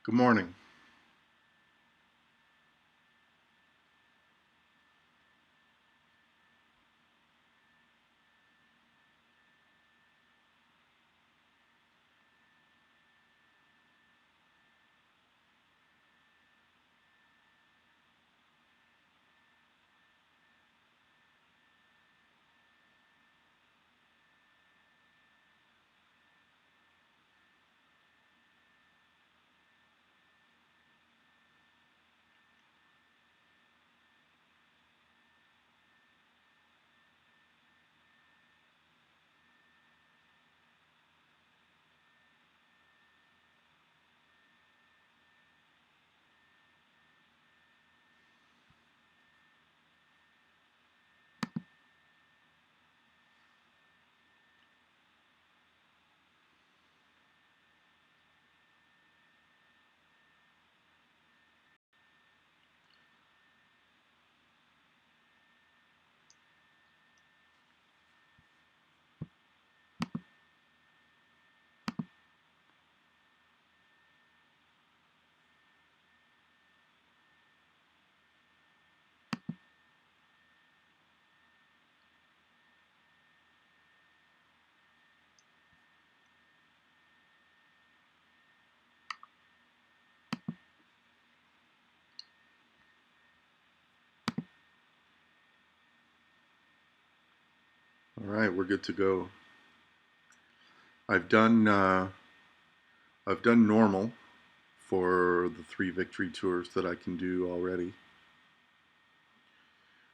Good morning. All right, we're good to go. I've done uh, I've done normal for the 3 victory tours that I can do already,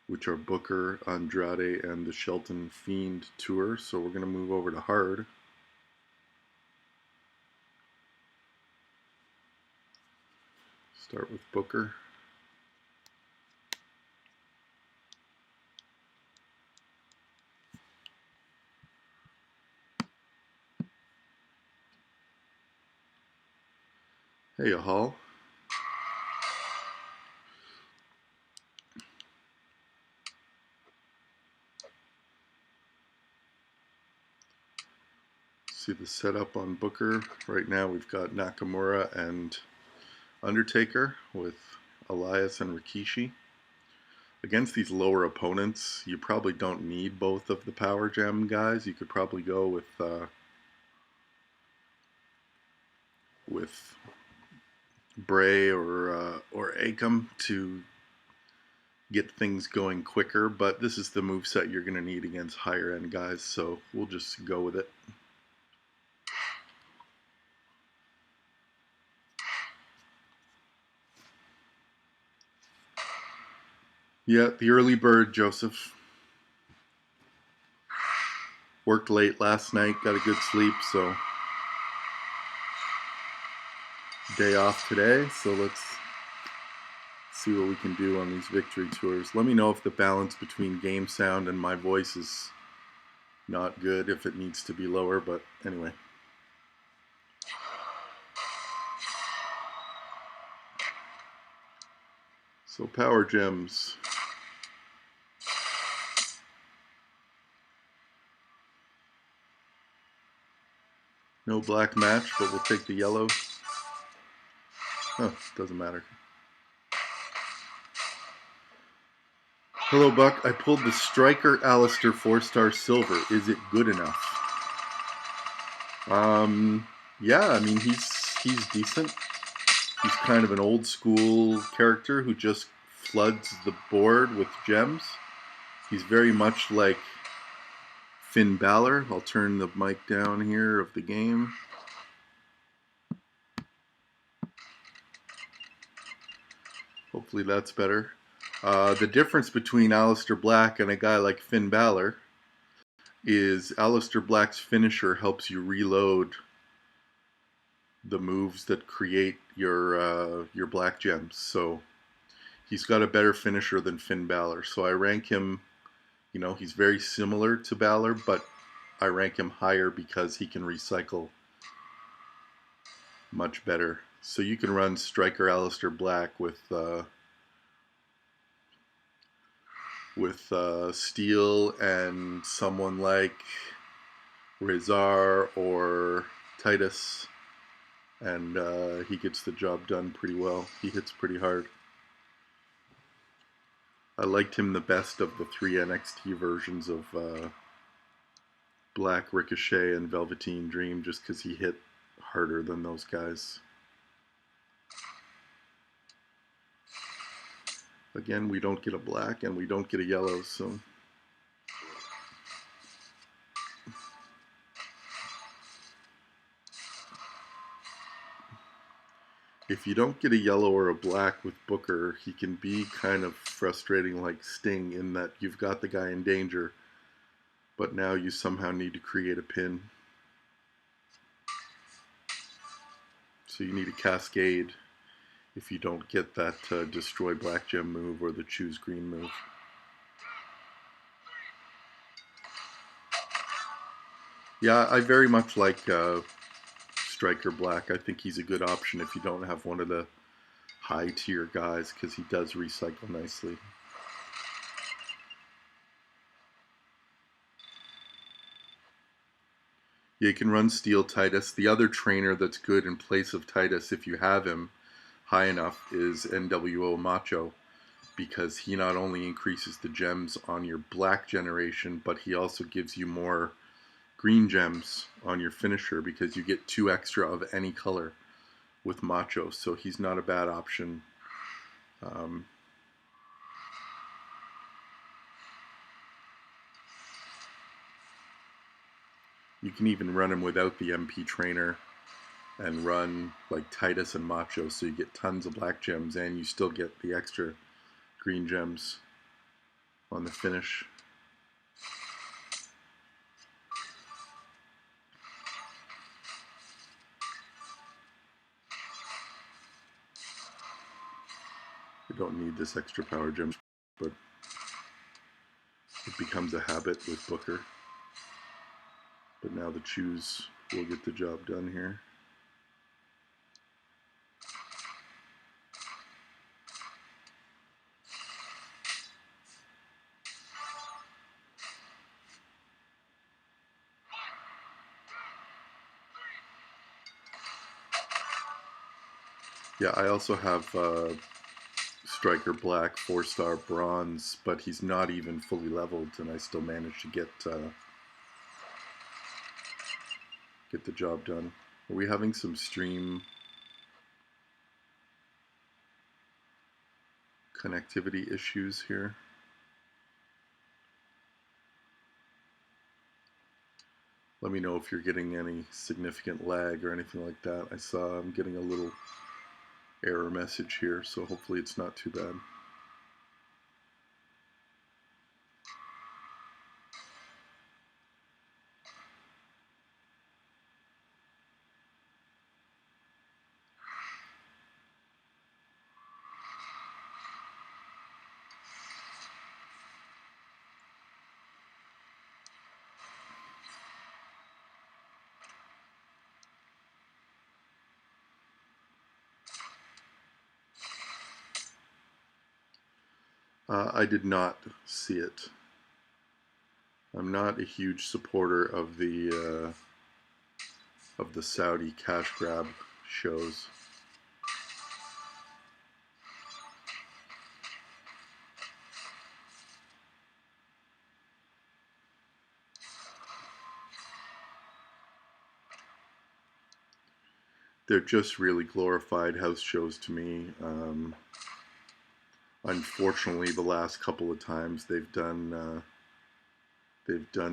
which are Booker, Andrade, and the Shelton Fiend tour. So we're gonna move over to hard. Start with Booker. Hey, Ahal. See the setup on Booker. Right now we've got Nakamura and Undertaker with Elias and Rikishi. Against these lower opponents, you probably don't need both of the Power Gem guys. You could probably go with Bray or Akam to get things going quicker. But this is the moveset you're going to need against higher end guys, so we'll just go with it. Yeah, the early bird, Joseph. Worked late last night, got a good sleep, so day off today. So let's see what we can do on these victory tours. Let me know if the balance between game sound and my voice is not good, if it needs to be lower, but anyway. So Power Gems. No black match, but we'll take the yellow. Oh, doesn't matter. Hello, Buck. I pulled the Striker Alistair 4-star silver. Is it good enough? Yeah, I mean he's decent. He's kind of an old school character who just floods the board with gems. He's very much like Finn Balor. I'll turn the mic down here of the game. Hopefully that's better. The difference between Aleister Black and a guy like Finn Balor is Aleister Black's finisher helps you reload the moves that create your black gems. So he's got a better finisher than Finn Balor. So I rank him, he's very similar to Balor, but I rank him higher because he can recycle much better. So you can run Striker Aleister Black with Steel and someone like Rezar or Titus and he gets the job done pretty well. He hits pretty hard. I liked him the best of the three NXT versions of Black, Ricochet, and Velveteen Dream, just because he hit harder than those guys. Again, we don't get a black and we don't get a yellow, so if you don't get a yellow or a black with Booker, he can be kind of frustrating like Sting in that you've got the guy in danger, but now you somehow need to create a pin. So you need a cascade if you don't get that destroy black gem move or the choose green move. Yeah, I very much like Striker Black. I think he's a good option if you don't have one of the high tier guys, because he does recycle nicely. Yeah, you can run Steel Titus. The other trainer that's good in place of Titus, if you have him high enough, is NWO Macho, because he not only increases the gems on your black generation, but he also gives you more green gems on your finisher, because you get 2 extra of any color with Macho, so he's not a bad option. You can even run him without the MP trainer and run like Titus and Macho, so you get tons of black gems and you still get the extra green gems on the finish. You don't need this extra power gem, but it becomes a habit with Booker. But now the choose will get the job done here. Yeah, I also have Striker Black 4-star bronze, but he's not even fully leveled, and I still managed to get the job done. Are we having some stream connectivity issues here? Let me know if you're getting any significant lag or anything like that. I saw I'm getting a little error message here, so hopefully it's not too bad. I did not see it. I'm not a huge supporter of the Saudi cash grab shows. They're just really glorified house shows to me. Unfortunately, the last couple of times they've done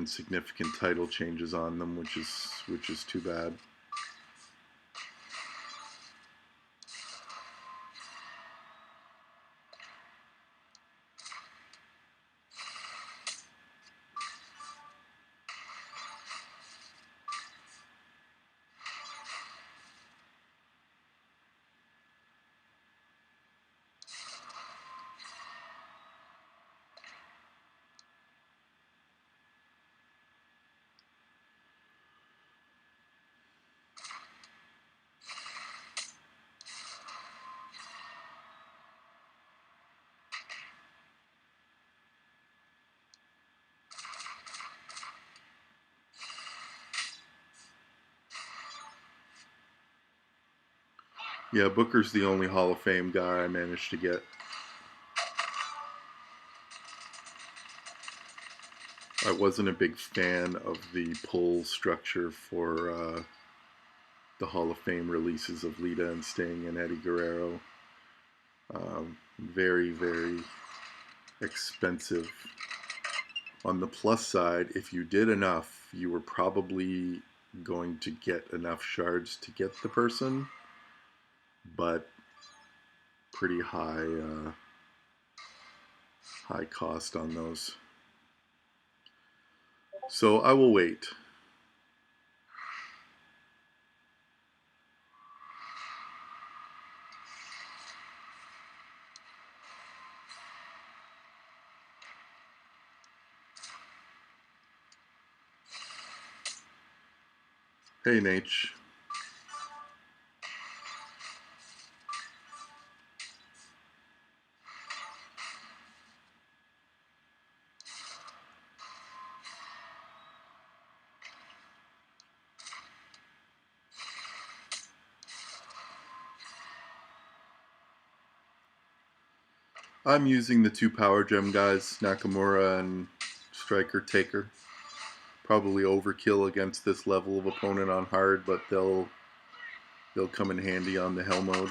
significant title changes on them, which is too bad. Yeah, Booker's the only Hall of Fame guy I managed to get. I wasn't a big fan of the poll structure for the Hall of Fame releases of Lita and Sting and Eddie Guerrero. Very, very expensive. On the plus side, if you did enough, you were probably going to get enough shards to get the person, but pretty high cost on those. So I will wait. Hey, Nate. I'm using the two power gem guys, Nakamura and Striker Taker. Probably overkill against this level of opponent on hard, but they'll come in handy on the hell mode.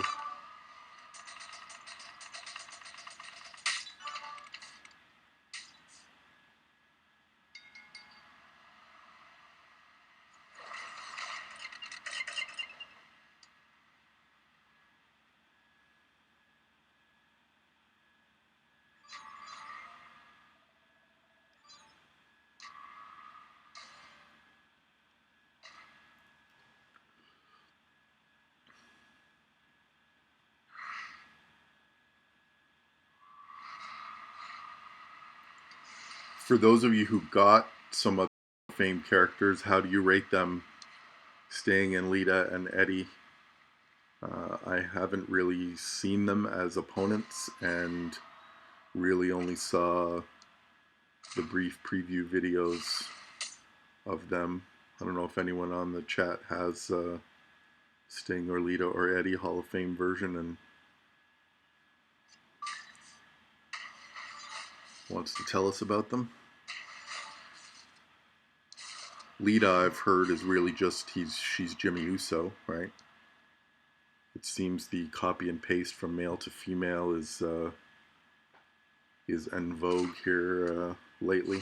For those of you who got some other Fame characters, how do you rate them? Sting and Lita and Eddie. I haven't really seen them as opponents and really only saw the brief preview videos of them. I don't know if anyone on the chat has Sting or Lita or Eddie Hall of Fame version and wants to tell us about them. Lita, I've heard, is really just she's Jimmy Uso, right? It seems the copy and paste from male to female is en vogue here lately.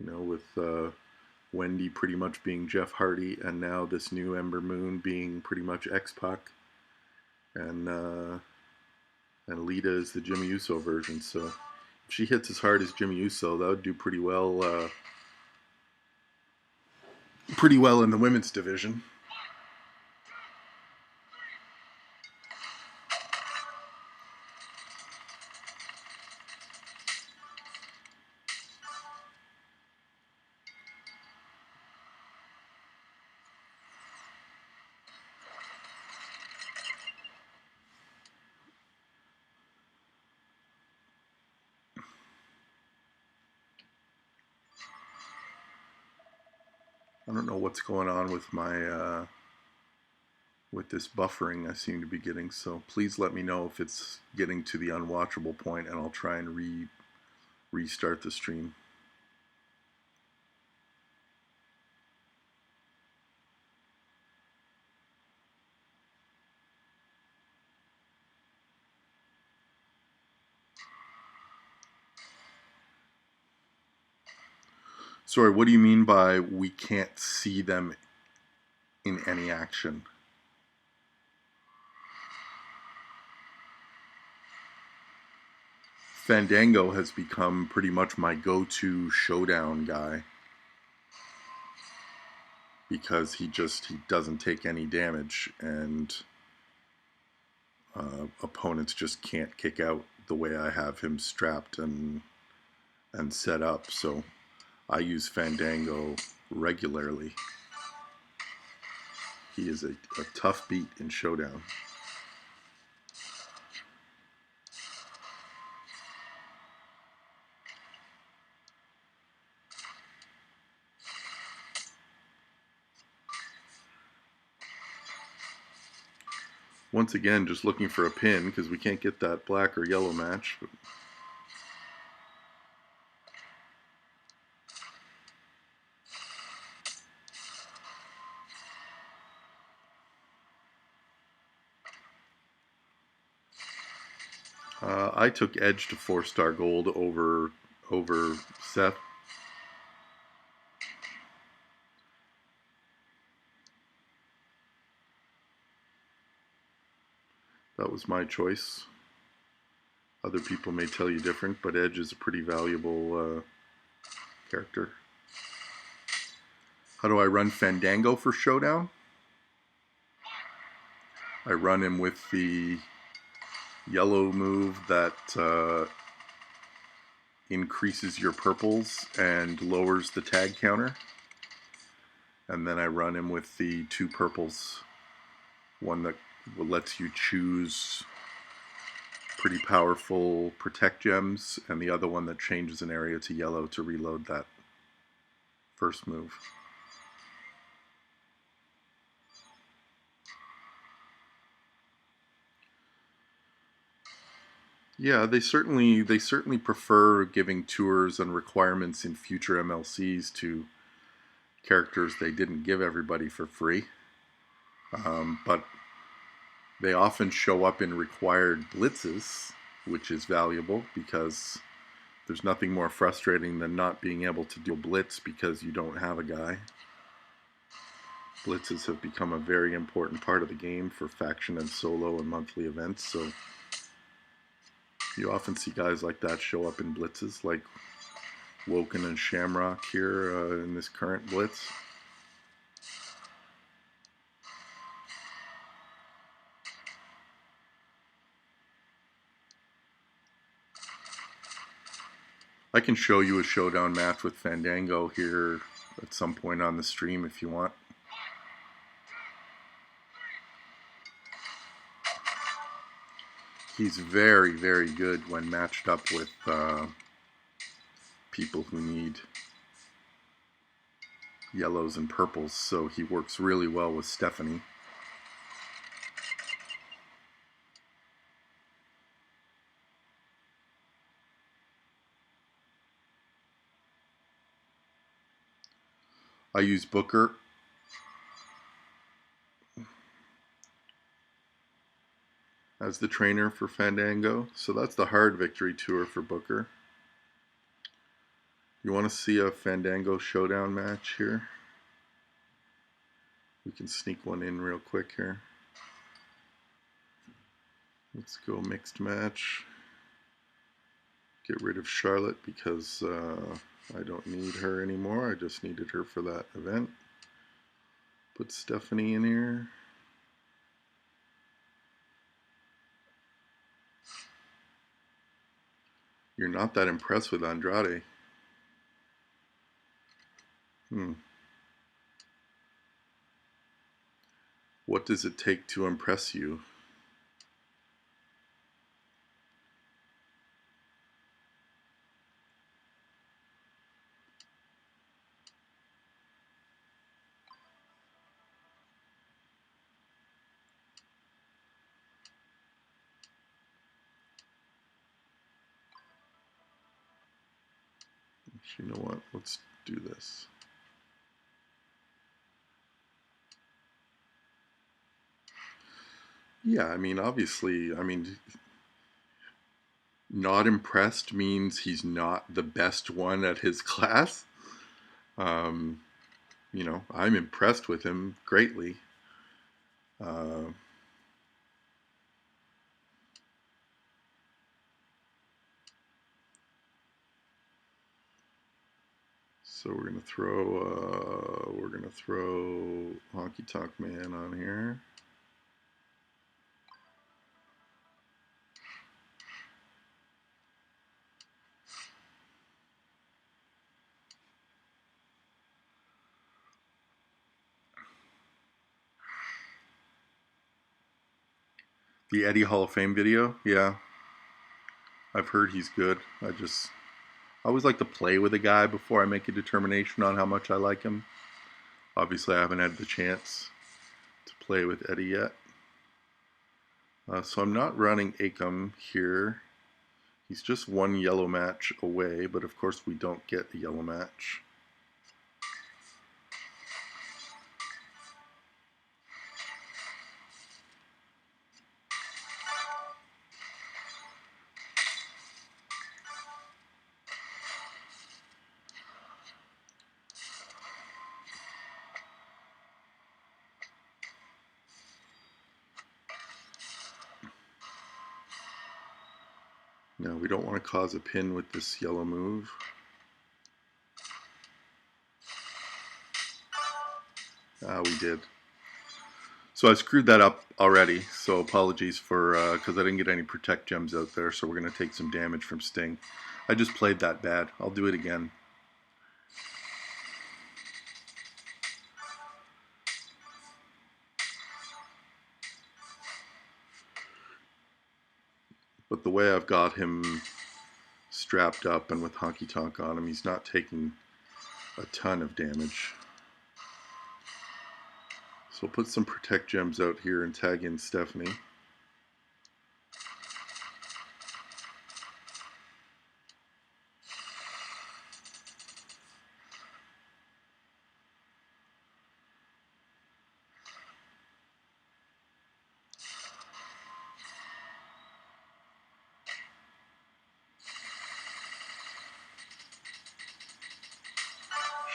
You know, with Wendy pretty much being Jeff Hardy, and now this new Ember Moon being pretty much X-Pac, and Lita is the Jimmy Uso version. So if she hits as hard as Jimmy Uso, that would do pretty well in the women's division. I don't know what's going on with my with this buffering I seem to be getting, so please let me know if it's getting to the unwatchable point, and I'll try and restart the stream. Sorry, what do you mean by we can't see them in any action? Fandango has become pretty much my go-to showdown guy because he doesn't take any damage, and opponents just can't kick out the way I have him strapped and set up. So I use Fandango regularly. He is a tough beat in showdown. Once again, just looking for a pin because we can't get that black or yellow match. I took Edge to 4-star gold over Seth. That was my choice. Other people may tell you different, but Edge is a pretty valuable character. How do I run Fandango for Showdown? I run him with the yellow move that increases your purples and lowers the tag counter. And then I run him with the 2 purples. One that lets you choose pretty powerful protect gems, and the other one that changes an area to yellow to reload that first move. Yeah, they certainly prefer giving tours and requirements in future MLCs to characters they didn't give everybody for free. But they often show up in required blitzes, which is valuable because there's nothing more frustrating than not being able to do a blitz because you don't have a guy. Blitzes have become a very important part of the game for faction and solo and monthly events, so you often see guys like that show up in blitzes, like Woken and Shamrock here in this current blitz. I can show you a showdown match with Fandango here at some point on the stream if you want. He's very, very good when matched up with people who need yellows and purples, so he works really well with Stephanie. I use Booker as the trainer for Fandango, so that's the hard victory tour for Booker. You want to see a Fandango showdown match here? We can sneak one in real quick here. Let's go mixed match. Get rid of Charlotte because I don't need her anymore. I just needed her for that event. Put Stephanie in here. You're not that impressed with Andrade. What does it take to impress you? You know what? Let's do this. Yeah, I mean, obviously, not impressed means he's not the best one at his class. You know, I'm impressed with him greatly. So we're gonna throw Honky Tonk Man on here. The Eddie Hall of Fame video, yeah. I've heard he's good. I always like to play with a guy before I make a determination on how much I like him. Obviously, I haven't had the chance to play with Eddie yet. So I'm not running Acom here. He's just one yellow match away, but of course we don't get a yellow match. Now we don't want to cause a pin with this yellow move. We did. So I screwed that up already, so apologies for, because I didn't get any protect gems out there, so we're going to take some damage from Sting. I just played that bad. I'll do it again. But the way I've got him strapped up and with Honky Tonk on him, he's not taking a ton of damage. So I'll put some protect gems out here and tag in Stephanie.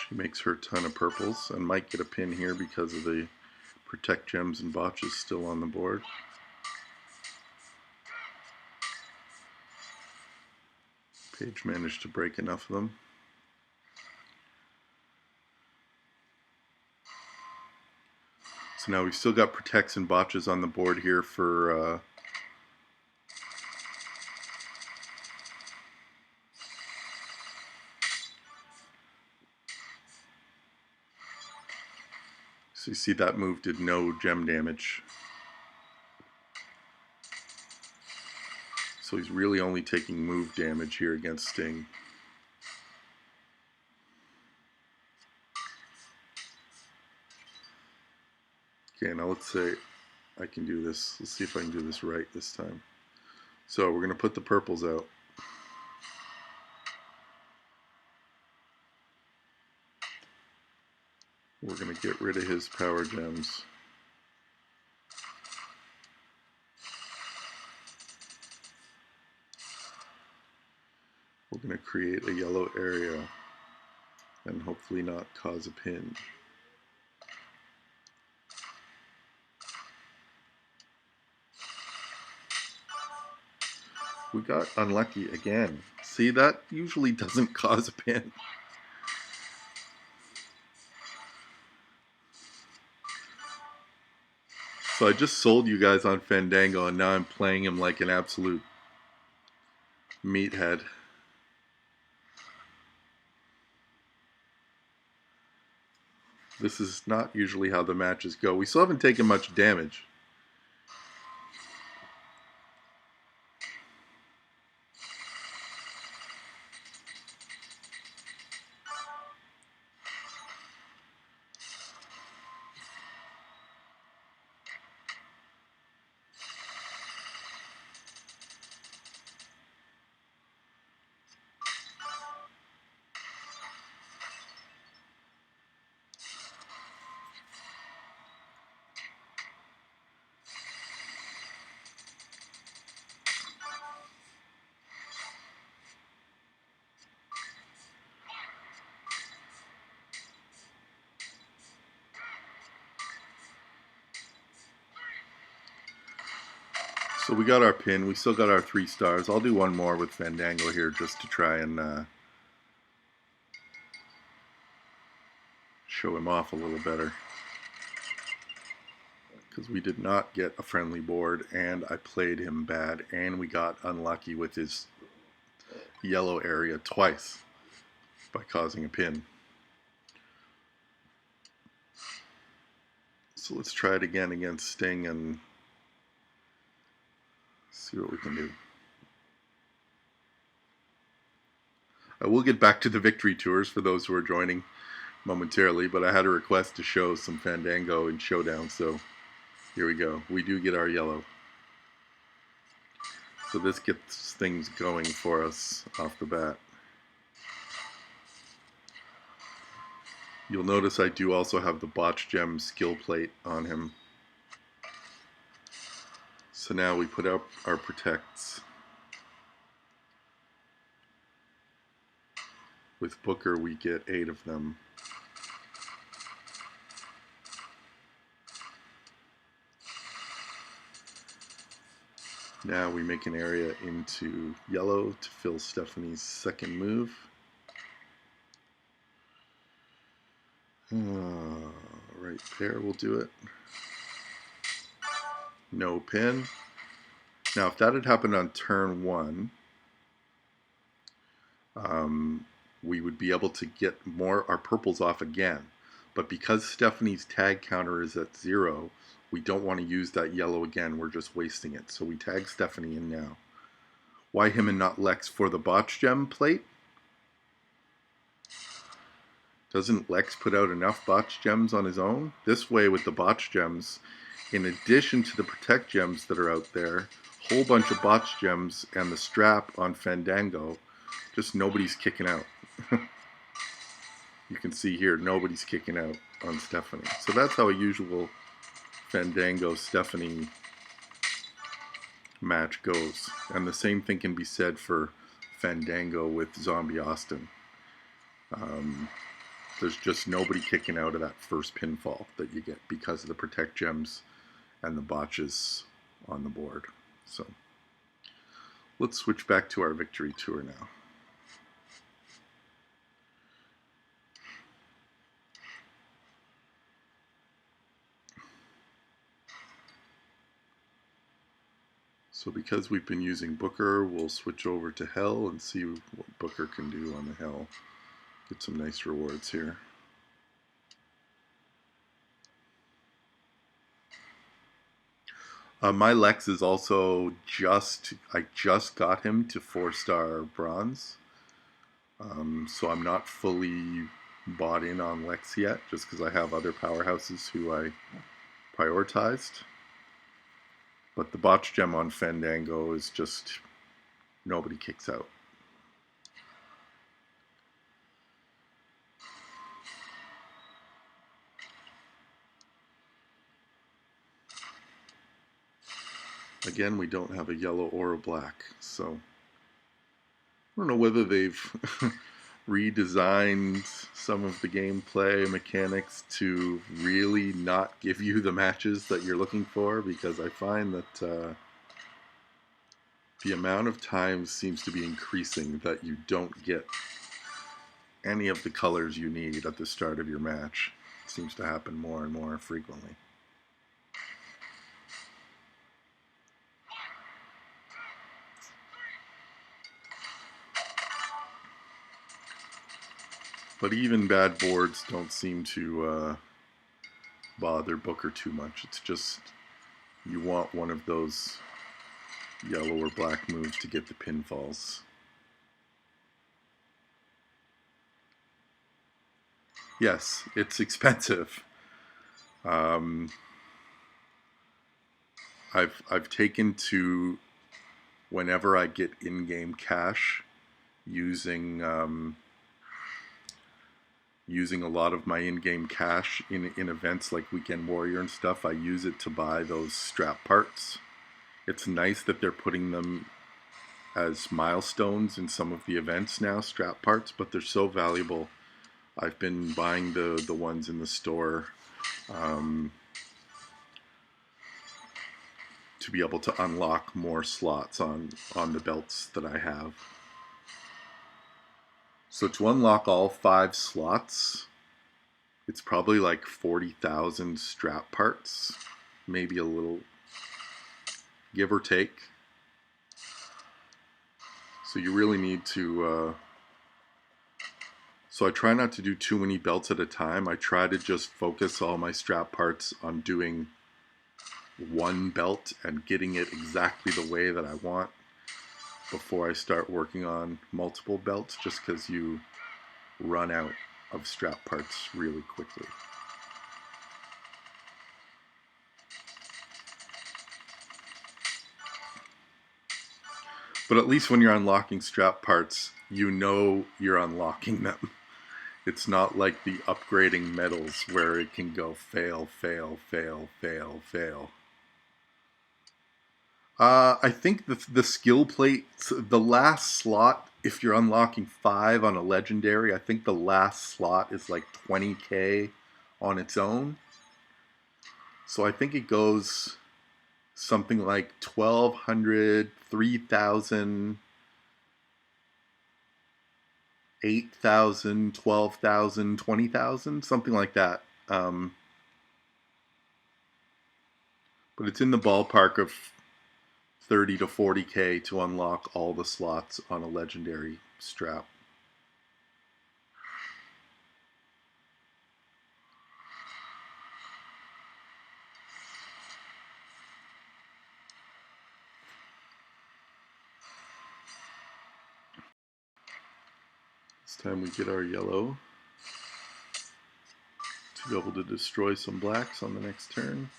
She makes her ton of purples and might get a pin here because of the protect gems and botches still on the board. Paige managed to break enough of them. So now we've still got protects and botches on the board here for so you see that move did no gem damage. So he's really only taking move damage here against Sting. Okay, now let's say I can do this. Let's see if I can do this right this time. So we're going to put the purples out. We're going to get rid of his power gems. We're going to create a yellow area and hopefully not cause a pin. We got unlucky again. See, that usually doesn't cause a pin. So I just sold you guys on Fandango and now I'm playing him like an absolute meathead. This is not usually how the matches go. We still haven't taken much damage. So we got our pin. We still got our 3 stars. I'll do one more with Fandango here just to try and show him off a little better. Because we did not get a friendly board and I played him bad and we got unlucky with his yellow area twice by causing a pin. So let's try it again against Sting and see what we can do. I will get back to the victory tours for those who are joining momentarily, but I had a request to show some Fandango in Showdown, so here we go. We do get our yellow. So this gets things going for us off the bat. You'll notice I do also have the Botch Gem skill plate on him. So now we put up our protects. With Booker we get 8 of them. Now we make an area into yellow to fill Stephanie's second move. Right there will do it. No pin. Now if that had happened on turn 1, we would be able to get our purples off again. But because Stephanie's tag counter is at 0, we don't want to use that yellow again. We're just wasting it. So we tag Stephanie in now. Why him and not Lex for the Botch Gem plate? Doesn't Lex put out enough Botch Gems on his own? This way with the Botch Gems, in addition to the Protect Gems that are out there, whole bunch of Botch Gems and the strap on Fandango, just nobody's kicking out. You can see here, nobody's kicking out on Stephanie. So that's how a usual Fandango Stephanie match goes. And the same thing can be said for Fandango with Zombie Austin. There's just nobody kicking out of that first pinfall that you get because of the Protect Gems and the botches on the board. So let's switch back to our victory tour now. So because we've been using Booker, we'll switch over to Hell and see what Booker can do on the Hell. Get some nice rewards here. My Lex is also I just got him to 4-star bronze. So I'm not fully bought in on Lex yet, just because I have other powerhouses who I prioritized. But the Botch Gem on Fandango is just nobody kicks out. Again, we don't have a yellow or a black, so I don't know whether they've redesigned some of the gameplay mechanics to really not give you the matches that you're looking for, because I find that the amount of times seems to be increasing that you don't get any of the colors you need at the start of your match. It seems to happen more and more frequently. But even bad boards don't seem to bother Booker too much. It's just you want one of those yellow or black moves to get the pinfalls. Yes, it's expensive. I've taken to, whenever I get in-game cash, using a lot of my in-game cash in events like Weekend Warrior and stuff. I use it to buy those strap parts. It's nice that they're putting them as milestones in some of the events now, strap parts, but they're so valuable. I've been buying the ones in the store to be able to unlock more slots on the belts that I have. So to unlock all 5 slots, it's probably like 40,000 strap parts, maybe a little, give or take. So you really need to, so I try not to do too many belts at a time. I try to just focus all my strap parts on doing one belt and getting it exactly the way that I want before I start working on multiple belts, just because you run out of strap parts really quickly. But at least when you're unlocking strap parts, you know you're unlocking them. It's not like the upgrading metals where it can go fail, fail, fail, fail, fail. I think the skill plate, the last slot, if you're unlocking 5 on a legendary, I think the last slot is like 20k on its own. So I think it goes something like 1200, 3000, 8,000, 12,000, 20,000, something like that. But it's in the ballpark of 30 to 40k to unlock all the slots on a legendary strap. This time we get our yellow to be able to destroy some blacks on the next turn.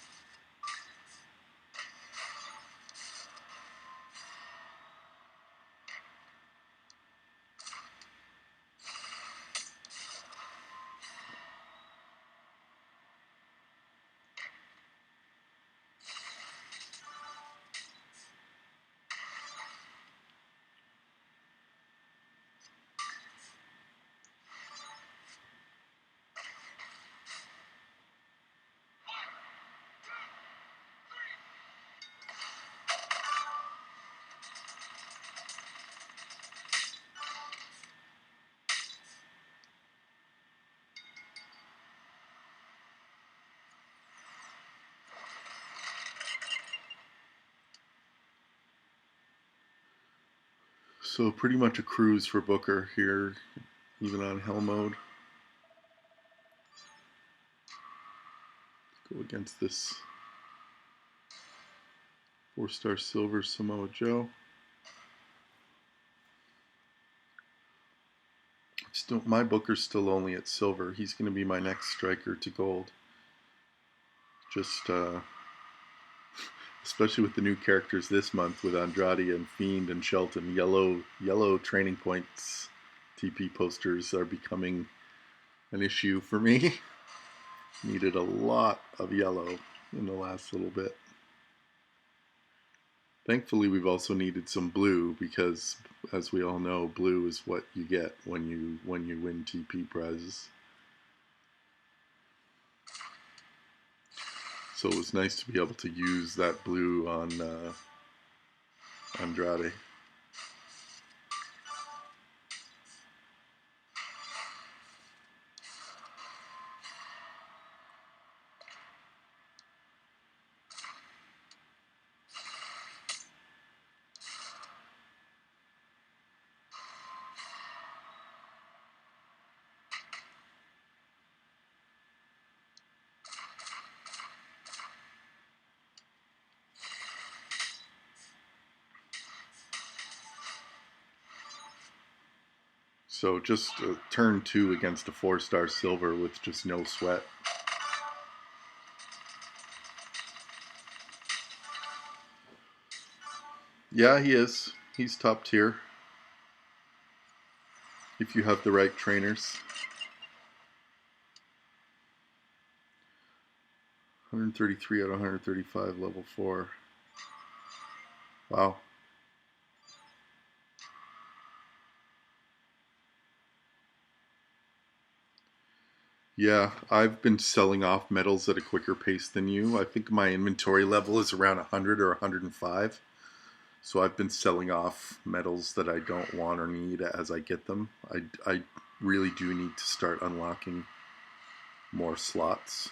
So pretty much a cruise for Booker here, even on hell mode. Go against this 4-star silver Samoa Joe. Still, my Booker's still only at silver. He's going to be my next striker to gold. Just, especially with the new characters this month with Andrade and Fiend and Shelton, yellow training points TP posters are becoming an issue for me. Needed a lot of yellow in the last little bit. Thankfully, we've also needed some blue because, as we all know, blue is what you get when you win TP prizes. So it was nice to be able to use that blue on Andrade. So just turn 2 against a 4-star silver with just no sweat. Yeah, he is. He's top tier. If you have the right trainers. 133 out of 135, level 4. Wow. Yeah, I've been selling off metals at a quicker pace than you. I think my inventory level is around 100 or 105. So I've been selling off metals that I don't want or need as I get them. I really do need to start unlocking more slots.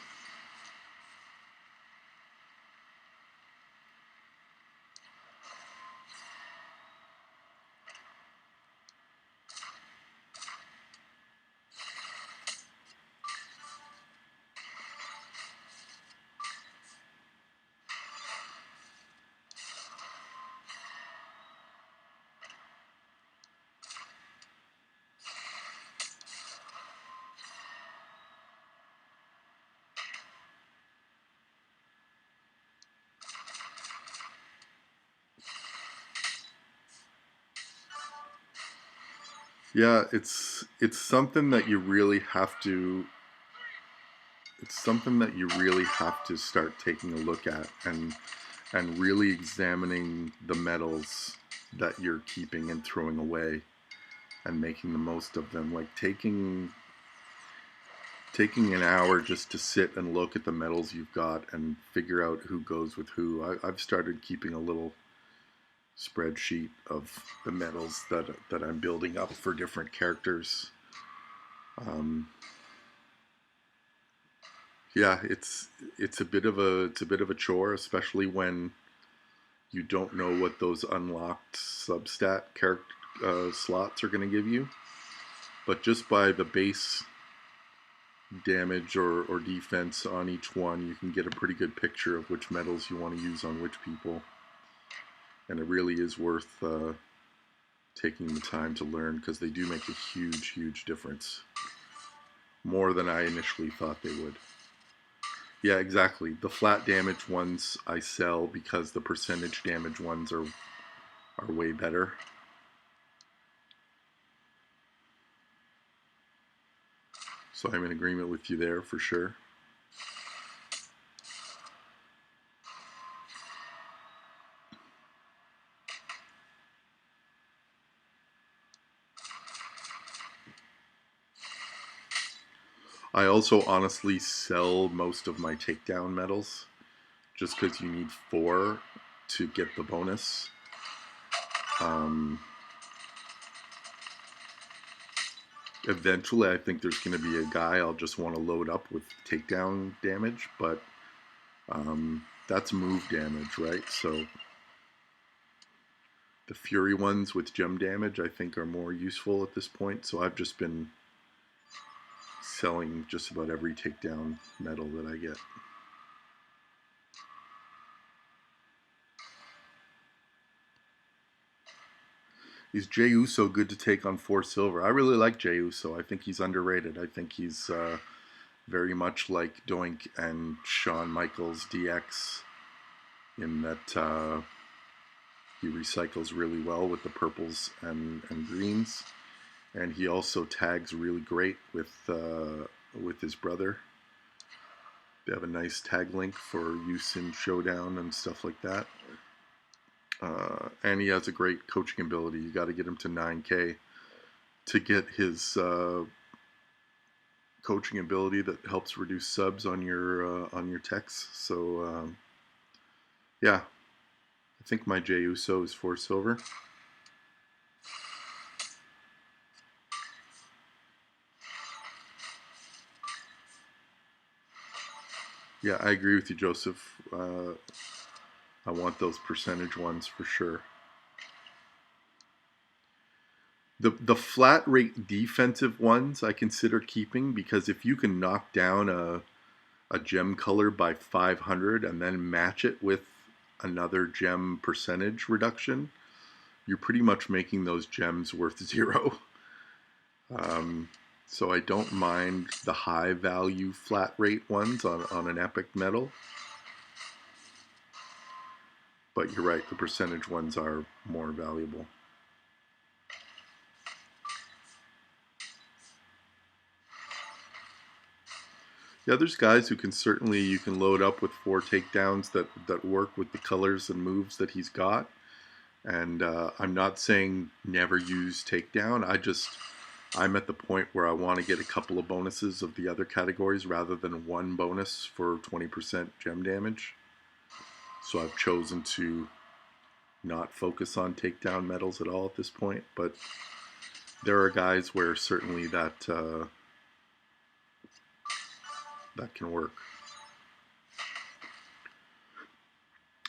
Yeah, it's something that you really have to it's something that you really have to start taking a look at and really examining the metals that you're keeping and throwing away and making the most of them. Like taking an hour just to sit and look at the metals you've got and figure out who goes with who. I've started keeping a little spreadsheet of the metals that I'm building up for different characters. Um, yeah, it's a bit of a chore, especially when you don't know what those unlocked substat character slots are going to give you. But just by the base damage or defense on each one, you can get a pretty good picture of which metals you want to use on which people. And it really is worth taking the time to learn because they do make a huge, huge difference. More than I initially thought they would. Yeah, exactly. The flat damage ones I sell because the percentage damage ones are way better. So I'm in agreement with you there for sure. I also honestly sell most of my takedown medals just because you need 4 to get the bonus. Um, Eventually, I think there's going to be a guy I'll just want to load up with takedown damage, but that's move damage, right? So the Fury ones with gem damage, I think, are more useful at this point. So I've just been selling just about every takedown medal that I get. Is Jey Uso good to take on 4 silver? I really like Jey Uso. I think he's underrated. I think he's very much like Doink and Shawn Michaels DX in that he recycles really well with the purples and greens. And he also tags really great with his brother. They have a nice tag link for use in Showdown and stuff like that. And he has a great coaching ability. You got to get him to 9K to get his coaching ability that helps reduce subs on your techs. So yeah, I think my Jey Uso is 4 silver. Yeah, I agree with you, Joseph. I want those percentage ones for sure. The flat rate defensive ones I consider keeping because if you can knock down a gem color by 500 and then match it with another gem percentage reduction, you're pretty much making those gems worth 0. So I don't mind the high value flat rate ones on an epic metal. But you're right, the percentage ones are more valuable. Yeah, there's guys who you can load up with 4 takedowns that work with the colors and moves that he's got. And I'm not saying never use takedown. I'm at the point where I want to get a couple of bonuses of the other categories rather than one bonus for 20% gem damage. So I've chosen to not focus on takedown medals at all at this point. But there are guys where certainly that can work.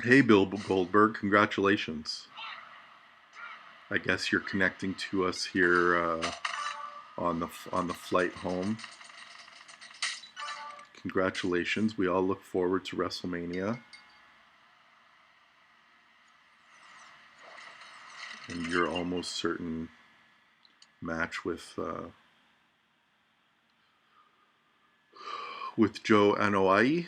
Hey, Bill Goldberg, congratulations. I guess you're connecting to us here on the flight home. Congratulations. We all look forward to WrestleMania. And your almost certain match with Joe Anoa'i.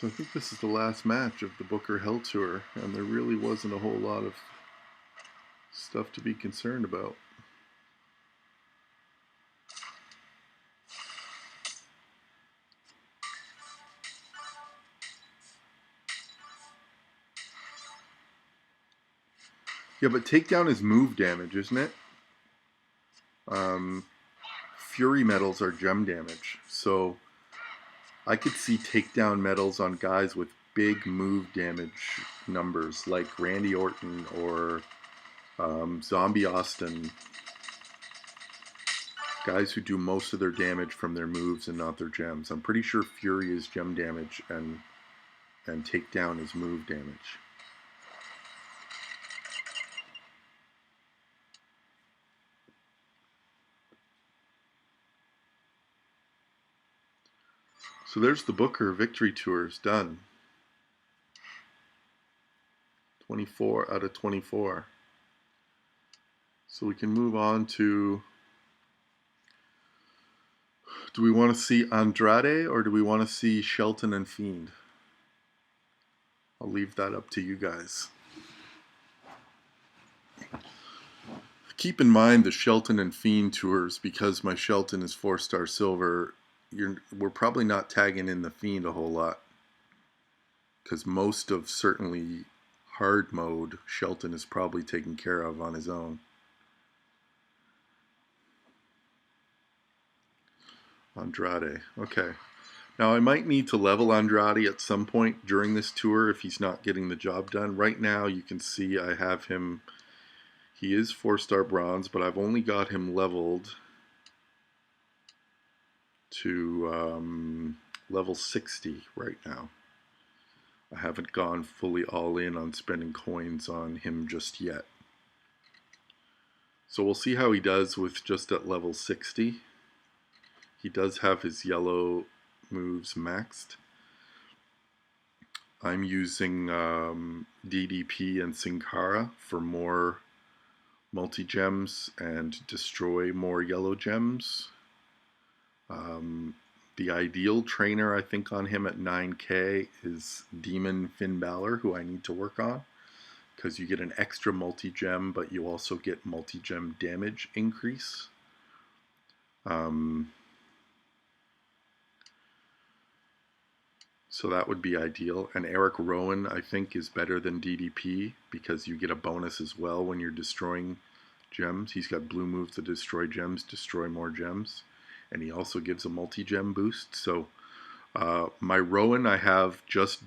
So I think this is the last match of the Booker Hell Tour, and there really wasn't a whole lot of stuff to be concerned about. Yeah, but takedown is move damage, isn't it? Fury medals are gem damage, so I could see takedown medals on guys with big move damage numbers, like Randy Orton or Zombie Austin. Guys who do most of their damage from their moves and not their gems. I'm pretty sure Fury is gem damage and takedown is move damage. So there's the Booker Victory Tours done. 24 out of 24. So we can move on to, do we want to see Andrade or do we want to see Shelton and Fiend? I'll leave that up to you guys. Keep in mind the Shelton and Fiend tours, because my Shelton is 4-star silver, we're probably not tagging in the Fiend a whole lot, because most of certainly hard mode Shelton is probably taken care of on his own. Andrade, okay. Now I might need to level Andrade at some point during this tour if he's not getting the job done. Right now you can see I have him, he is 4-star bronze, but I've only got him leveled to level 60 right now. I haven't gone fully all in on spending coins on him just yet. So we'll see how he does with just at level 60. He does have his yellow moves maxed. I'm using DDP and Sin Cara for more multi-gems and destroy more yellow gems. The ideal trainer I think on him at 9k is Demon Finn Balor, who I need to work on, because you get an extra multi-gem, but you also get multi-gem damage increase. So that would be ideal. And Eric Rowan, I think, is better than DDP because you get a bonus as well when you're destroying gems. He's got blue moves to destroy gems, destroy more gems. And he also gives a multi-gem boost. So my Rowan I have just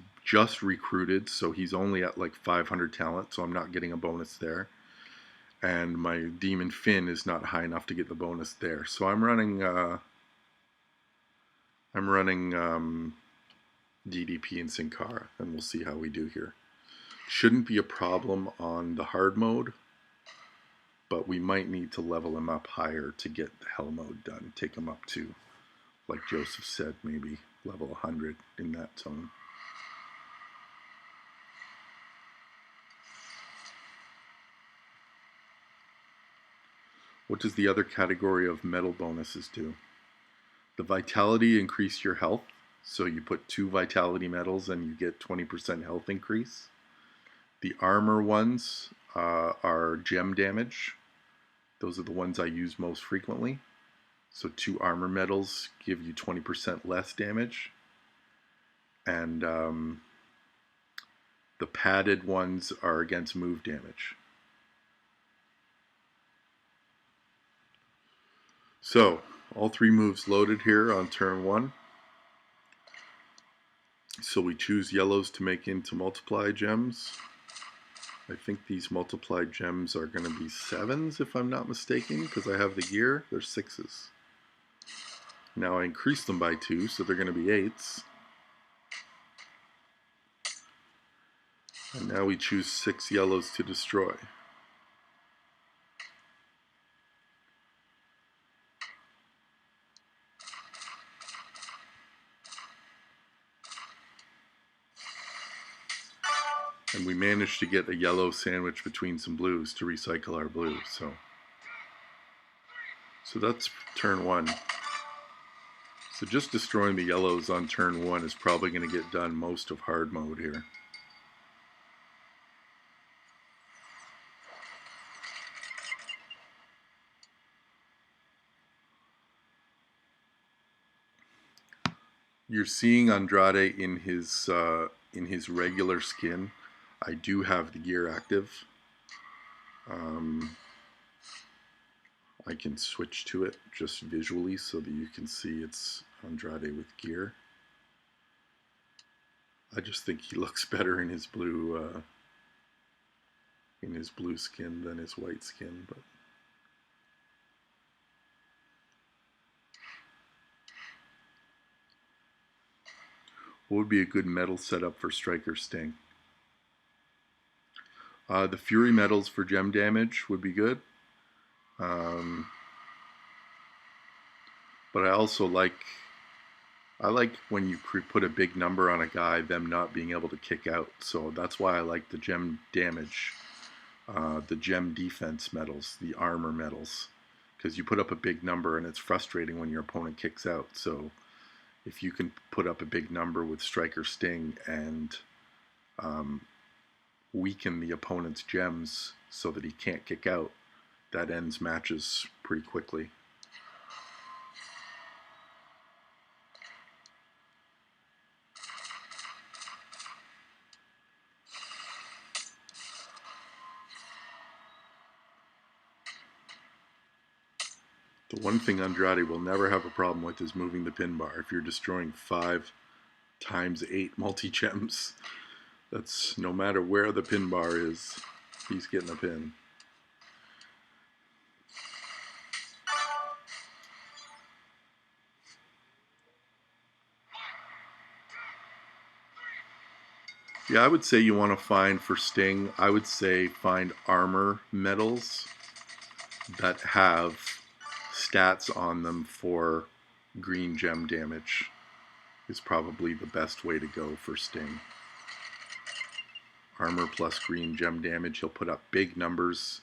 recruited, so he's only at like 500 talent, so I'm not getting a bonus there. And my Demon Finn is not high enough to get the bonus there. So I'm running DDP and Sin Cara, and we'll see how we do here. Shouldn't be a problem on the hard mode, but we might need to level him up higher to get the hell mode done. Take him up to, like Joseph said, maybe level 100 in that zone. What does the other category of medal bonuses do? The vitality increase your health. So you put 2 vitality medals and you get 20% health increase. The armor ones are gem damage. Those are the ones I use most frequently. So 2 armor medals give you 20% less damage. And the padded ones are against move damage. So all 3 moves loaded here on turn 1. So we choose yellows to make into multiply gems. I think these multiplied gems are going to be 7s if I'm not mistaken, because I have the gear. They're 6s. Now I increase them by 2, so they're going to be 8s. And now we choose 6 yellows to destroy. And we managed to get a yellow sandwich between some blues to recycle our blues. So that's turn 1. So just destroying the yellows on turn 1 is probably going to get done most of hard mode here. You're seeing Andrade in his regular skin. I do have the gear active. I can switch to it just visually so that you can see it's Andrade with gear. I just think he looks better in his blue skin than his white skin, but what would be a good metal setup for Striker Sting? The Fury metals for gem damage would be good. But I also like when you put a big number on a guy, them not being able to kick out. So that's why I like the gem damage, the gem defense medals, the armor medals, because you put up a big number and it's frustrating when your opponent kicks out. So if you can put up a big number with Striker Sting and weaken the opponent's gems so that he can't kick out, that ends matches pretty quickly. The one thing Andrade will never have a problem with is moving the pin bar. If you're destroying 5 times 8 multi-gems, that's no matter where the pin bar is, he's getting a pin. Yeah, I would say you want to find for Sting, I would say find armor medals that have stats on them for green gem damage is probably the best way to go for Sting. Armor plus green gem damage, he'll put up big numbers,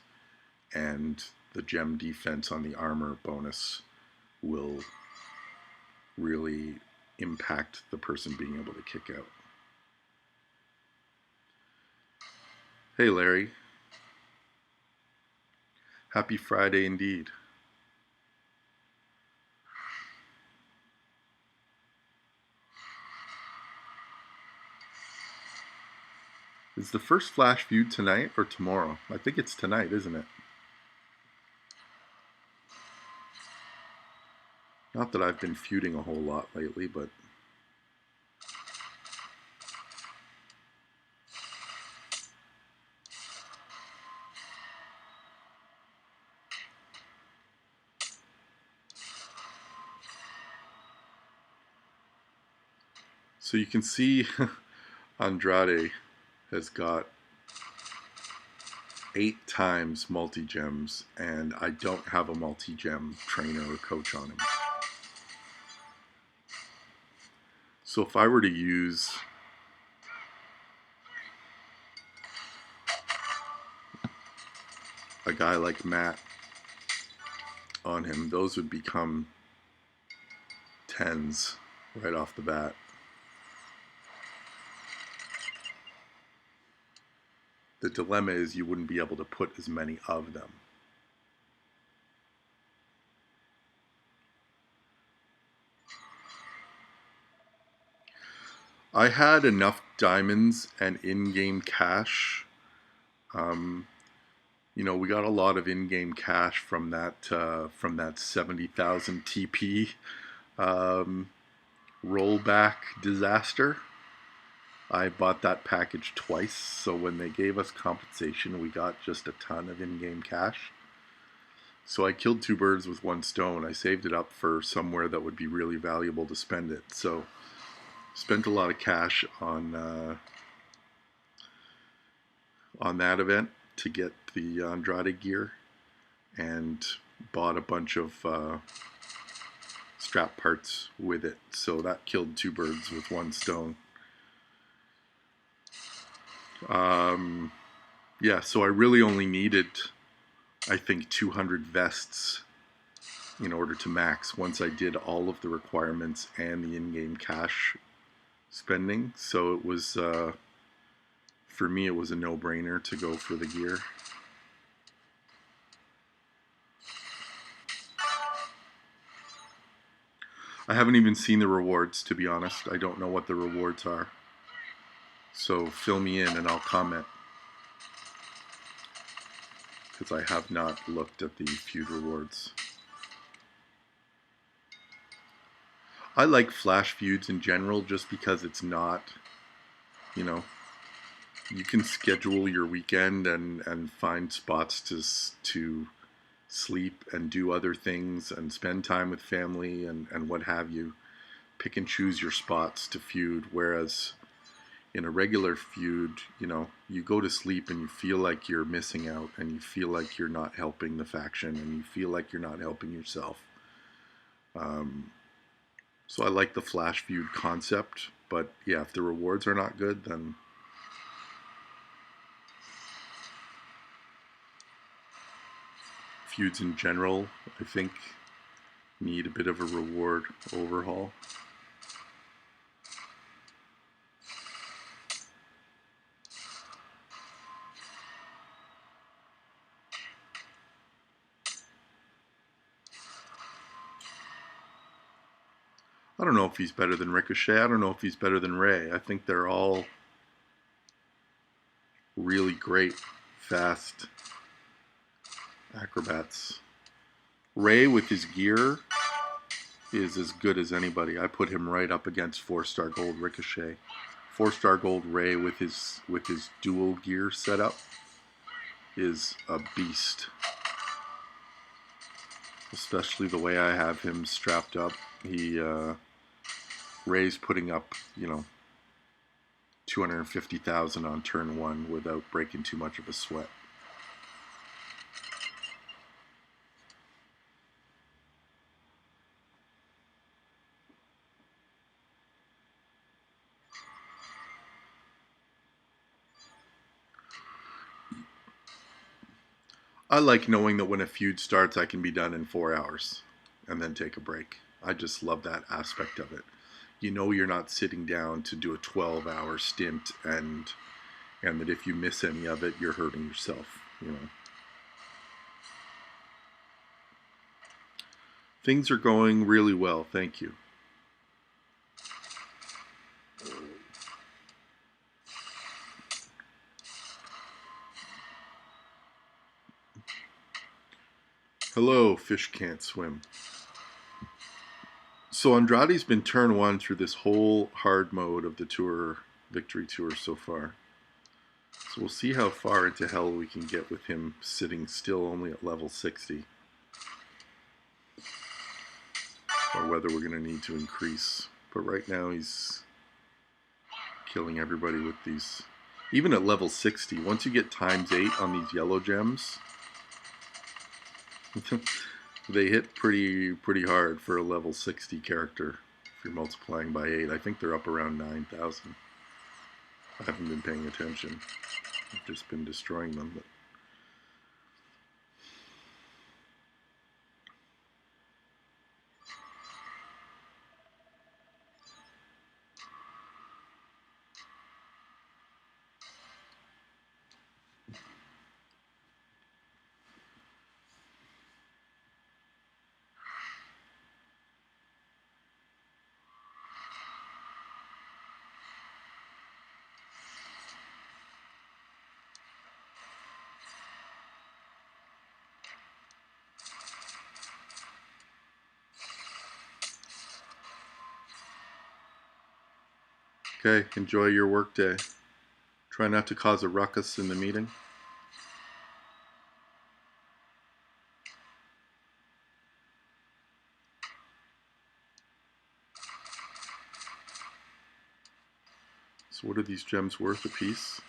and the gem defense on the armor bonus will really impact the person being able to kick out. Hey Larry. Happy Friday indeed. Is the first Flash viewed tonight or tomorrow? I think it's tonight, isn't it? Not that I've been feuding a whole lot lately, but so you can see Andrade has got 8 times multi-gems, and I don't have a multi-gem trainer or coach on him. So if I were to use a guy like Matt on him, those would become 10s right off the bat. The dilemma is you wouldn't be able to put as many of them. I had enough diamonds and in-game cash. You know, we got a lot of in-game cash from that 70,000 TP rollback disaster. I bought that package twice, so when they gave us compensation, we got just a ton of in-game cash. So I killed 2 birds with 1 stone. I saved it up for somewhere that would be really valuable to spend it. So spent a lot of cash on that event to get the Andrade gear, and bought a bunch of strap parts with it. So that killed 2 birds with 1 stone. Yeah, so I really only needed, I think, 200 vests in order to max once I did all of the requirements and the in-game cash spending. So it was, for me, it was a no-brainer to go for the gear. I haven't even seen the rewards, to be honest. I don't know what the rewards are. So fill me in and I'll comment, because I have not looked at the feud rewards. I like flash feuds in general just because it's not, you know, you can schedule your weekend and find spots to sleep and do other things and spend time with family and what have you. Pick and choose your spots to feud, whereas in a regular feud, you know, you go to sleep and you feel like you're missing out and you feel like you're not helping the faction and you feel like you're not helping yourself. So I like the flash feud concept, but yeah, if the rewards are not good, then feuds in general, I think, need a bit of a reward overhaul. I don't know if he's better than Ricochet. I don't know if he's better than Ray. I think they're all really great, fast acrobats. Ray with his gear is as good as anybody. I put him right up against 4-star gold Ricochet. 4-star gold Ray with his dual gear setup is a beast. Especially the way I have him strapped up. Ray's putting up, you know, 250,000 on turn 1 without breaking too much of a sweat. I like knowing that when a feud starts, I can be done in 4 hours and then take a break. I just love that aspect of it. You know, you're not sitting down to do a 12-hour stint, and that if you miss any of it, you're hurting yourself, you know. Things are going really well, thank you. Hello, Fish Can't Swim. So Andrade's been turn 1 through this whole hard mode of the tour, Victory Tour so far. So we'll see how far into hell we can get with him sitting still only at level 60. Or whether we're going to need to increase. But right now he's killing everybody with these. Even at level 60, once you get times 8 on these yellow gems, they hit pretty hard for a level 60 character if you're multiplying by 8. I think they're up around 9,000. I haven't been paying attention. I've just been destroying them. But okay, enjoy your work day. Try not to cause a ruckus in the meeting. So what are these gems worth a piece?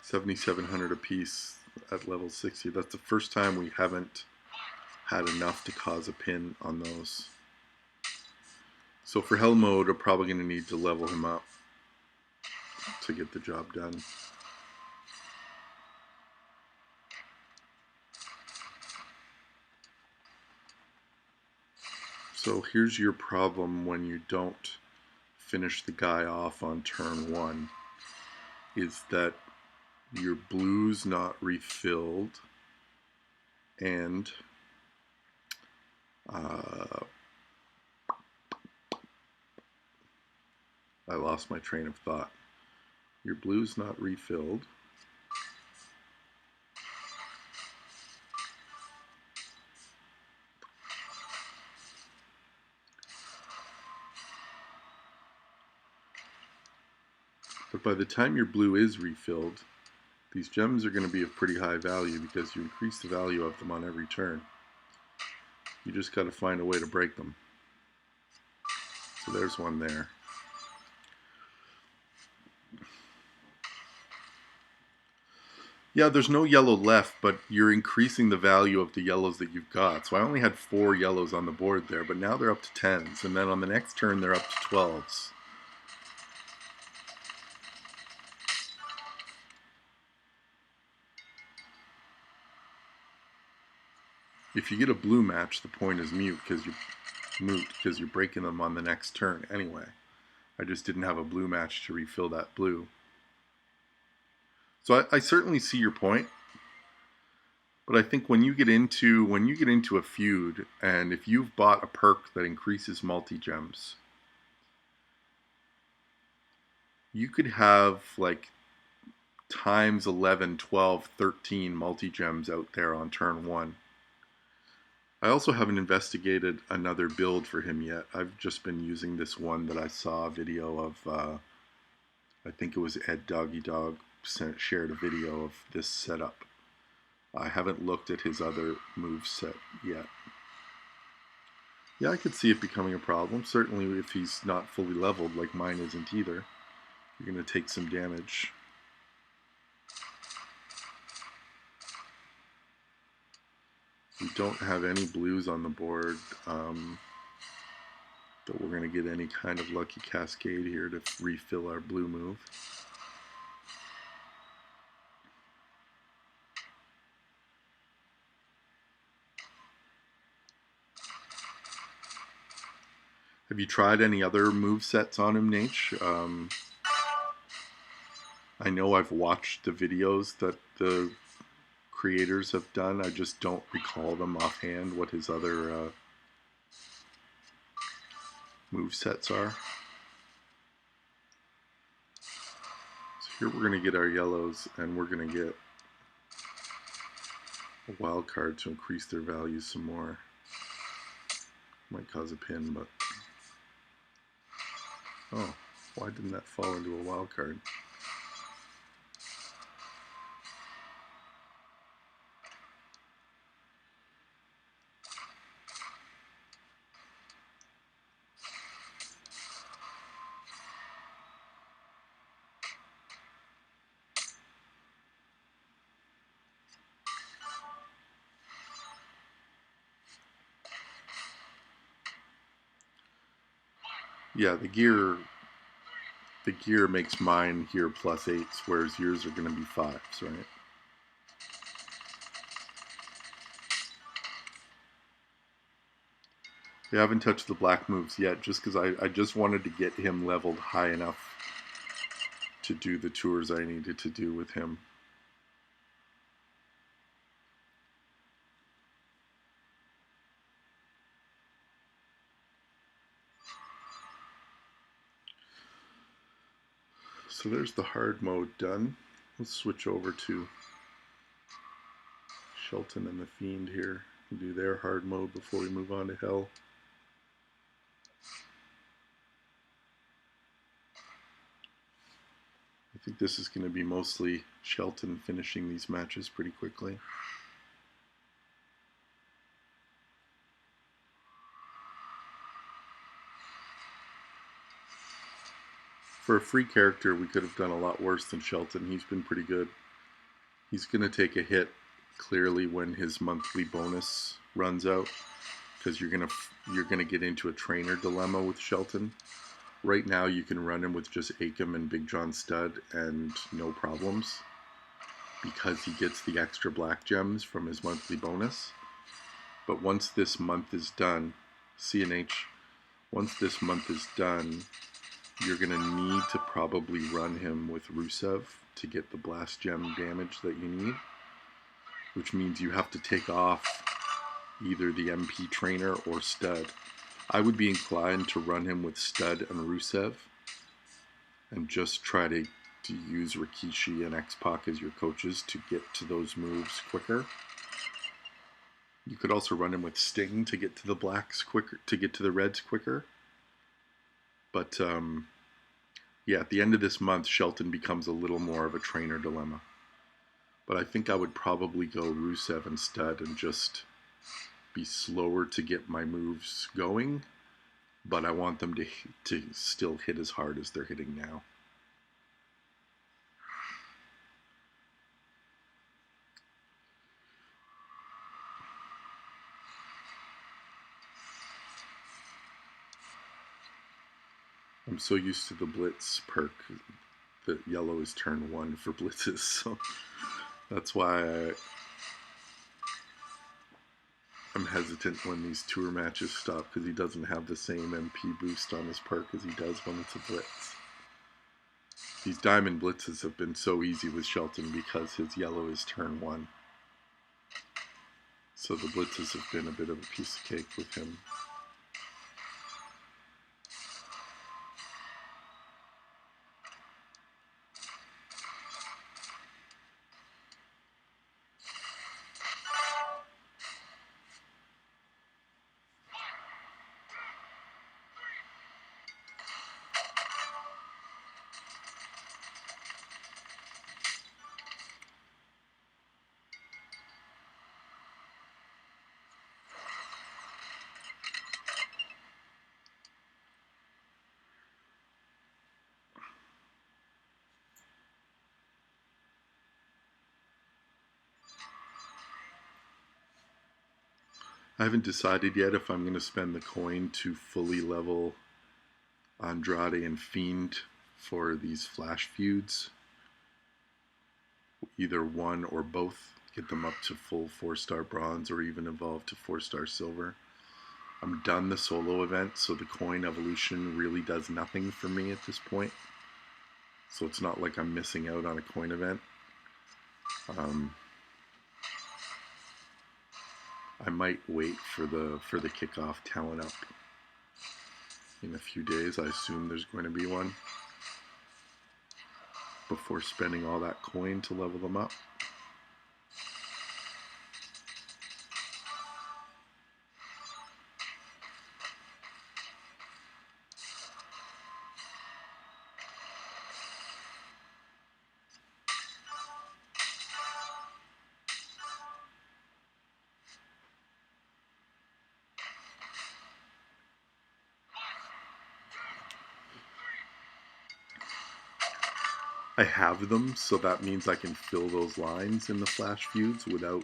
7,700 a piece at level 60. That's the first time we haven't had enough to cause a pin on those. So for hell mode, we're probably going to need to level him up to get the job done. So here's your problem when you don't finish the guy off on turn one, is that your blue's not refilled, and I lost my train of thought. Your blue's not refilled. But by the time your blue is refilled, these gems are going to be of pretty high value because you increase the value of them on every turn. You just got to find a way to break them. So there's one there. Yeah, there's no yellow left, but you're increasing the value of the yellows that you've got. So I only had 4 yellows on the board there, but now they're up to 10s. And then on the next turn, they're up to 12s. If you get a blue match, the point is moot because you're breaking them on the next turn anyway. I just didn't have a blue match to refill that blue. So I certainly see your point, but I think when you get into a feud, and if you've bought a perk that increases multi-gems, you could have like times 11, 12, 13 multi-gems out there on turn one. I also haven't investigated another build for him yet. I've just been using this one that I saw a video of. I think it was Ed Doggy Dog shared a video of this setup. I haven't looked at his other move set yet. Yeah, I could see it becoming a problem. Certainly if he's not fully leveled, like mine isn't either. You're going to take some damage. We don't have any blues on the board, but we're going to get any kind of lucky cascade here to refill our blue move. Have you tried any other move sets on him, Nate? I know I've watched the videos that the creators have done. I just don't recall them offhand what his other move sets are. So here we're going to get our yellows, and we're going to get a wild card to increase their value some more. Might cause a pin, but oh, why didn't that fall into a wild card? Yeah, the gear makes mine here +8s, whereas yours are going to be 5s, right? We haven't touched the black moves yet, just because I just wanted to get him leveled high enough to do the tours I needed to do with him. So there's the hard mode done. Let's switch over to Shelton and the Fiend here and do their hard mode before we move on to Hell. I think this is going to be mostly Shelton finishing these matches pretty quickly. For a free character, we could have done a lot worse than Shelton. He's been pretty good. He's going to take a hit clearly when his monthly bonus runs out, because you're gonna get into a trainer dilemma with Shelton. Right now, you can run him with just Akam and Big John Studd and no problems, because he gets the extra black gems from his monthly bonus. But once this month is done, CNH, once this month is done, you're going to need to probably run him with Rusev to get the blast gem damage that you need, which means you have to take off either the MP trainer or Stud. I would be inclined to run him with Stud and Rusev and just try to use Rikishi and X-Pac as your coaches to get to those moves quicker. You could also run him with Sting to get to the blacks quicker, to get to the reds quicker. But yeah, at the end of this month, Shelton becomes a little more of a trainer dilemma. But I think I would probably go Rusev and Stud and just be slower to get my moves going, but I want them to still hit as hard as they're hitting now. I'm so used to the Blitz perk that yellow is turn 1 for blitzes, so that's why I'm hesitant when these tour matches stop, because he doesn't have the same MP boost on his perk as he does when it's a blitz. These diamond blitzes have been so easy with Shelton because his yellow is turn 1. So the blitzes have been a bit of a piece of cake with him. I haven't decided yet if I'm going to spend the coin to fully level Andrade and Fiend for these flash feuds. Either one or both. Get them up to full 4-star bronze or even evolve to 4-star silver. I'm done the solo event, so the coin evolution really does nothing for me at this point. So it's not like I'm missing out on a coin event. I might wait for the kickoff talent up in a few days. I assume there's going to be one before spending all that coin to level them up. I have them, so that means I can fill those lines in the flash feuds without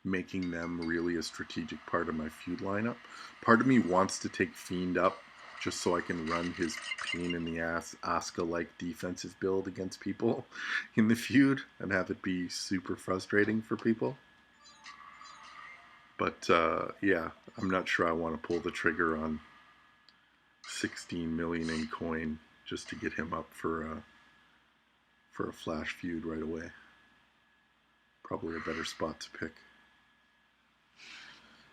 making them really a strategic part of my feud lineup. Part of me wants to take Fiend up just so I can run his pain in the ass Asuka-like defensive build against people in the feud and have it be super frustrating for people. But yeah, I'm not sure I want to pull the trigger on 16 million in coin just to get him up for a flash feud right away. Probably a better spot to pick.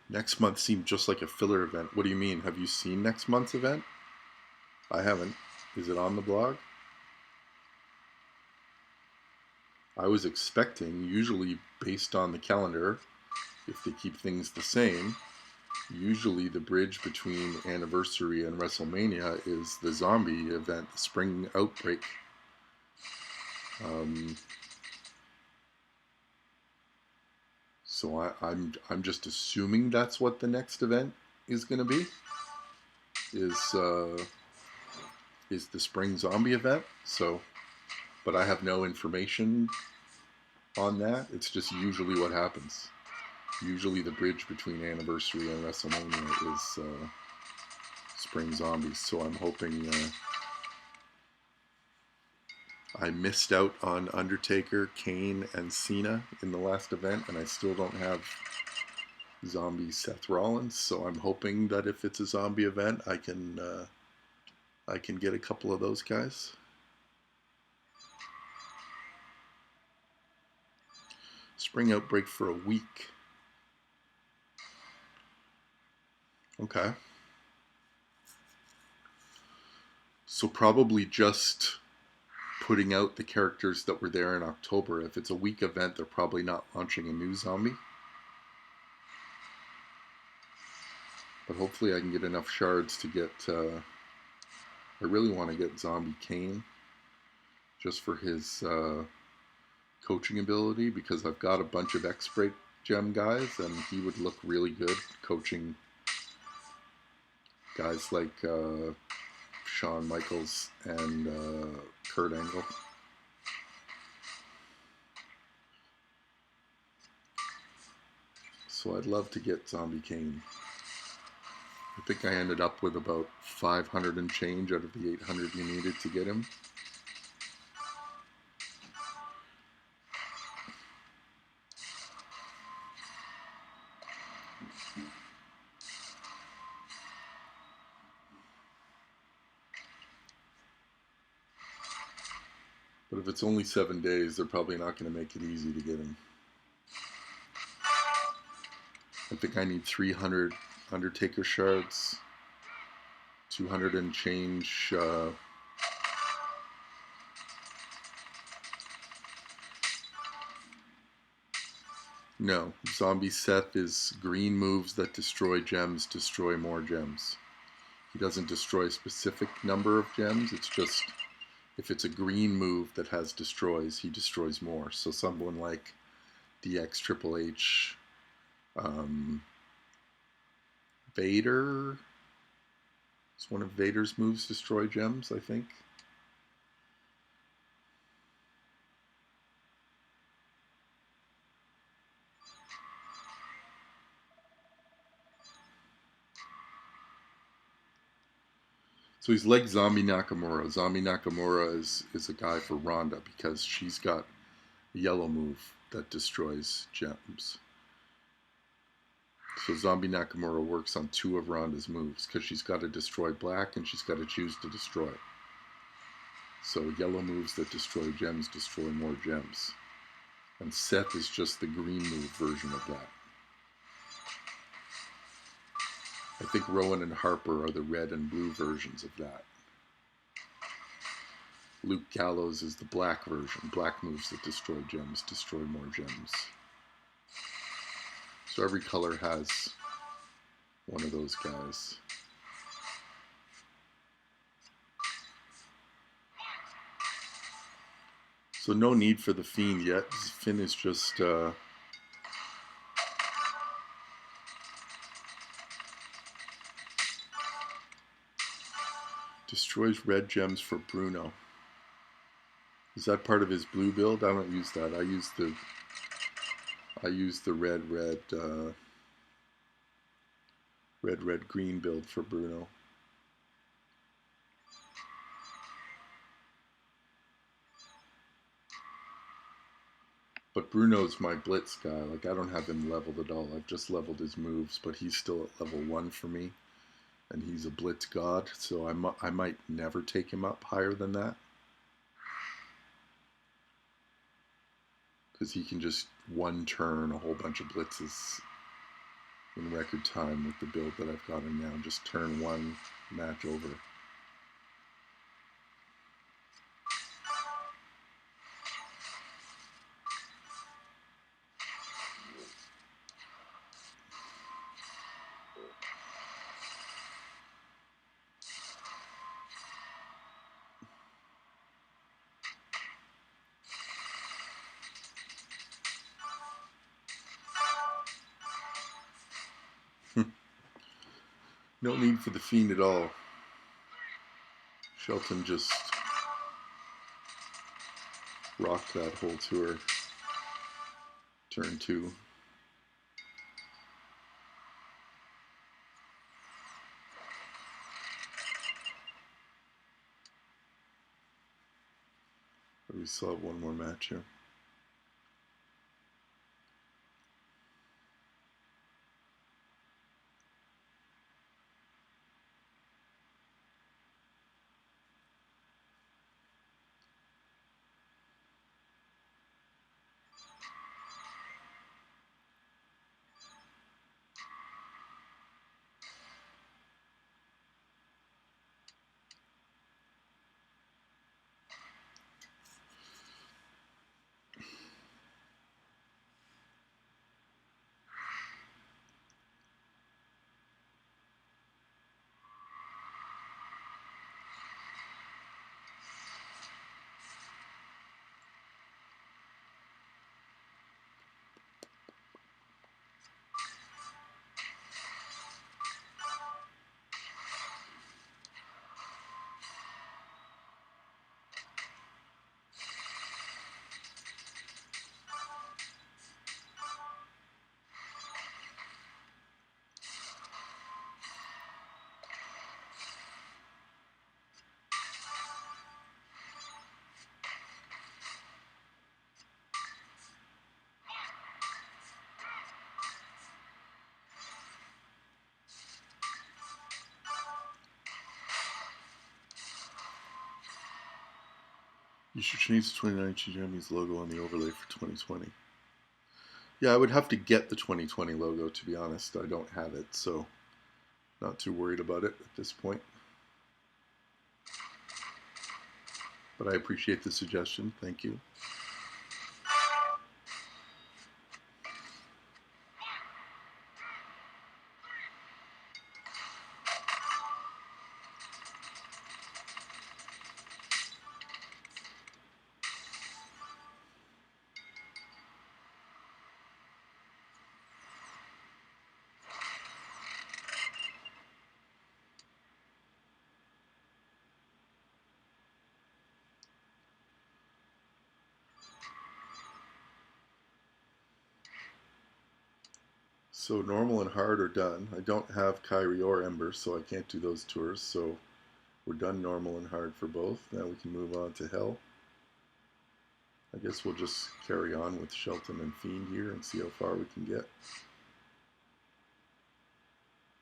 Next month seemed just like a filler event. What do you mean? Have you seen next month's event? I haven't. Is it on the blog? I was expecting, usually based on the calendar, if they keep things the same, usually the bridge between Anniversary and WrestleMania is the zombie event, the Spring Outbreak. So I'm just assuming that's what the next event is going to be. Is the Spring Zombie event. So, but I have no information on that. It's just usually what happens. Usually the bridge between Anniversary and WrestleMania is Spring Zombies. So I'm hoping I missed out on Undertaker, Kane, and Cena in the last event, and I still don't have zombie Seth Rollins. So I'm hoping that if it's a zombie event, I can get a couple of those guys. Spring Outbreak for a week. Okay. So probably just putting out the characters that were there in October. If it's a week event, they're probably not launching a new zombie. But hopefully I can get enough shards to get... I really want to get Zombie Kane just for his coaching ability, because I've got a bunch of X-Break gem guys, and he would look really good coaching guys like Shawn Michaels and Kurt Angle. So I'd love to get Zombie Kane. I think I ended up with about 500 and change out of the 800 you needed to get him. But if it's only 7 days, they're probably not going to make it easy to get him. I think I need 300 Undertaker shards, 200 and change no, Zombie Seth is green moves that destroy gems, destroy more gems. He doesn't destroy a specific number of gems, it's just if it's a green move that has destroys, he destroys more. So someone like DX Triple H, Vader, it's one of Vader's moves, destroy gems, I think. So he's like Zombie Nakamura. Zombie Nakamura is a guy for Ronda because she's got a yellow move that destroys gems. So Zombie Nakamura works on 2 of Ronda's moves because she's got to destroy black and she's got to choose to destroy. So yellow moves that destroy gems destroy more gems. And Seth is just the green move version of that. I think Rowan and Harper are the red and blue versions of that. Luke Gallows is the black version. Black moves that destroy gems destroy more gems. So every color has one of those guys. So no need for the Fiend yet. Finn is just destroys red gems for Bruno. Is that part of his blue build? I don't use that. I use the red green build for Bruno. But Bruno's my blitz guy. Like, I don't have him leveled at all. I've just leveled his moves, but he's still at level 1 for me. And he's a blitz god, so I might never take him up higher than that. Because he can just one turn a whole bunch of blitzes in record time with the build that I've got him now. Just turn 1 match over. No need for the Fiend at all. Shelton just rocked that whole tour. Turn 2. But we still have one more match here. You should change the 2019 Japanese logo on the overlay for 2020. Yeah, I would have to get the 2020 logo, to be honest. I don't have it, so not too worried about it at this point. But I appreciate the suggestion. Thank you. So normal and hard are done. I don't have Kyrie or Ember, so I can't do those tours. So we're done normal and hard for both. Now we can move on to Hell. I guess we'll just carry on with Shelton and Fiend here and see how far we can get.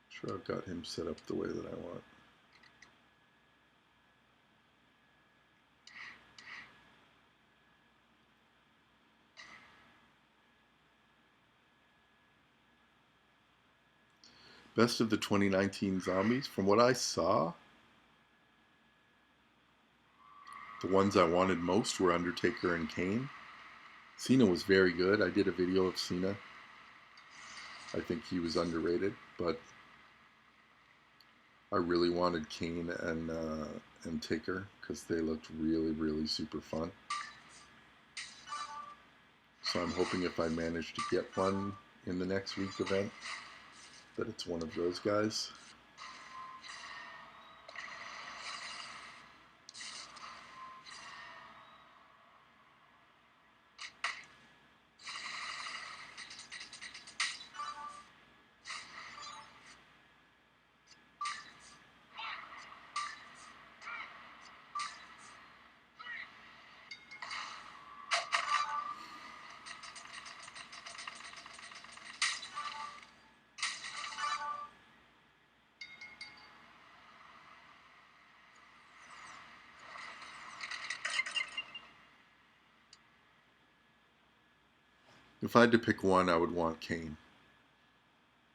Sure, I've got him set up the way that I want. Best of the 2019 zombies. From what I saw, the ones I wanted most were Undertaker and Kane. Cena was very good. I did a video of Cena. I think he was underrated, but I really wanted Kane and Taker because they looked really, really super fun. So I'm hoping if I manage to get one in the next week event, that it's one of those guys. If I had to pick one, I would want Kane.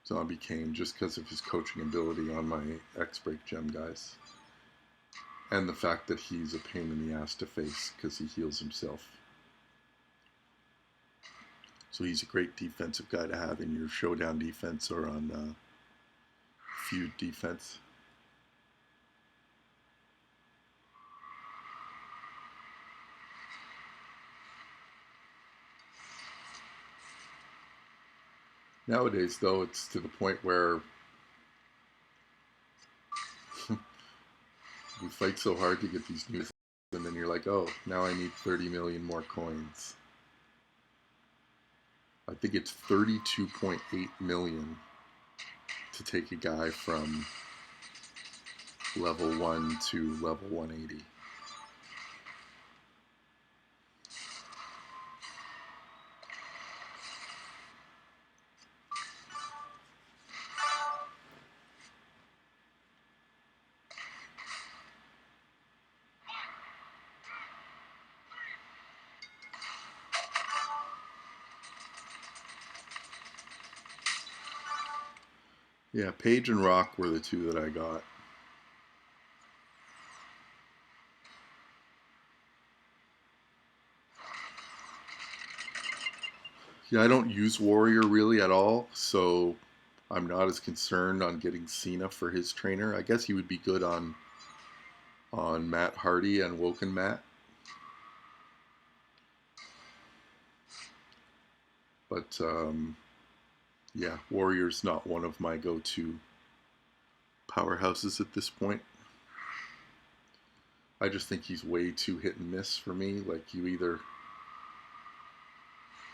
Zombie Kane, just because of his coaching ability on my X-Break gem guys. And the fact that he's a pain in the ass to face because he heals himself. So he's a great defensive guy to have in your showdown defense or on feud defense. Nowadays, though, it's to the point where we fight so hard to get these new things, and then you're like, oh, now I need 30 million more coins. I think it's 32.8 million to take a guy from level 1 to level 180. Yeah, Page and Rock were the two that I got. Yeah, I don't use Warrior really at all, so I'm not as concerned on getting Cena for his trainer. I guess he would be good on Matt Hardy and Woken Matt. But yeah, Warrior's not one of my go-to powerhouses at this point. I just think he's way too hit and miss for me. Like, you either,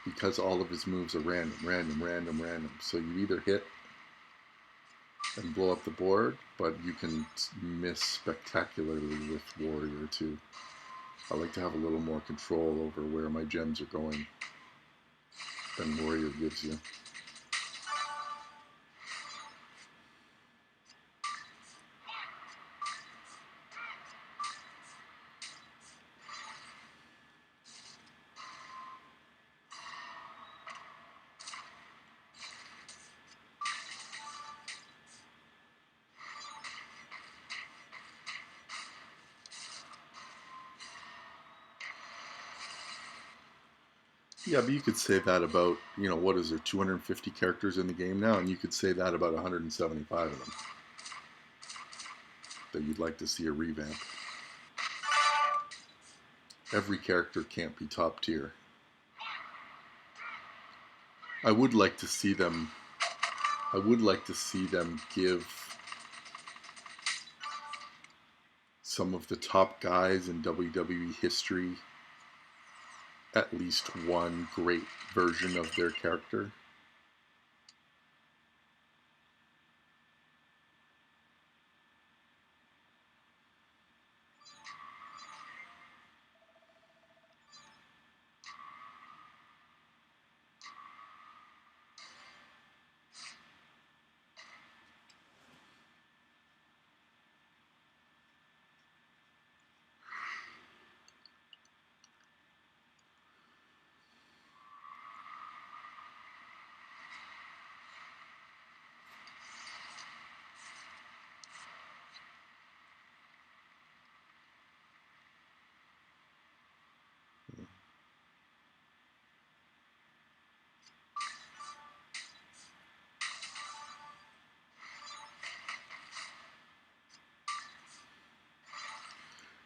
because all of his moves are random, so you either hit and blow up the board, but you can miss spectacularly with Warrior too. I like to have a little more control over where my gems are going than Warrior gives you. Yeah, but you could say that about, what is there, 250 characters in the game now, and you could say that about 175 of them that you'd like to see a revamp. Every character can't be top tier. I would like to see them. I would like to see them give some of the top guys in WWE history at least one great version of their character.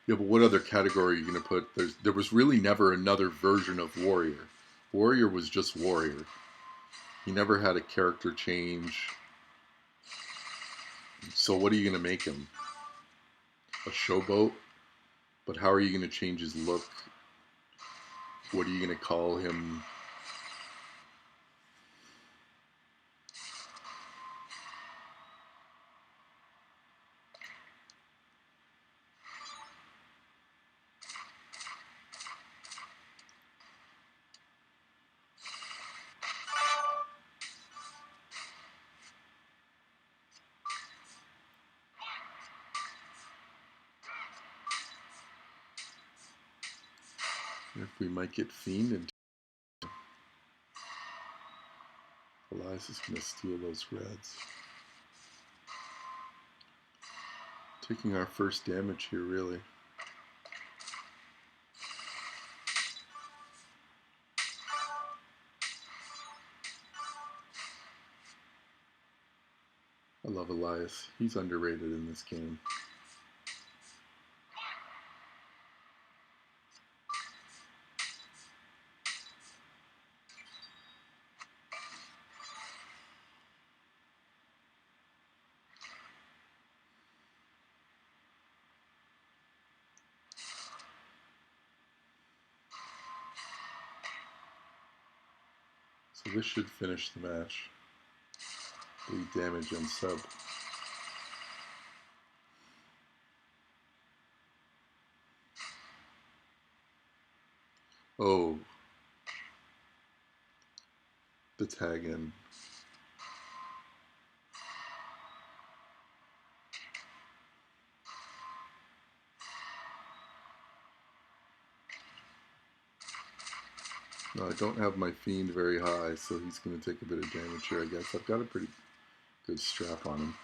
Yeah, but what other category are you going to put? There was really never another version of Warrior. Warrior was just Warrior. He never had a character change. So what are you going to make him? A showboat? But how are you going to change his look? What are you going to call him? If we might get Fiend, and Elias is going to steal those reds. Taking our first damage here, really. I love Elias. He's underrated in this game. So this should finish the match. Bleed damage and sub. Oh. The tag in. No, I don't have my Fiend very high, so he's going to take a bit of damage here, I guess. I've got a pretty good strap on him.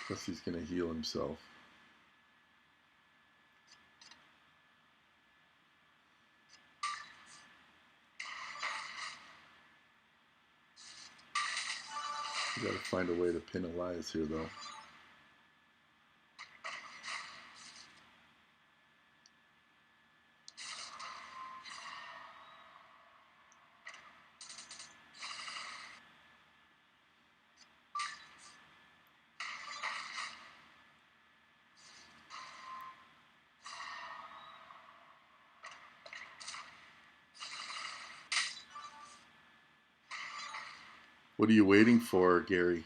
Plus he's going to heal himself. We got to find a way to pin Elias here, though. What are you waiting for, Gary?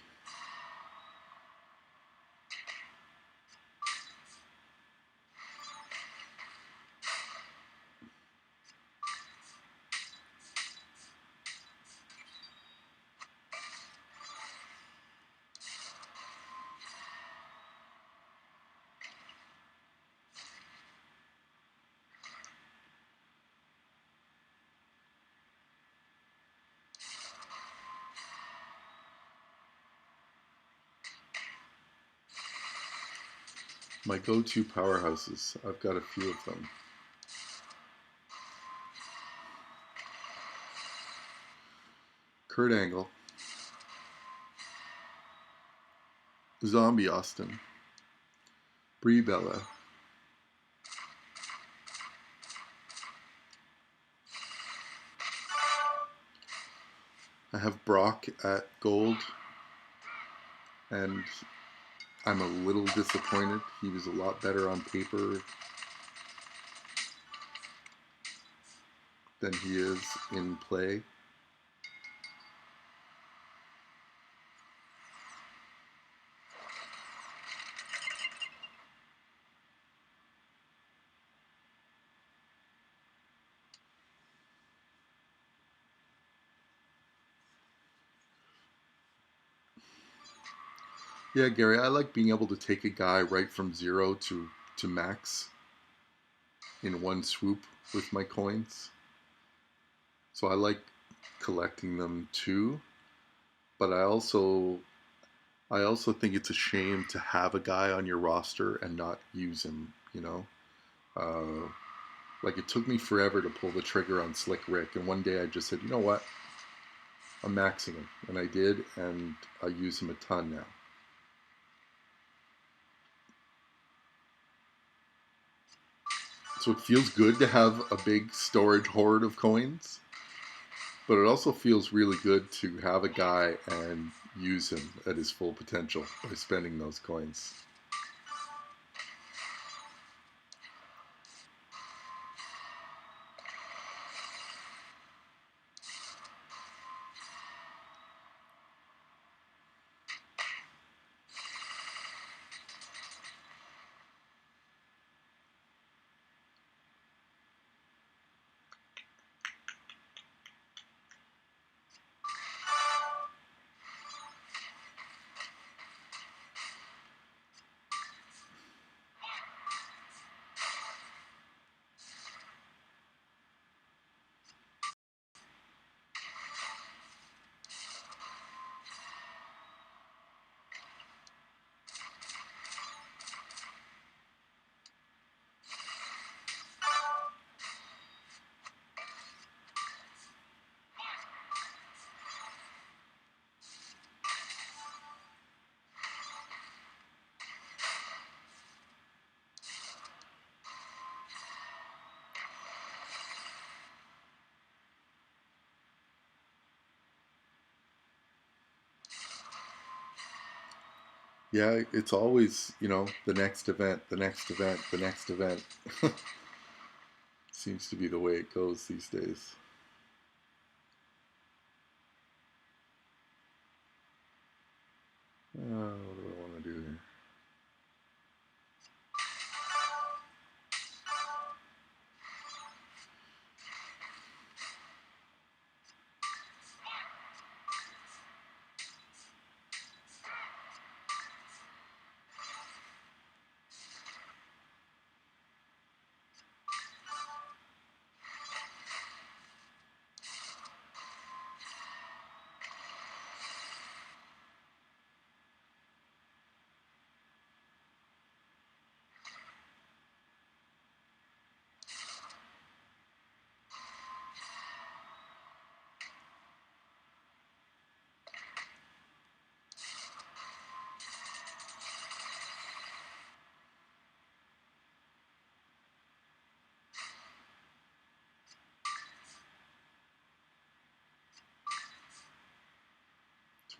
My go-to powerhouses. I've got a few of them. Kurt Angle, Zombie Austin, Brie Bella, I have Brock at gold, and I'm a little disappointed. He was a lot better on paper than he is in play. Yeah, Gary, I like being able to take a guy right from zero to max in one swoop with my coins. So I like collecting them too, but I also think it's a shame to have a guy on your roster and not use him, you know? Like it took me forever to pull the trigger on Slick Rick, and one day I just said, you know what? I'm maxing him. And I did, and I use him a ton now. So it feels good to have a big storage hoard of coins, but it also feels really good to have a guy and use him at his full potential by spending those coins. Yeah, it's always, the next event, the next event, the next event. Seems to be the way it goes these days. What do I want to do here?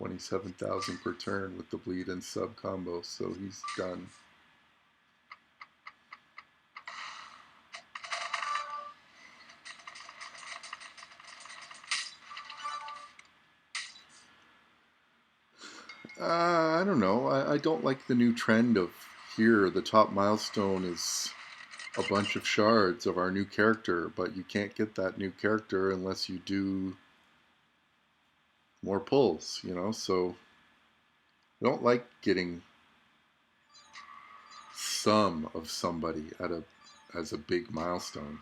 $27,000 per turn with the bleed and sub combo, so he's done. I don't know. I don't like the new trend of here. The top milestone is a bunch of shards of our new character, but you can't get that new character unless you do more pulls, So I don't like getting some of somebody as a big milestone.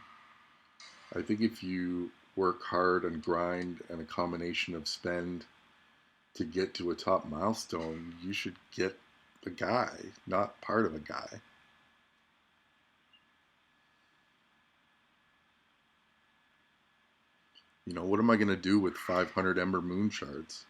I think if you work hard and grind and a combination of spend to get to a top milestone, you should get a guy, not part of a guy. You know, what am I going to do with 500 Ember Moon shards?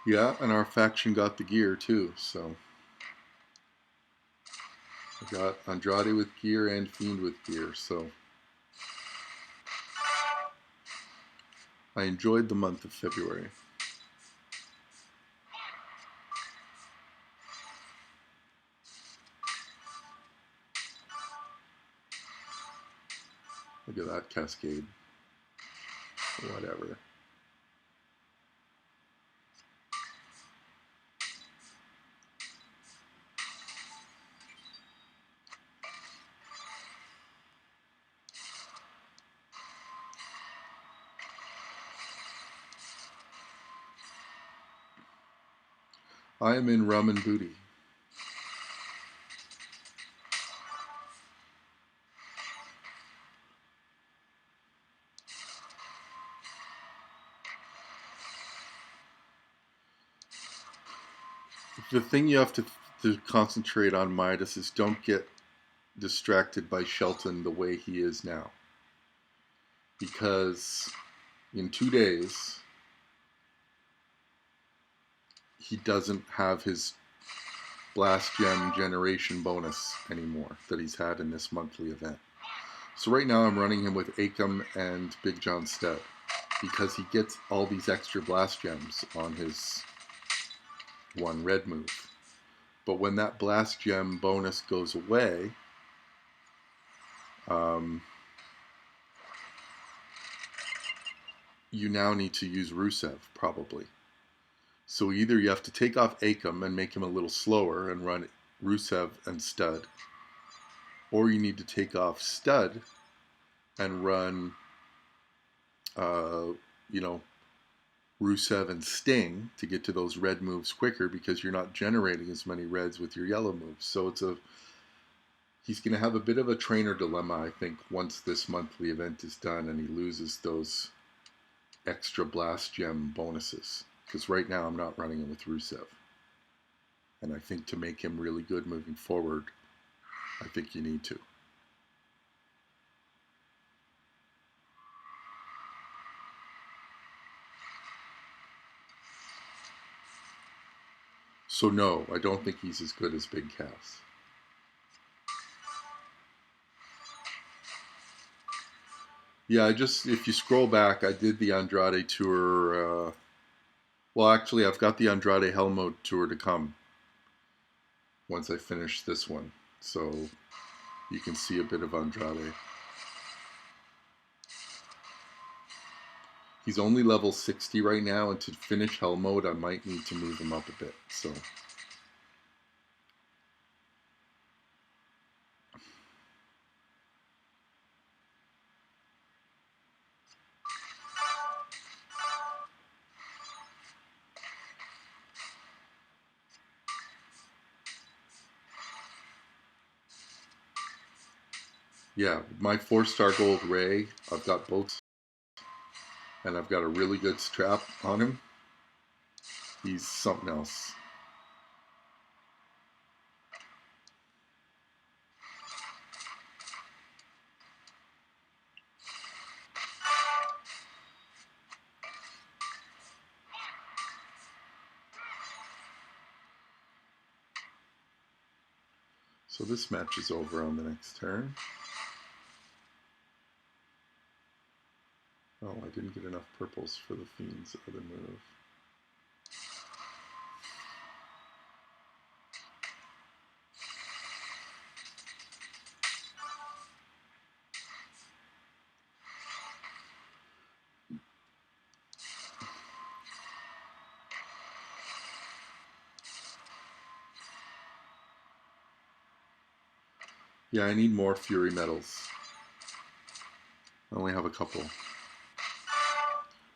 Yeah, and our faction got the gear too, so I got Andrade with gear and Fiend with gear, so I enjoyed the month of February. Look at that cascade. Whatever. I am in rum and booty. The thing you have to concentrate on, Midas, is don't get distracted by Shelton the way he is now. Because in 2 days, he doesn't have his Blast Gem generation bonus anymore that he's had in this monthly event. So right now I'm running him with Akam and Big John Stead because he gets all these extra Blast Gems on his one red move. But when that Blast Gem bonus goes away, you now need to use Rusev, probably. So either you have to take off Akam and make him a little slower and run Rusev and Stud, or you need to take off Stud and run, you know, Rusev and Sting to get to those red moves quicker because you're not generating as many reds with your yellow moves. So he's going to have a bit of a trainer dilemma, I think, once this monthly event is done and he loses those extra Blast Gem bonuses. Because right now I'm not running him with Rusev. And I think to make him really good moving forward, I think you need to. So no, I don't think he's as good as Big Cass. Yeah, if you scroll back, I did the Andrade tour. Well, actually, I've got the Andrade Hell Mode tour to come once I finish this one. So you can see a bit of Andrade. He's only level 60 right now, and to finish Hell Mode, I might need to move him up a bit. So yeah, my 4-star gold Ray, I've got both, and I've got a really good strap on him. He's something else. So this match is over on the next turn. Oh, I didn't get enough purples for the Fiend's other move. Yeah, I need more Fury medals. I only have a couple.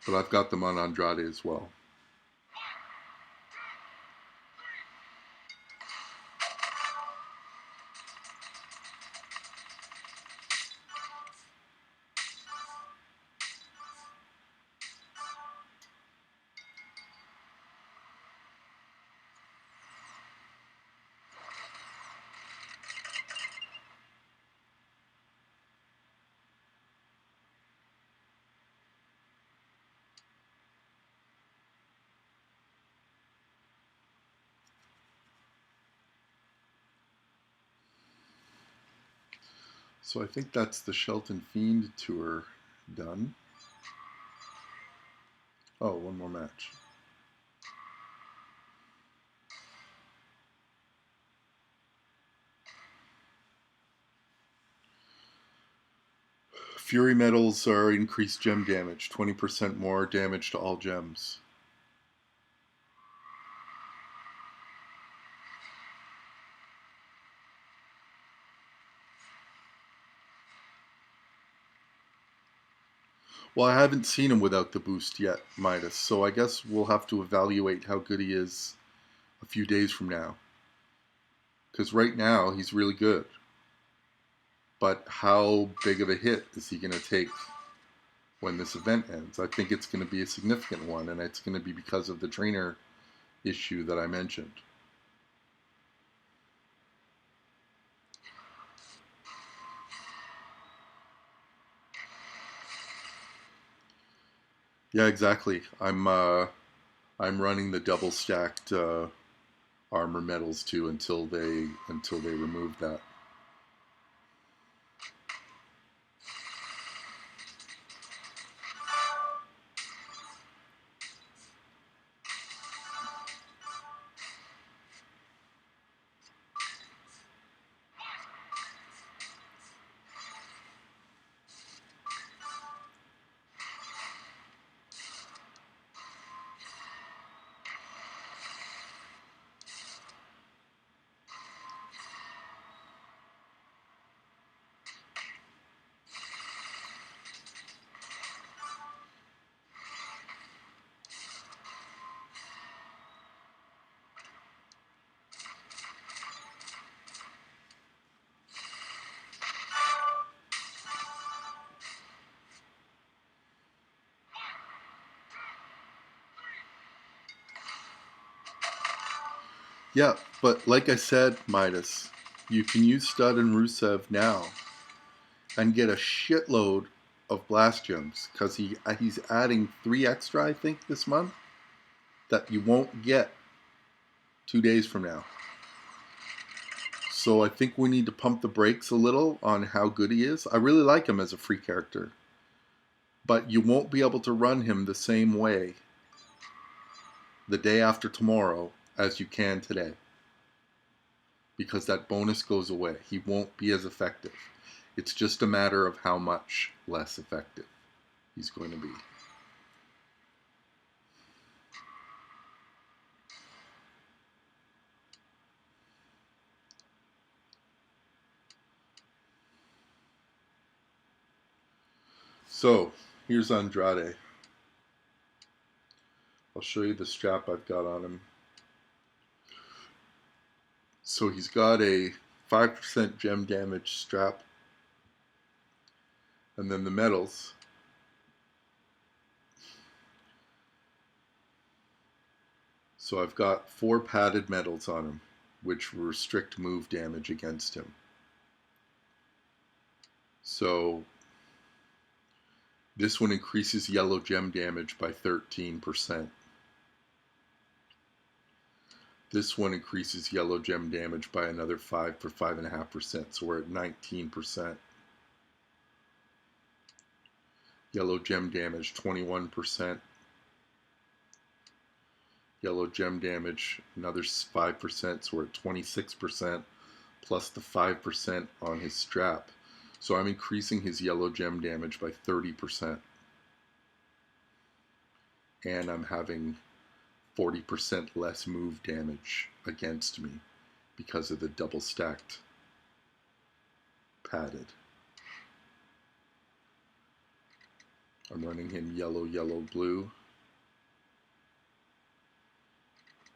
But I've got them on Andrade as well. So I think that's the Shelton Fiend tour done. Oh, one more match. Fury medals are increased gem damage, 20% more damage to all gems. Well, I haven't seen him without the boost yet, Midas, so I guess we'll have to evaluate how good he is a few days from now. Because right now, he's really good. But how big of a hit is he going to take when this event ends? I think it's going to be a significant one, and it's going to be because of the trainer issue that I mentioned. Yeah, exactly. I'm running the double stacked armor medals too until they remove that. Yeah, but like I said, Midas, you can use Stud and Rusev now and get a shitload of blast gems because he's adding 3 extra, I think, this month that you won't get 2 days from now. So I think we need to pump the brakes a little on how good he is. I really like him as a free character, but you won't be able to run him the same way the day after tomorrow as you can today, because that bonus goes away. He won't be as effective. It's just a matter of how much less effective he's going to be. So here's Andrade. I'll show you the strap I've got on him. So he's got a 5% gem damage strap, and then the medals. So I've got 4 padded medals on him, which restrict move damage against him. So this one increases yellow gem damage by 13%. This one increases yellow gem damage by another 5 for 5.5%, so we're at 19%. Yellow gem damage, 21%. Yellow gem damage, another 5%, so we're at 26%, plus the 5% on his strap. So I'm increasing his yellow gem damage by 30%. And I'm having 40% less move damage against me because of the double stacked padded. I'm running him yellow, yellow, blue.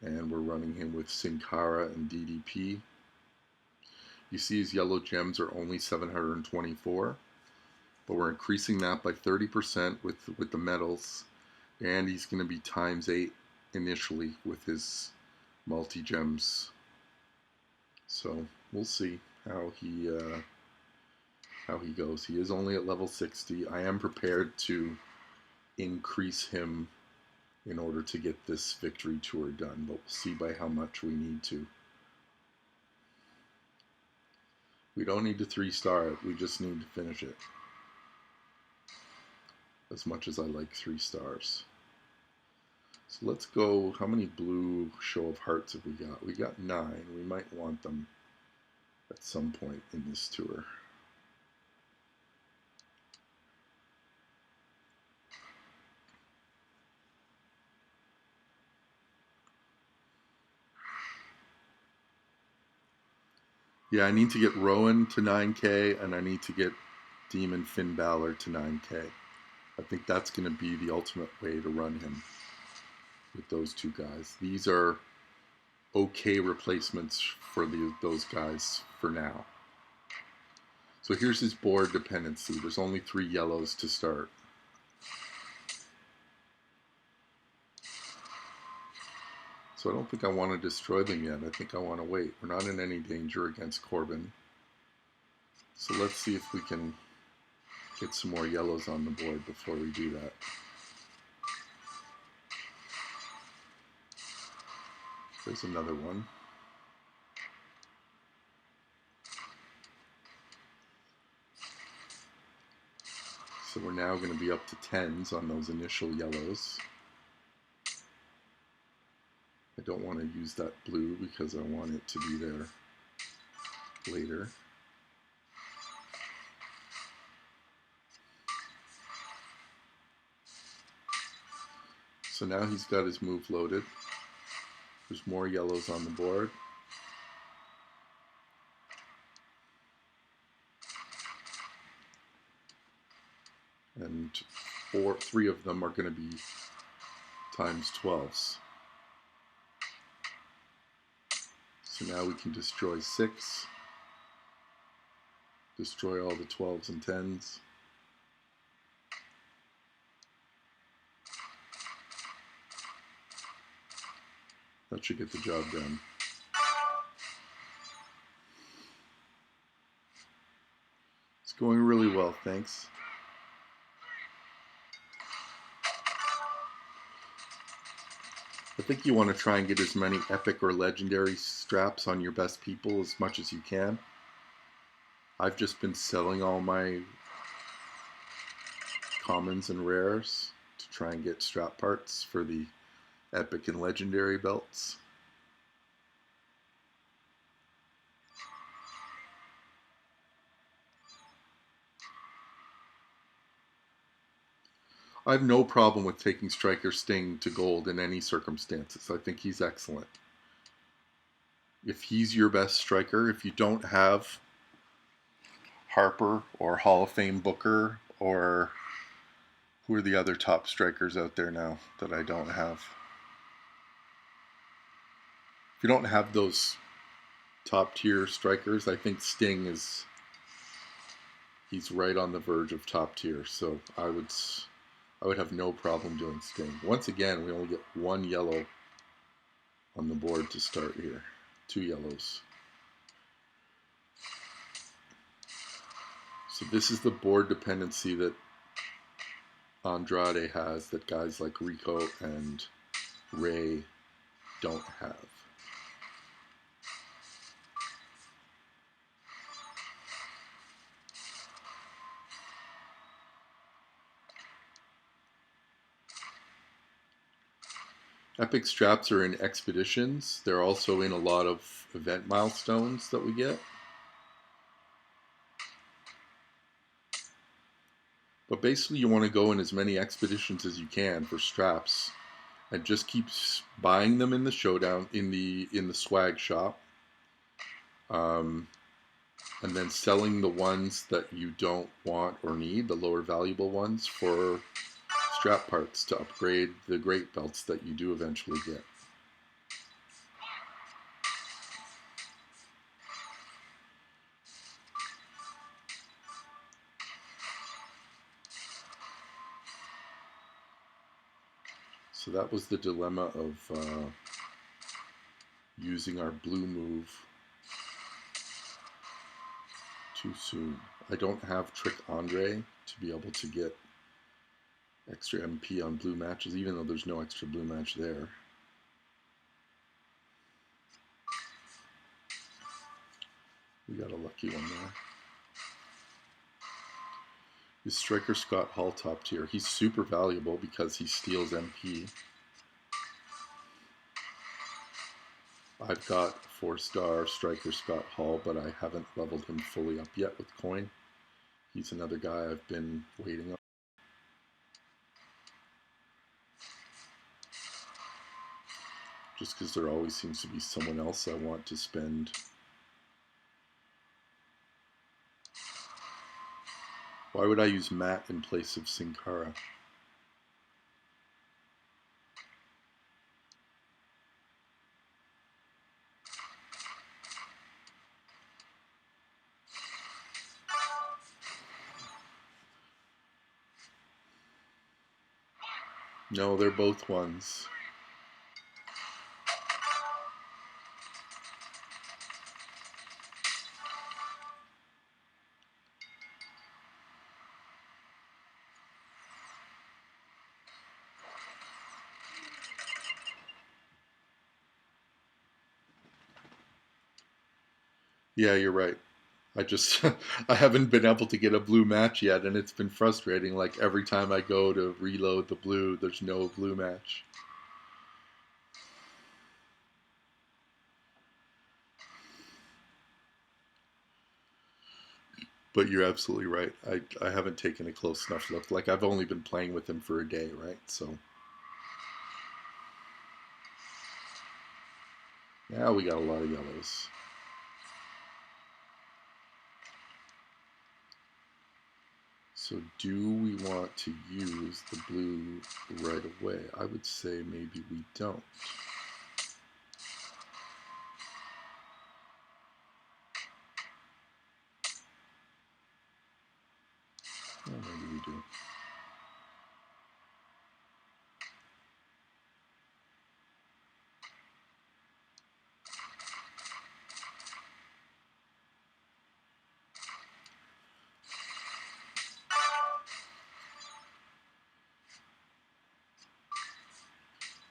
And we're running him with Sin Cara and DDP. You see his yellow gems are only 724, but we're increasing that by 30% with the metals, and he's going to be ×8 initially with his multi-gems. So we'll see how he goes. He is only at level 60. I am prepared to increase him in order to get this victory tour done, but we'll see by how much we need to. We don't need to 3-star it, we just need to finish it. As much as I like 3 stars. So let's go, how many blue show of hearts have we got? We got 9, we might want them at some point in this tour. Yeah, I need to get Rowan to 9K, and I need to get Demon Finn Balor to 9K. I think that's going to be the ultimate way to run him with those two guys. These are okay replacements for those guys for now. So here's his board dependency. There's only 3 yellows to start. So I don't think I want to destroy them yet. I think I want to wait. We're not in any danger against Corbin. So let's see if we can get some more yellows on the board before we do that. There's another one. So we're now going to be up to 10s on those initial yellows. I don't want to use that blue because I want it to be there later. So now he's got his move loaded. There's more yellows on the board. And 3 of them are going to be ×12s. So now we can destroy 6. Destroy all the 12s and 10s. That should get the job done. It's going really well, thanks. I think you want to try and get as many epic or legendary straps on your best people as much as you can. I've just been selling all my commons and rares to try and get strap parts for the epic and legendary belts. I have no problem with taking Striker Sting to gold in any circumstances. I think he's excellent. If he's your best striker, if you don't have Harper or Hall of Fame Booker, or who are the other top strikers out there now that I don't have? If you don't have those top tier strikers, I think Sting he's right on the verge of top tier. So I would have no problem doing Sting. Once again, we only get 1 yellow on the board to start here. 2 yellows. So this is the board dependency that Andrade has that guys like Rico and Ray don't have. Epic straps are in expeditions. They're also in a lot of event milestones that we get. But basically you want to go in as many expeditions as you can for straps and just keep buying them in the showdown, in the swag shop. and then selling the ones that you don't want or need, the lower valuable ones, for strap parts to upgrade the great belts that you do eventually get. So that was the dilemma of using our blue move too soon. I don't have Trick Andrade to be able to get extra MP on blue matches, even though there's no extra blue match there. We got a lucky one there. Is Striker Scott Hall top tier? He's super valuable because he steals MP. I've got 4-star Striker Scott Hall, but I haven't leveled him fully up yet with coin. He's another guy I've been waiting on. Just because there always seems to be someone else I want to spend. Why would I use Matt in place of Sin Cara? No, they're both ones. Yeah, you're right. I just I haven't been able to get a blue match yet, and it's been frustrating. Like every time I go to reload the blue, there's no blue match. But you're absolutely right. I haven't taken a close enough look. Like I've only been playing with him for a day, right? So now we got a lot of yellows. So do we want to use the blue right away? I would say maybe we don't. Well, maybe we do.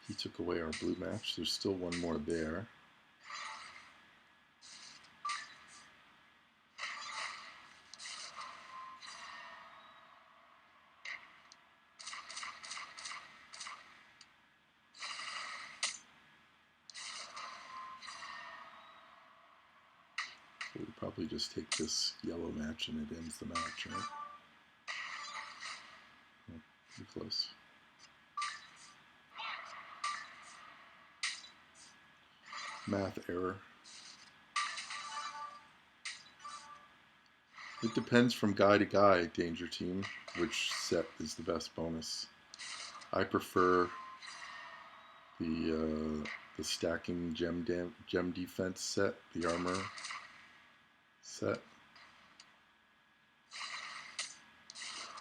He took away our blue match. There's still one more there. We'll probably just take this yellow match and it ends the match, right? Oh, pretty close. Math error. It depends from guy to guy, Danger Team, which set is the best bonus. I prefer the stacking gem defense set, the armor set.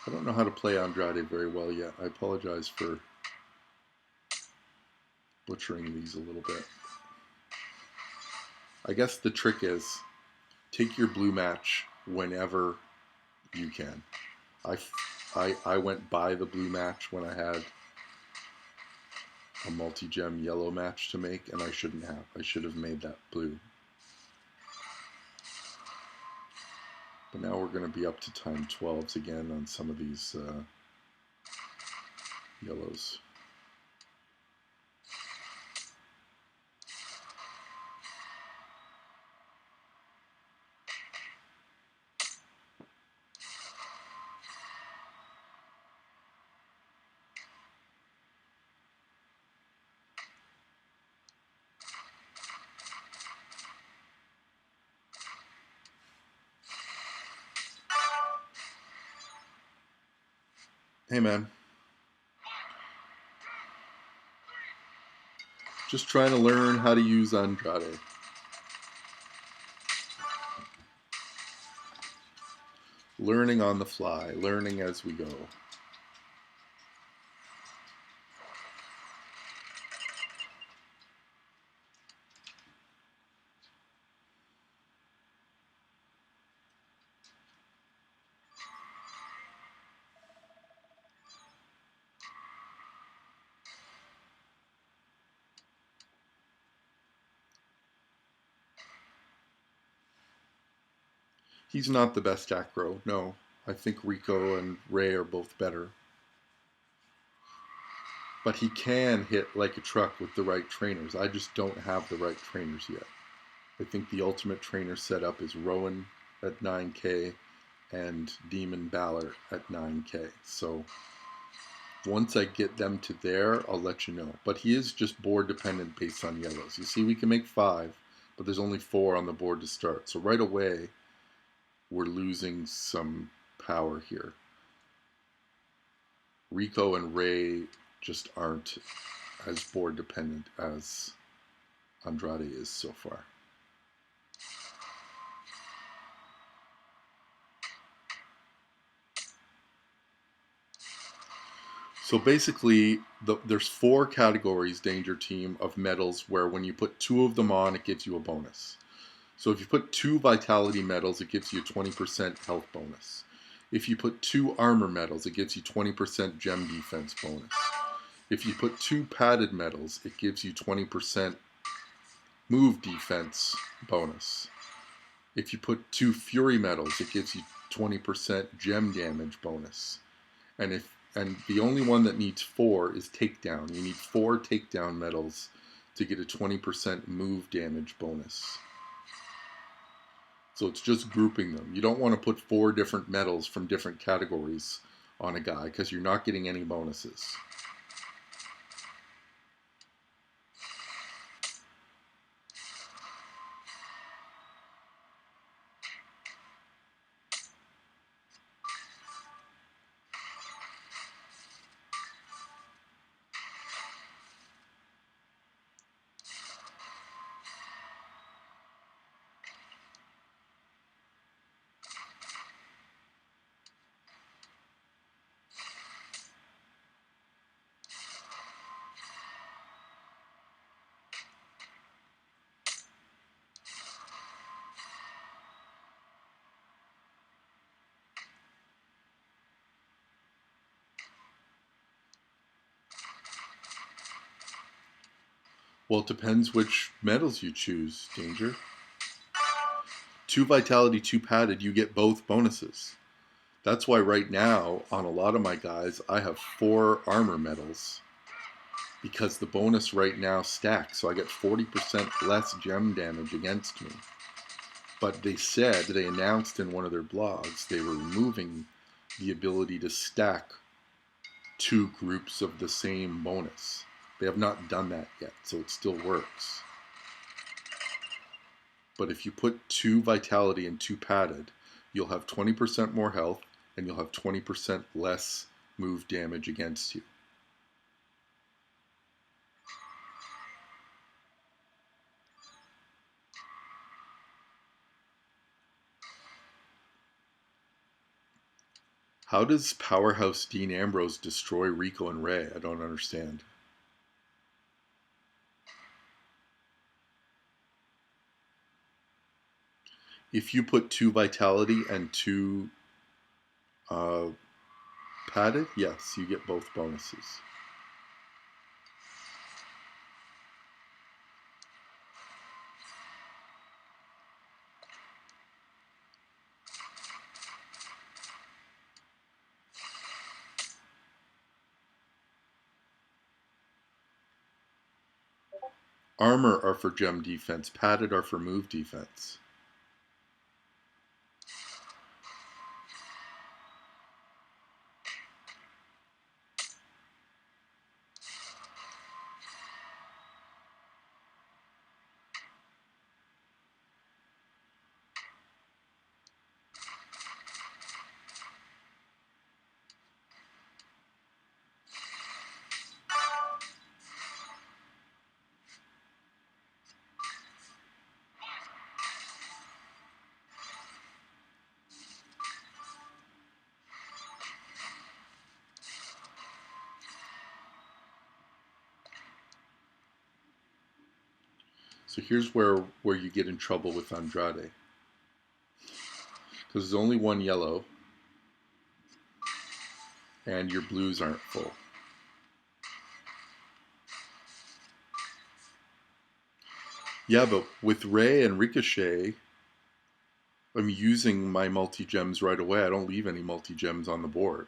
I don't know how to play Andrade very well yet. I apologize for butchering these a little bit. I guess the trick is take your blue match whenever you can. I went by the blue match when I had a multi-gem yellow match to make, and I shouldn't have. I should have made that blue. But now we're going to be up to time 12s again on some of these yellows. Hey man, just trying to learn how to use Andrade. Learning on the fly, learning as we go. He's not the best acro, no. I think Rico and Ray are both better. But he can hit like a truck with the right trainers. I just don't have the right trainers yet. I think the ultimate trainer setup is Rowan at 9K and Demon Balor at 9K. So once I get them to there, I'll let you know. But he is just board dependent based on yellows. You see, we can make 5, but there's only 4 on the board to start. So right away, we're losing some power here. Rico and Ray just aren't as board dependent as Andrade is so far. So basically, there's 4 categories, Danger Team, of medals where when you put 2 of them on, it gives you a bonus. So if you put 2 Vitality medals, it gives you a 20% health bonus. If you put 2 Armor medals, it gives you 20% Gem Defense bonus. If you put 2 Padded medals, it gives you 20% Move Defense bonus. If you put 2 Fury medals, it gives you 20% Gem Damage bonus. And the only one that needs 4 is Takedown. You need 4 Takedown medals to get a 20% Move Damage bonus. So it's just grouping them. You don't want to put 4 different medals from different categories on a guy because you're not getting any bonuses. Well, it depends which medals you choose, Danger. 2 Vitality, 2 Padded, you get both bonuses. That's why right now, on a lot of my guys, I have 4 Armor medals because the bonus right now stacks, so I get 40% less gem damage against me. But they announced in one of their blogs, they were removing the ability to stack 2 groups of the same bonus. They have not done that yet, so it still works. But if you put 2 Vitality and 2 Padded, you'll have 20% more health, and you'll have 20% less move damage against you. How does Powerhouse Dean Ambrose destroy Rico and Ray? I don't understand. If you put 2 Vitality and 2 Padded, yes, you get both bonuses. Armor are for gem defense, padded are for move defense. So here's where you get in trouble with Andrade. Because there's only one yellow, and your blues aren't full. Yeah, but with Ray and Ricochet, I'm using my multi-gems right away. I don't leave any multi-gems on the board.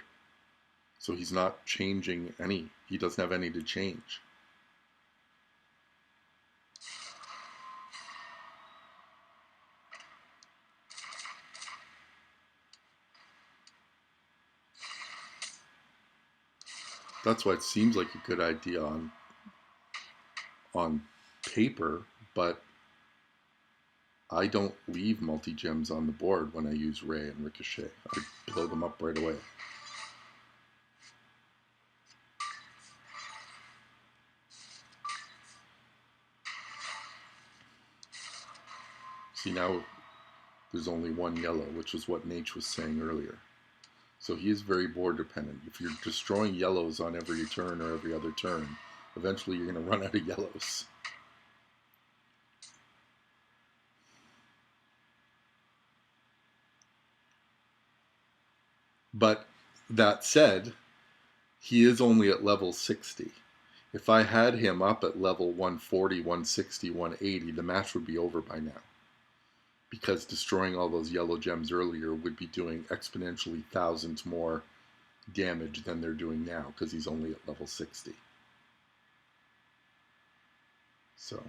So he's not changing any. He doesn't have any to change. That's why it seems like a good idea on paper, but I don't leave multi-gems on the board when I use Ray and Ricochet. I blow them up right away. See, now there's only one yellow, which is what Nate was saying earlier. So he is very board dependent. If you're destroying yellows on every turn or every other turn, eventually you're going to run out of yellows. But that said, he is only at level 60. If I had him up at level 140, 160, 180, the match would be over by now. Because destroying all those yellow gems earlier would be doing exponentially thousands more damage than they're doing now, because he's only at level 60. So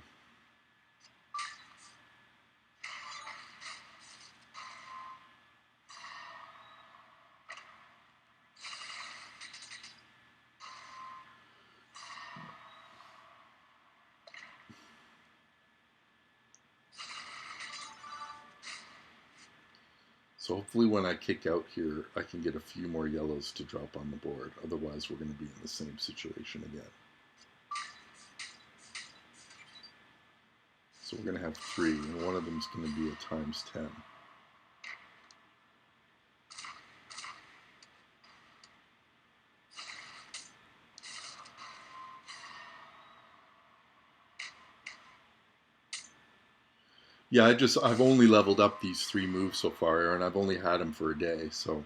So hopefully when I kick out here, I can get a few more yellows to drop on the board. Otherwise, we're going to be in the same situation again. So we're going to have 3, and one of them is going to be a times 10. Yeah, I've only leveled up these 3 moves so far, and I've only had them for a day, so.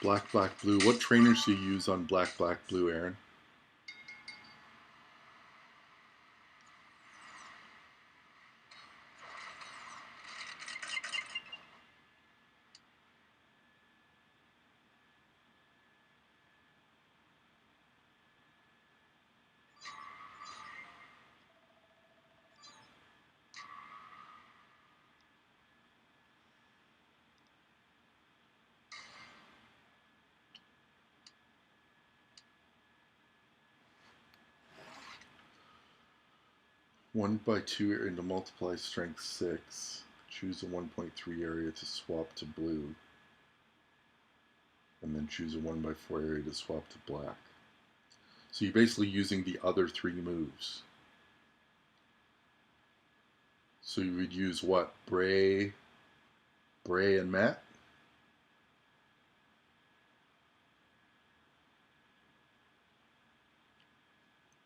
Black, black, blue. What trainers do you use on black, black, blue, Aaron? One by 2 area to multiply strength 6. Choose a 1.3 area to swap to blue. And then choose a 1 by 4 area to swap to black. So you're basically using the other 3 moves. So you would use what? Bray, and Matt?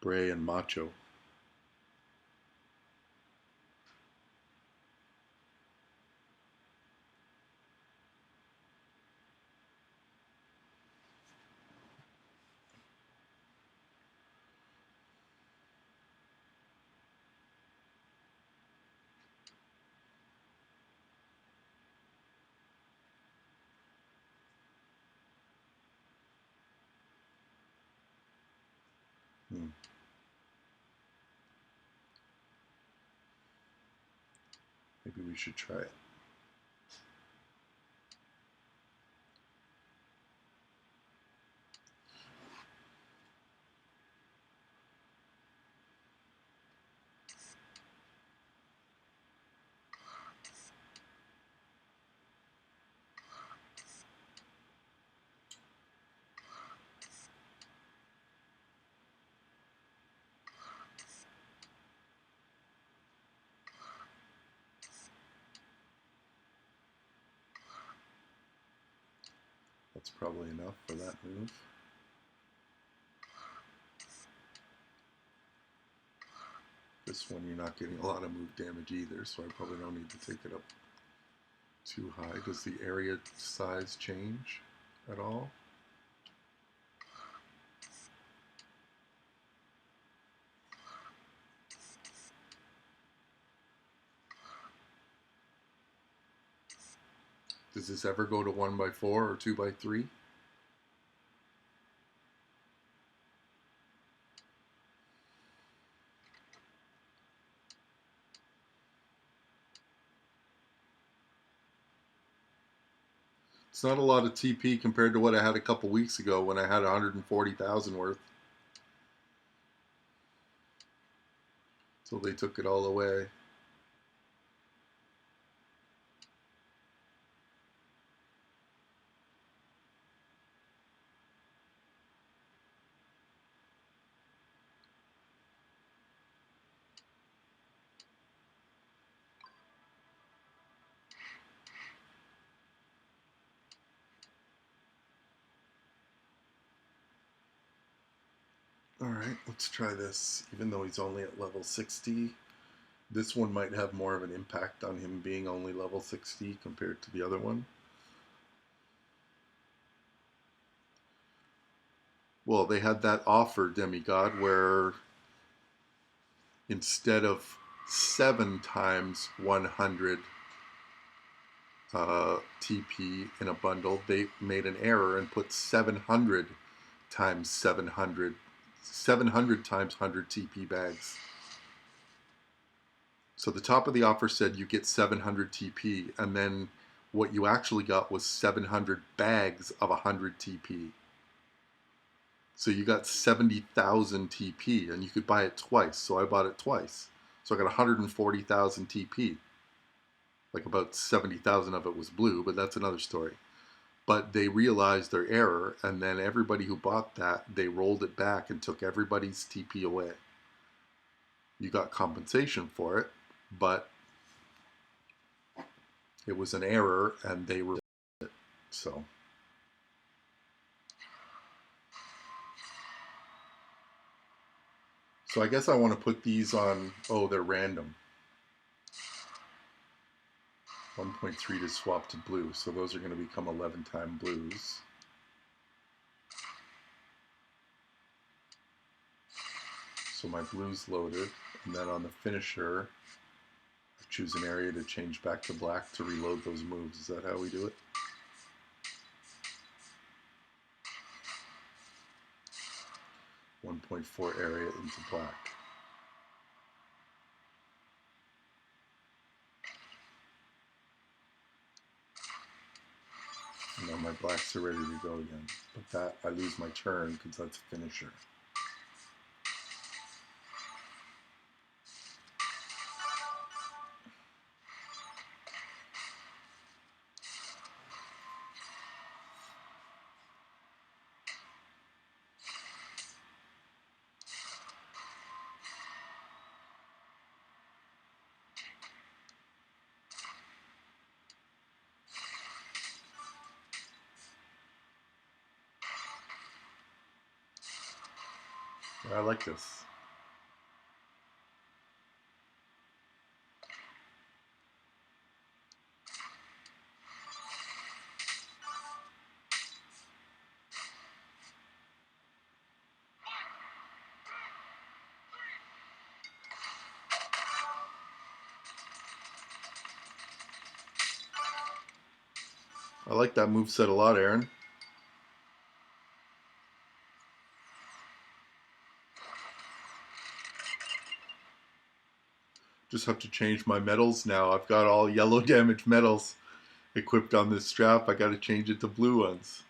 Bray and Macho. Maybe we should try it. That's probably enough for that move. This one you're not getting a lot of move damage either, so I probably don't need to take it up too high. Does the area size change at all? Does this ever go to 1x4 or 2x3? It's not a lot of TP compared to what I had a couple weeks ago when I had 140,000 worth. So they took it all away. Alright, let's try this. Even though he's only at level 60, this one might have more of an impact on him being only level 60 compared to the other one. Well, they had that offer, Demigod, where instead of 7 times 100 TP in a bundle, they made an error and put 700 times 700 times 100 TP bags. So the top of the offer said you get 700 TP, and then what you actually got was 700 bags of 100 TP. So you got 70,000 TP, and you could buy it twice. So I bought it twice. So I got 140,000 TP. Like about 70,000 of it was blue, but that's another story. But they realized their error, and then everybody who bought that, they rolled it back and took everybody's TP away. You got compensation for it, but it was an error, and they were it. So I guess I want to put these on. Oh, they're random. 1.3 to swap to blue, so those are going to become 11-time blues. So my blue's loaded, and then on the finisher, I choose an area to change back to black to reload those moves. Is that how we do it? .4 area into black. And now my blacks are ready to go again. But that, I lose my turn because that's a finisher. I like this. I like that moveset a lot, Aaron. Just have to change my medals now. I've got all yellow damage medals equipped on this strap. I got to change it to blue ones.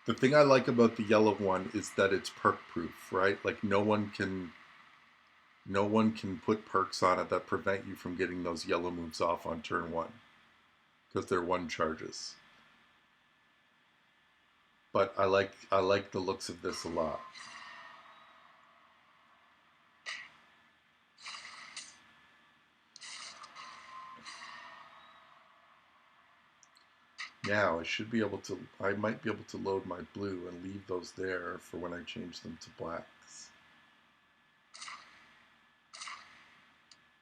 The thing I like about the yellow one is that it's perk proof, right? Like no one can put perks on it that prevent you from getting those yellow moves off on turn one because they're one charges. But I like the looks of this a lot. Now I might be able to load my blue and leave those there for when I change them to blacks.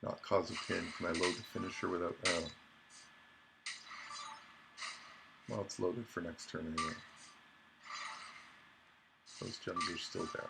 Not cause a pin. Can I load the finisher without, oh. Well, it's loaded for next turn anyway. Those gems are still there.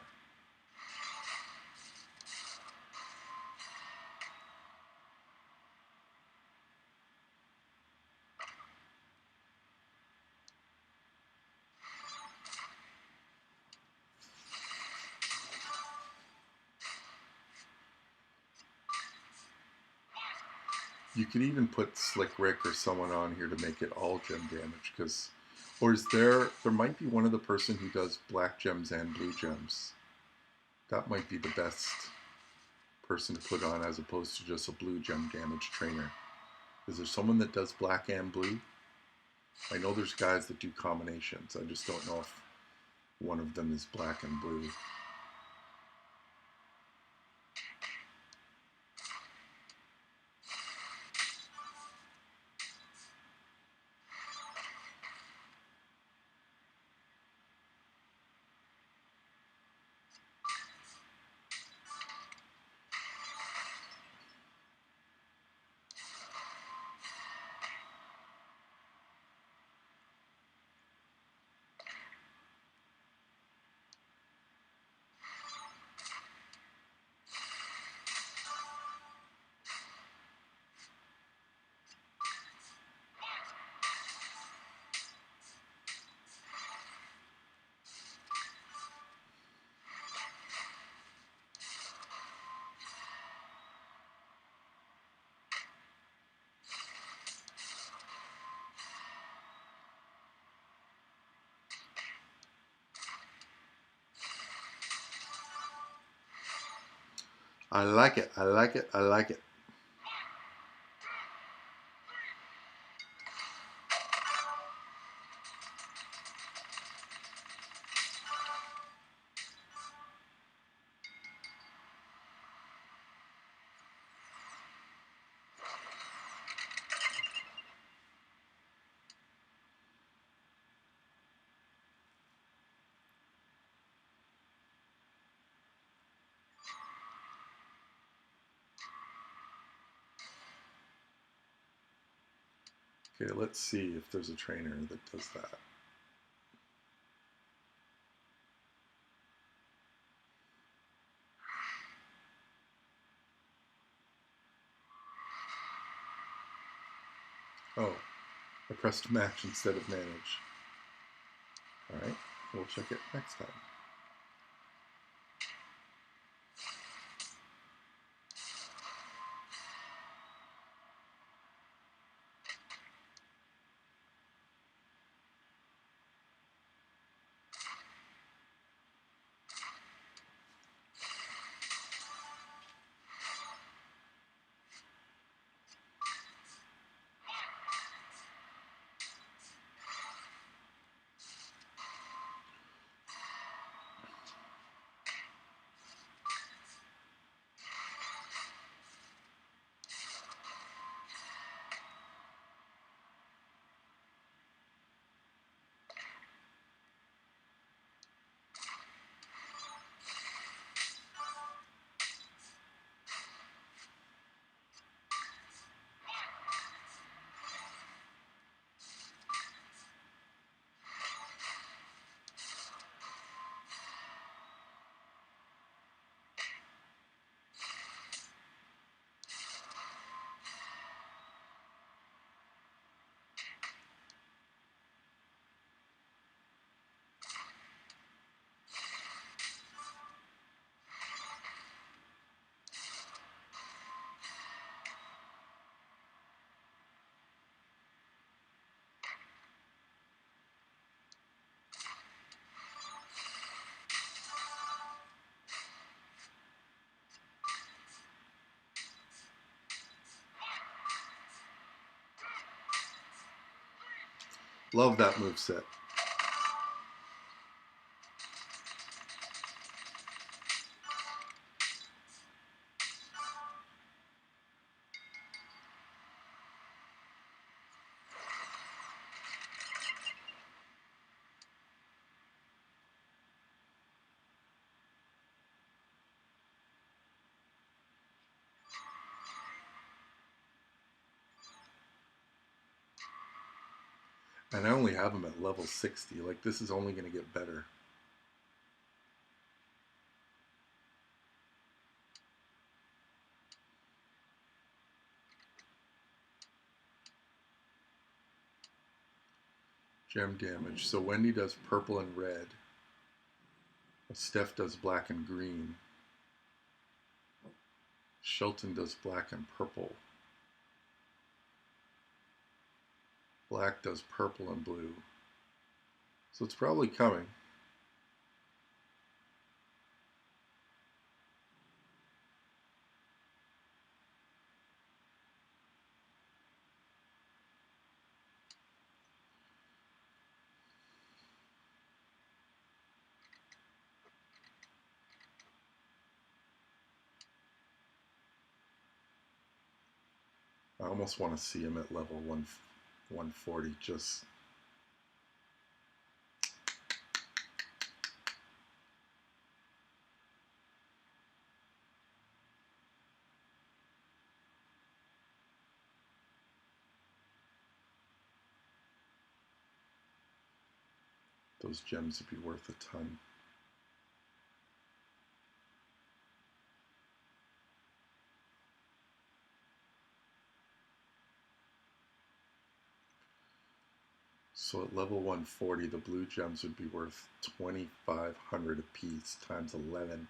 You could even put Slick Rick or someone on here to make it all gem damage, because, or is there might be one other person who does black gems and blue gems. That might be the best person to put on as opposed to just a blue gem damage trainer. Is there someone that does black and blue? I know there's guys that do combinations. I just don't know if one of them is black and blue. I like it, I like it, I like it. Okay, let's see if there's a trainer that does that. Oh, I pressed match instead of manage. Alright, we'll check it next time. Love that moveset. And I only have him at level 60. Like, this is only going to get better. Gem damage. So Wendy does purple and red. Steph does black and green. Shelton does black and purple. Black does purple and blue. So it's probably coming. I almost want to see him at level 140 just... Those gems would be worth a ton. So at level 140, the blue gems would be worth 2,500 apiece times 11.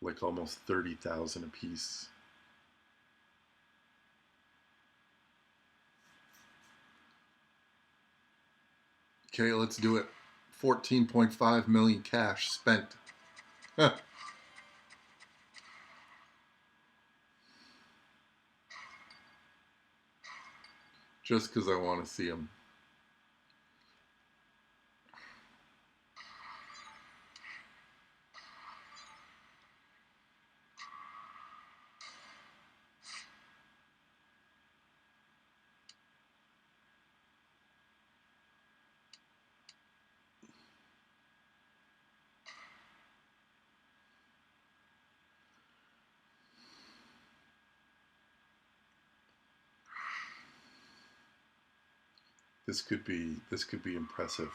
Like almost 30,000 apiece. Okay, let's do it. 14.5 million cash spent. Just because I want to see him. This could be impressive.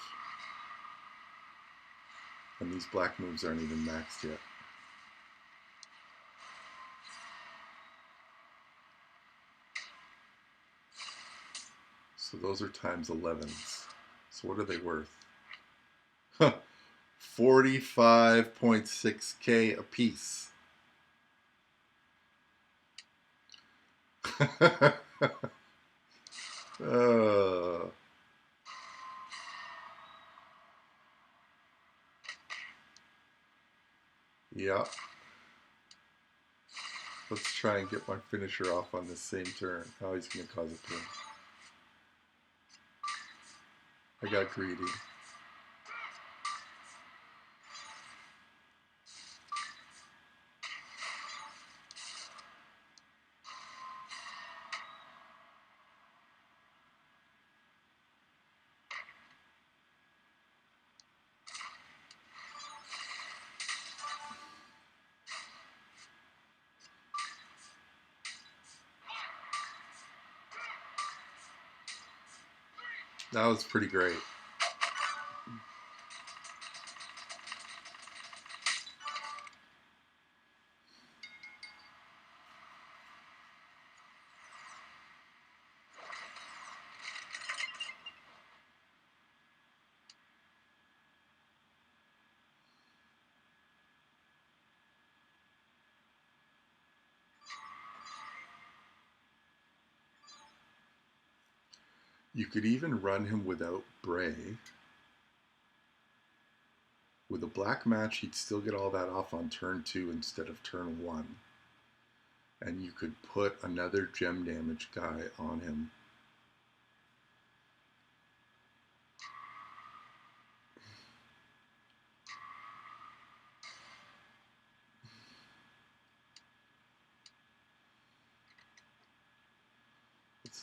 And these black moves aren't even maxed yet. So those are times 11s. So what are they worth? 45.6k a piece. Yeah. Let's try and get my finisher off on this same turn. Oh, he's going to cause a pin. I got greedy. That was pretty great. You could even run him without Bray. With a black match, he'd still get all that off on turn 2 instead of turn 1. And you could put another gem damage guy on him.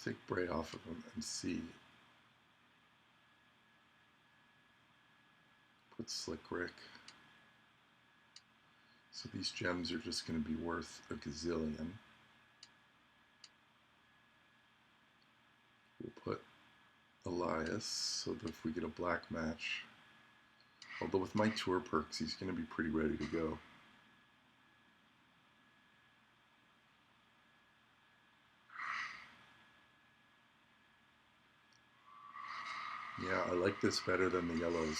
take Bray off of him and see. Put Slick Rick. So these gems are just going to be worth a gazillion. We'll put Elias so that if we get a black match, although with my tour perks, he's going to be pretty ready to go. Yeah, I like this better than the yellows.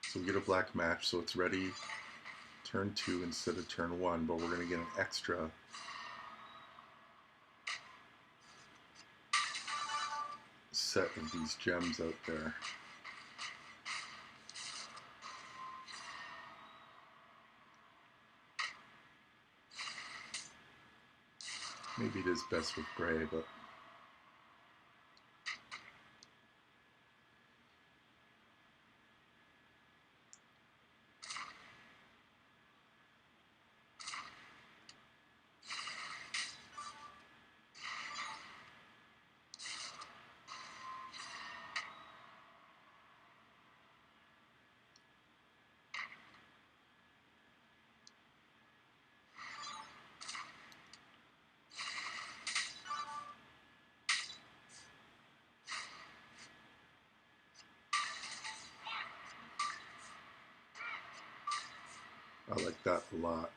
So we get a black match, so it's ready turn 2 instead of turn 1, but we're going to get an extra set of these gems out there. Maybe it is best with Bray, but I like that a lot.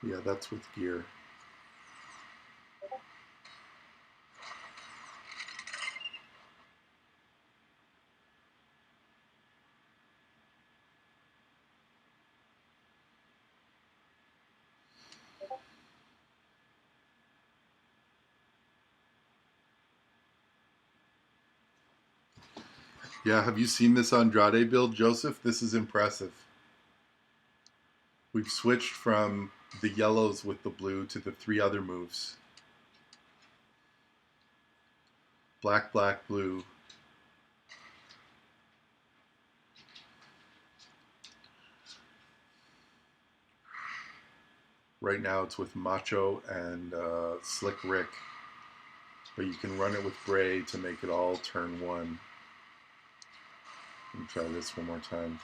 Yeah, that's with gear. Yeah, have you seen this Andrade build, Joseph? This is impressive. We've switched from the yellows with the blue to the 3 other moves. Black, black, blue. Right now it's with Macho and Slick Rick. But you can run it with Bray to make it all turn 1. Let me try this one more time.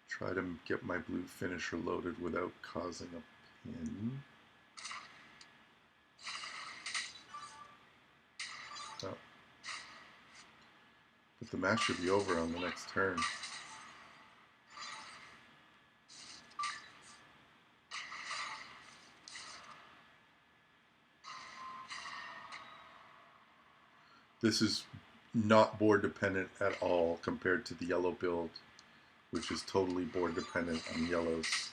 Try to get my blue finisher loaded without causing a pin. Oh. But the match should be over on the next turn. This is not board dependent at all compared to the yellow build, which is totally board dependent on yellows.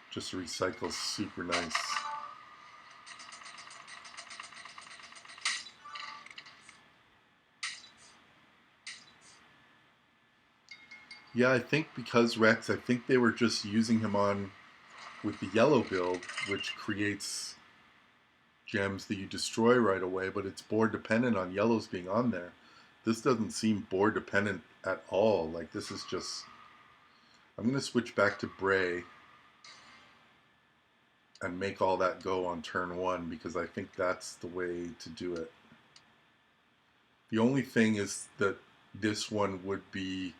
Just recycles super nice. Yeah, I think because Rex, I think they were just using him on with the yellow build, which creates gems that you destroy right away, but it's board dependent on yellows being on there. This doesn't seem board dependent at all. Like, this is just... I'm going to switch back to Bray and make all that go on turn 1 because I think that's the way to do it. The only thing is that this one would be,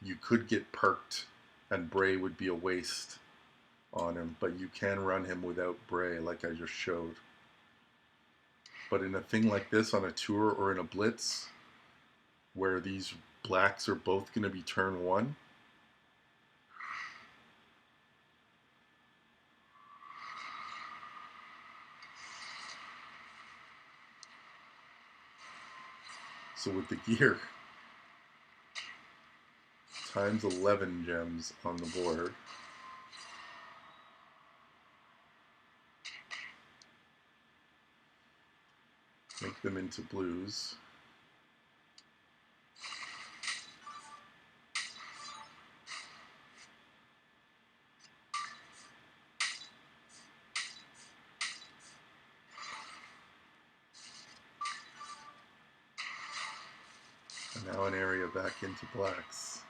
you could get perked and Bray would be a waste on him, but you can run him without Bray like I just showed. But in a thing like this, on a tour or in a blitz, where these blacks are both going to be turn one, so with the gear, times 11 gems on the board. Make them into blues. And now an area back into blacks.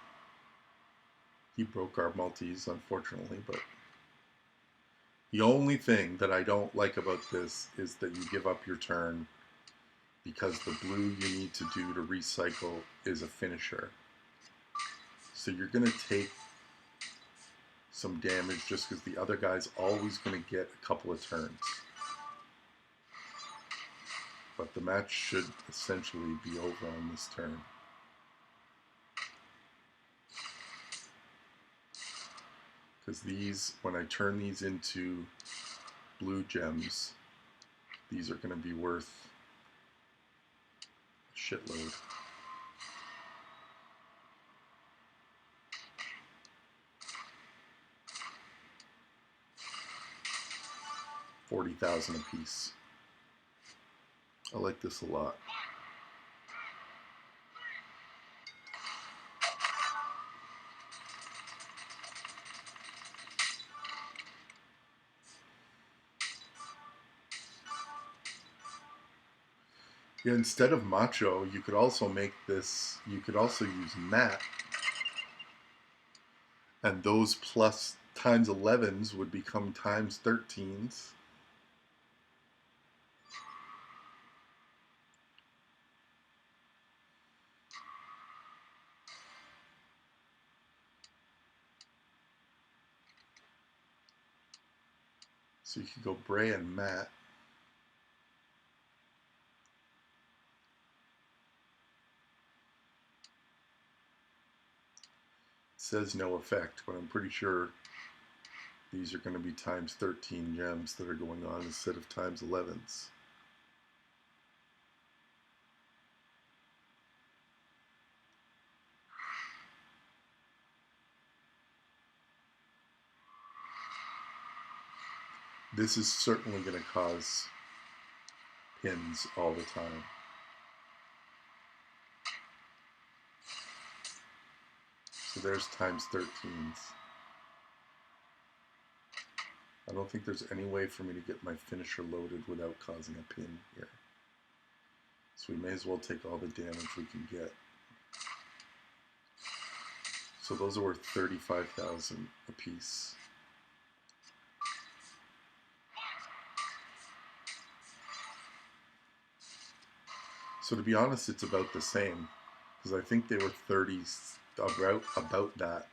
He broke our multis, unfortunately, but the only thing that I don't like about this is that you give up your turn because the blue you need to do to recycle is a finisher. So you're going to take some damage just because the other guy's always going to get a couple of turns. But the match should essentially be over on this turn. Because these, when I turn these into blue gems, these are going to be worth a shitload. $40,000 a piece. I like this a lot. Yeah, instead of Macho, you could also make this, you could also use Matt. And those plus times 11s would become times 13s. So you could go Bray and Matt. It says no effect, but I'm pretty sure these are going to be times 13 gems that are going on instead of times 11s. This is certainly going to cause pins all the time. So there's times 13s. I don't think there's any way for me to get my finisher loaded without causing a pin here. So we may as well take all the damage we can get. So those are worth 35,000 a piece. So to be honest, it's about the same, because I think they were 30s, about that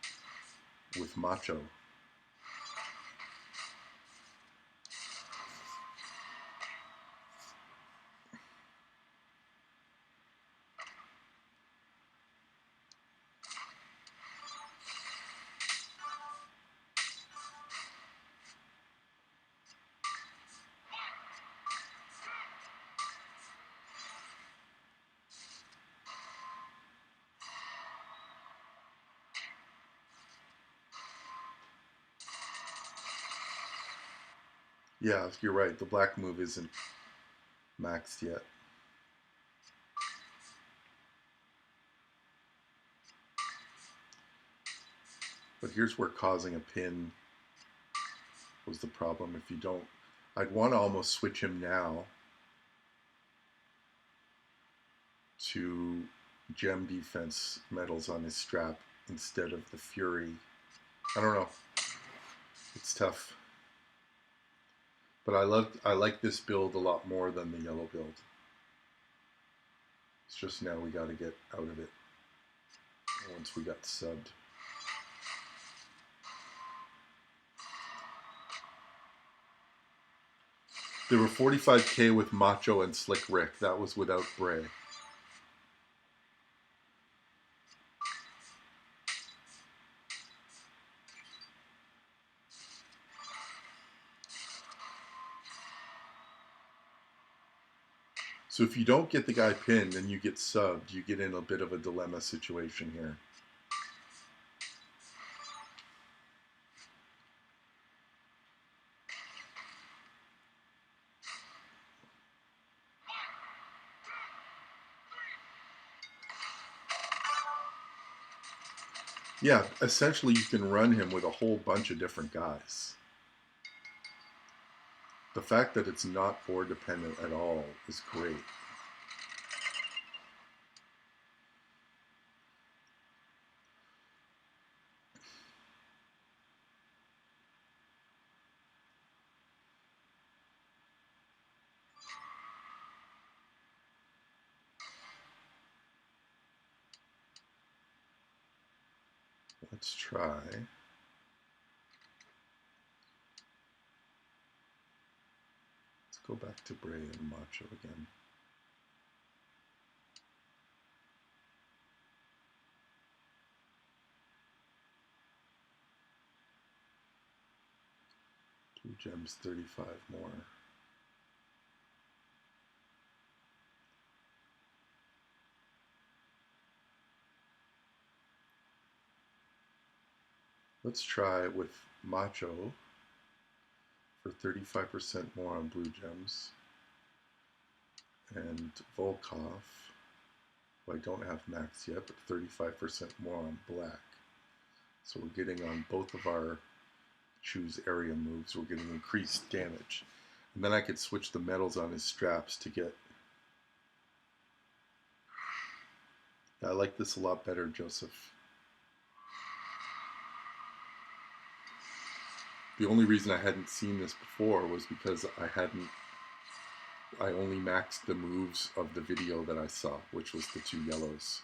with Macho. Yeah, you're right. The black move isn't maxed yet. But here's where causing a pin was the problem. If you don't, I'd want to almost switch him now to gem defense medals on his strap instead of the Fury. I don't know. It's tough. But I like this build a lot more than the yellow build. It's just now we got to get out of it once we got subbed. There were 45K with Macho and Slick Rick. That was without Bray. So if you don't get the guy pinned and you get subbed, you get in a bit of a dilemma situation here. Yeah, essentially you can run him with a whole bunch of different guys. The fact that it's not board dependent at all is great. Let's try. Let's go back to Bray and Macho again. Blue gems, 35 more. Let's try with Macho for 35% more on blue gems, and Volkov, who I don't have max yet, but 35% more on black. So we're getting on both of our choose area moves, we're getting increased damage. And then I could switch the metals on his straps to get... I like this a lot better, Joseph. The only reason I hadn't seen this before was because I only maxed the moves of the video that I saw, which was the two yellows.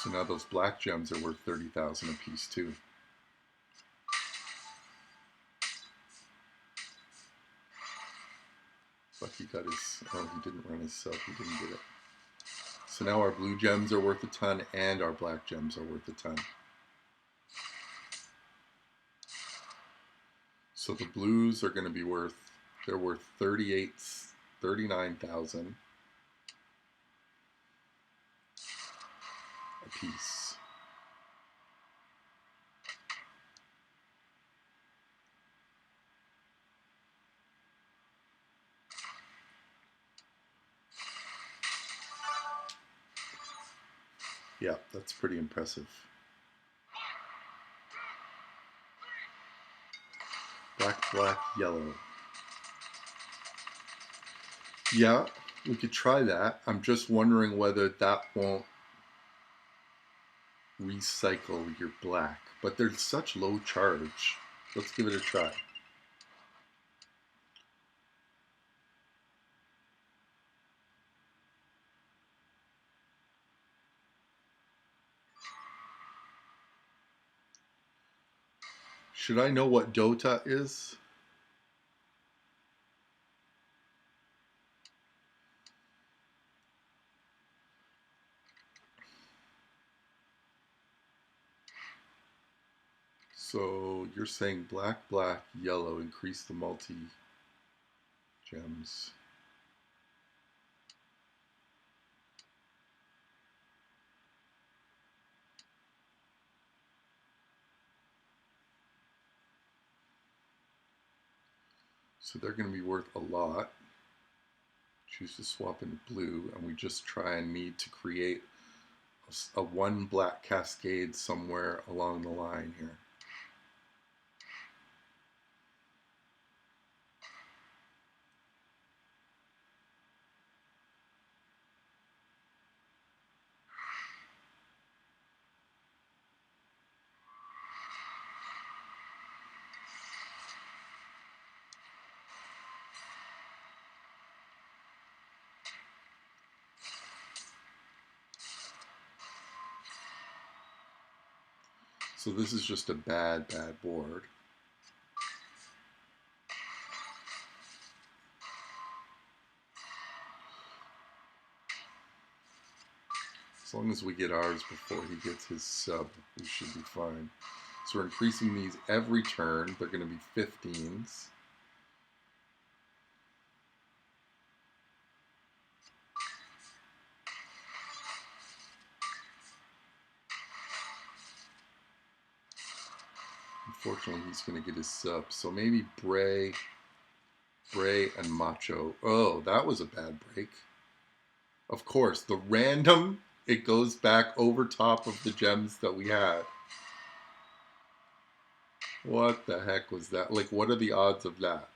So now those black gems are worth 30,000 apiece too. But he got his, oh, he didn't run his sub, he didn't get it. So now our blue gems are worth a ton and our black gems are worth a ton. So the blues are going to be worth, they're worth 39,000 a piece. Yeah, that's pretty impressive. Black, black, yellow. Yeah, we could try that. I'm just wondering whether that won't recycle your black. But they're such low charge. Let's give it a try. Should I know what Dota is? So you're saying black, black, yellow, increase the multi-gems. So they're going to be worth a lot. Choose to swap into blue, and we just try and need to create a one black cascade somewhere along the line here. So this is just a bad board. As long as we get ours before he gets his sub, we should be fine. So we're increasing these every turn. They're going to be 15s. Unfortunately, he's going to get his sub. So maybe Bray, and Macho. Oh, that was a bad break. Of course, the random, it goes back over top of the gems that we had. What the heck was that? Like, what are the odds of that?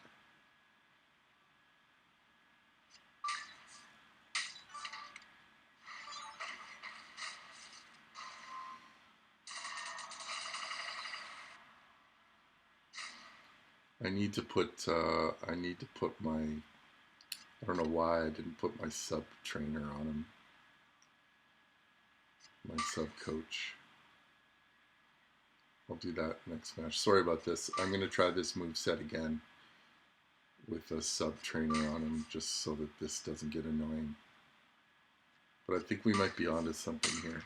I need to put my, I don't know why I didn't put my sub trainer on him. My sub coach. I'll do that next match. Sorry about this. I'm going to try this move set again with a sub trainer on him just so that this doesn't get annoying. But I think we might be onto something here.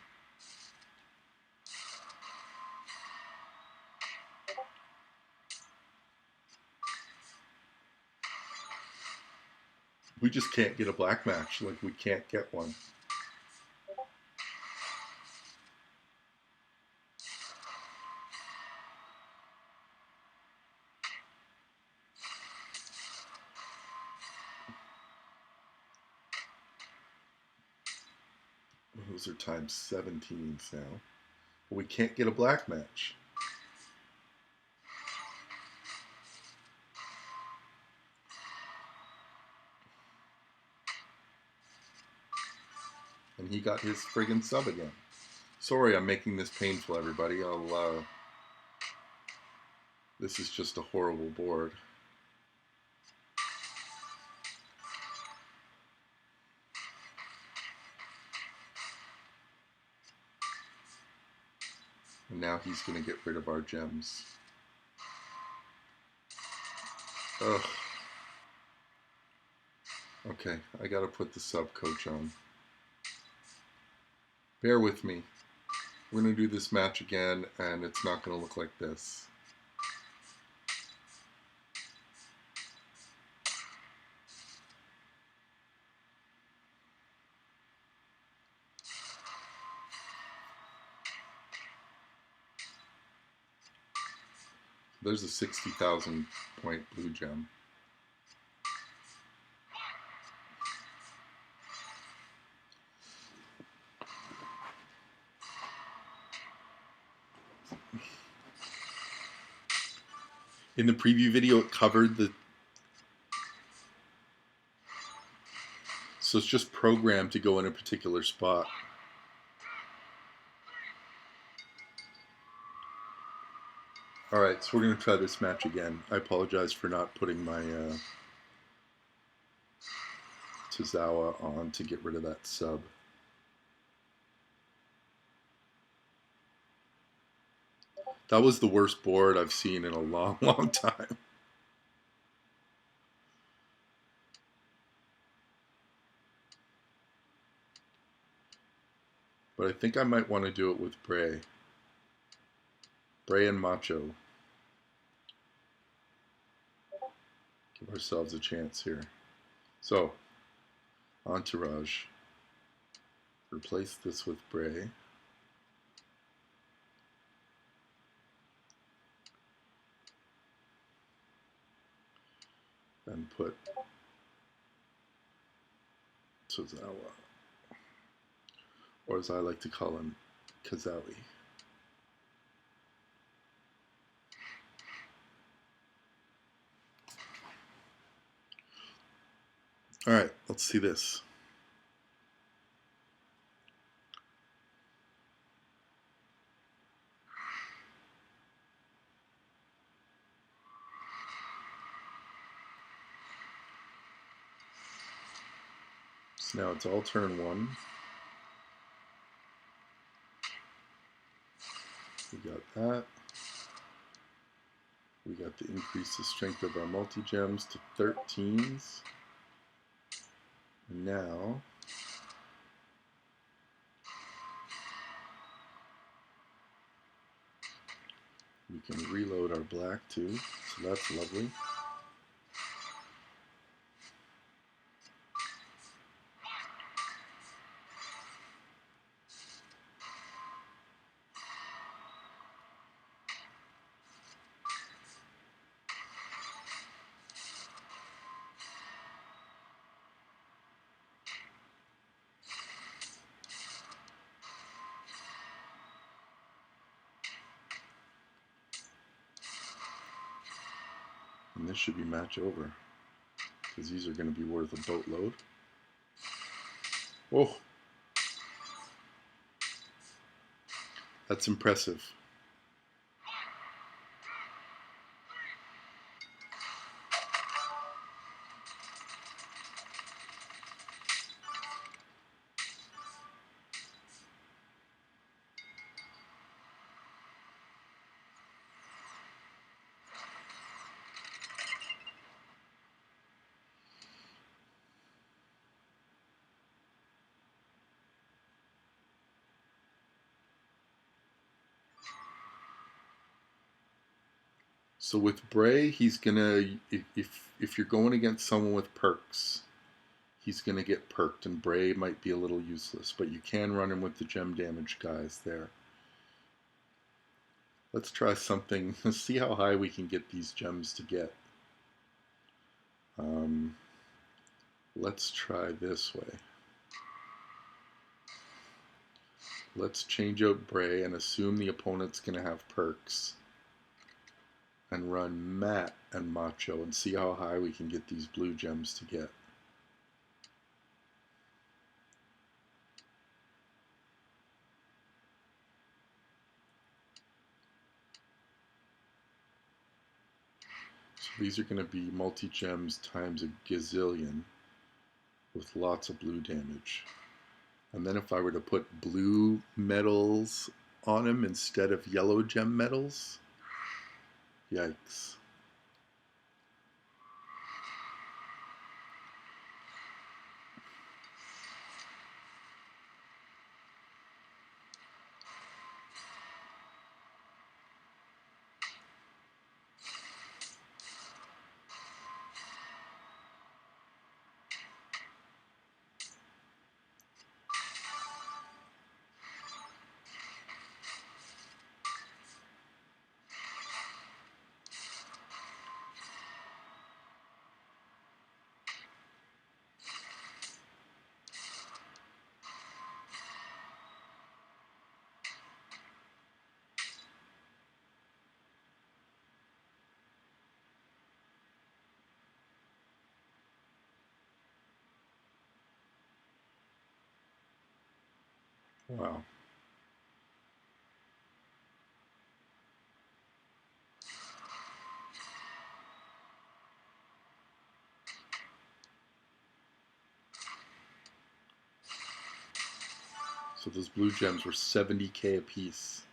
We just can't get a black match. Like, we can't get one. Those are times 17s now. But we can't get a black match. And he got his friggin' sub again. Sorry I'm making this painful, everybody. This is just a horrible board. And now he's going to get rid of our gems. Ugh. Okay, I got to put the sub coach on. Bear with me. We're going to do this match again, and it's not going to look like this. There's a 60,000 point blue gem. In the preview video, it covered the... So it's just programmed to go in a particular spot. Alright, so we're going to try this match again. I apologize for not putting my Tozawa on to get rid of that sub. That was the worst board I've seen in a long, long time. But I think I might want to do it with Bray. Bray and Macho. Give ourselves a chance here. So, Entourage. Replace this with Bray. And put Tozawa. Or as I like to call him, Kazawi. Alright, let's see this. So now it's all turn one. We got that. We got to increase the strength of our multi-gems to 13s. And now we can reload our black too, so that's lovely. And this should be match over, because these are going to be worth a boatload. Oh, that's impressive. So with Bray, he's gonna, if you're going against someone with perks, he's gonna get perked, and Bray might be a little useless, but you can run him with the gem damage guys there. Let's try something. Let's see how high we can get these gems to get. Let's try this way. Let's change out Bray and assume the opponent's gonna have perks, and run Matt and Macho and see how high we can get these blue gems to get. So these are going to be multi-gems times a gazillion with lots of blue damage. And then if I were to put blue metals on him instead of yellow gem metals, yikes. Wow. So those blue gems were 70k a piece.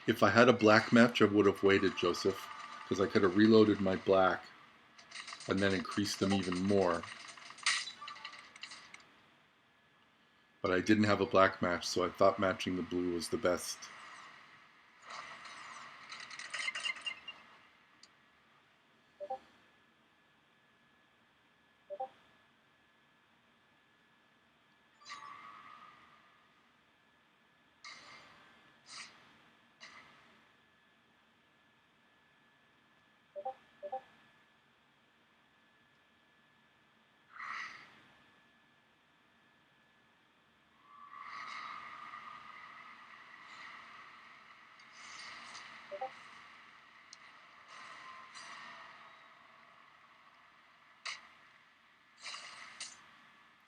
If I had a black match, I would have waited, Joseph, because I could have reloaded my black and then increased them even more. But I didn't have a black match, so I thought matching the blue was the best.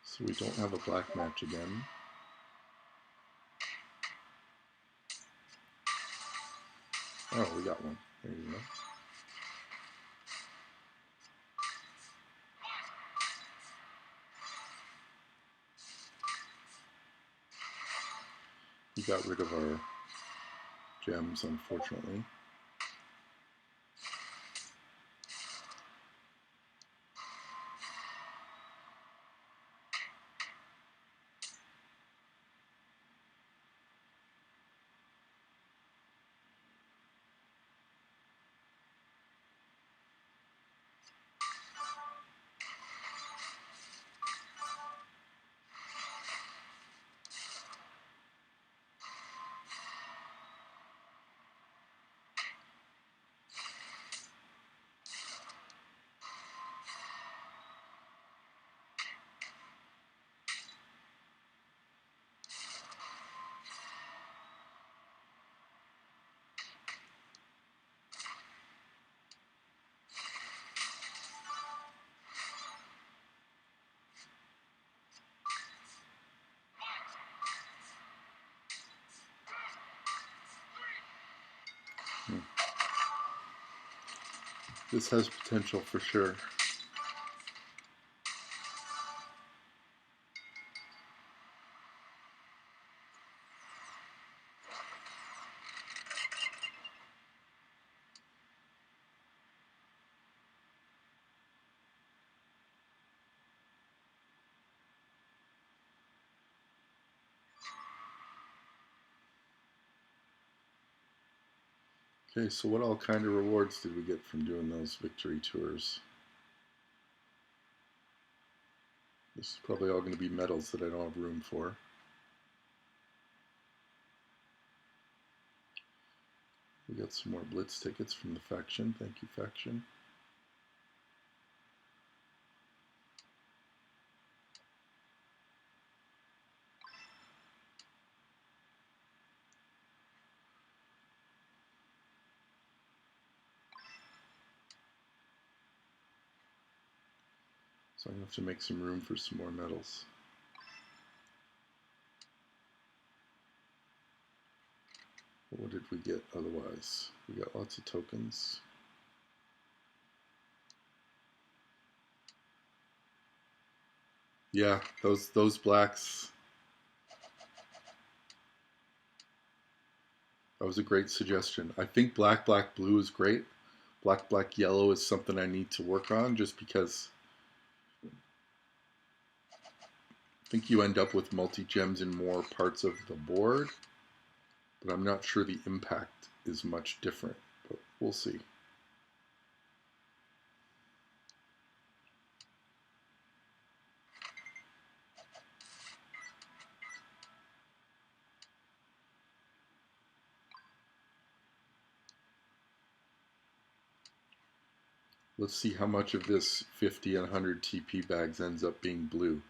So we don't have a black match again. Oh, we got one. There you go. We got rid of our gems, unfortunately. This has potential for sure. Okay, so what all kind of rewards did we get from doing those victory tours? This is probably all going to be medals that I don't have room for. We got some more Blitz tickets from the faction. Thank you, faction. So I'm going to have to make some room for some more medals. What did we get otherwise? We got lots of tokens. Yeah, those blacks. That was a great suggestion. I think black, black, blue is great. Black, black, yellow is something I need to work on just because I think you end up with multi-gems in more parts of the board, but I'm not sure the impact is much different, but we'll see. Let's see how much of this 50 and 100 TP bags ends up being blue.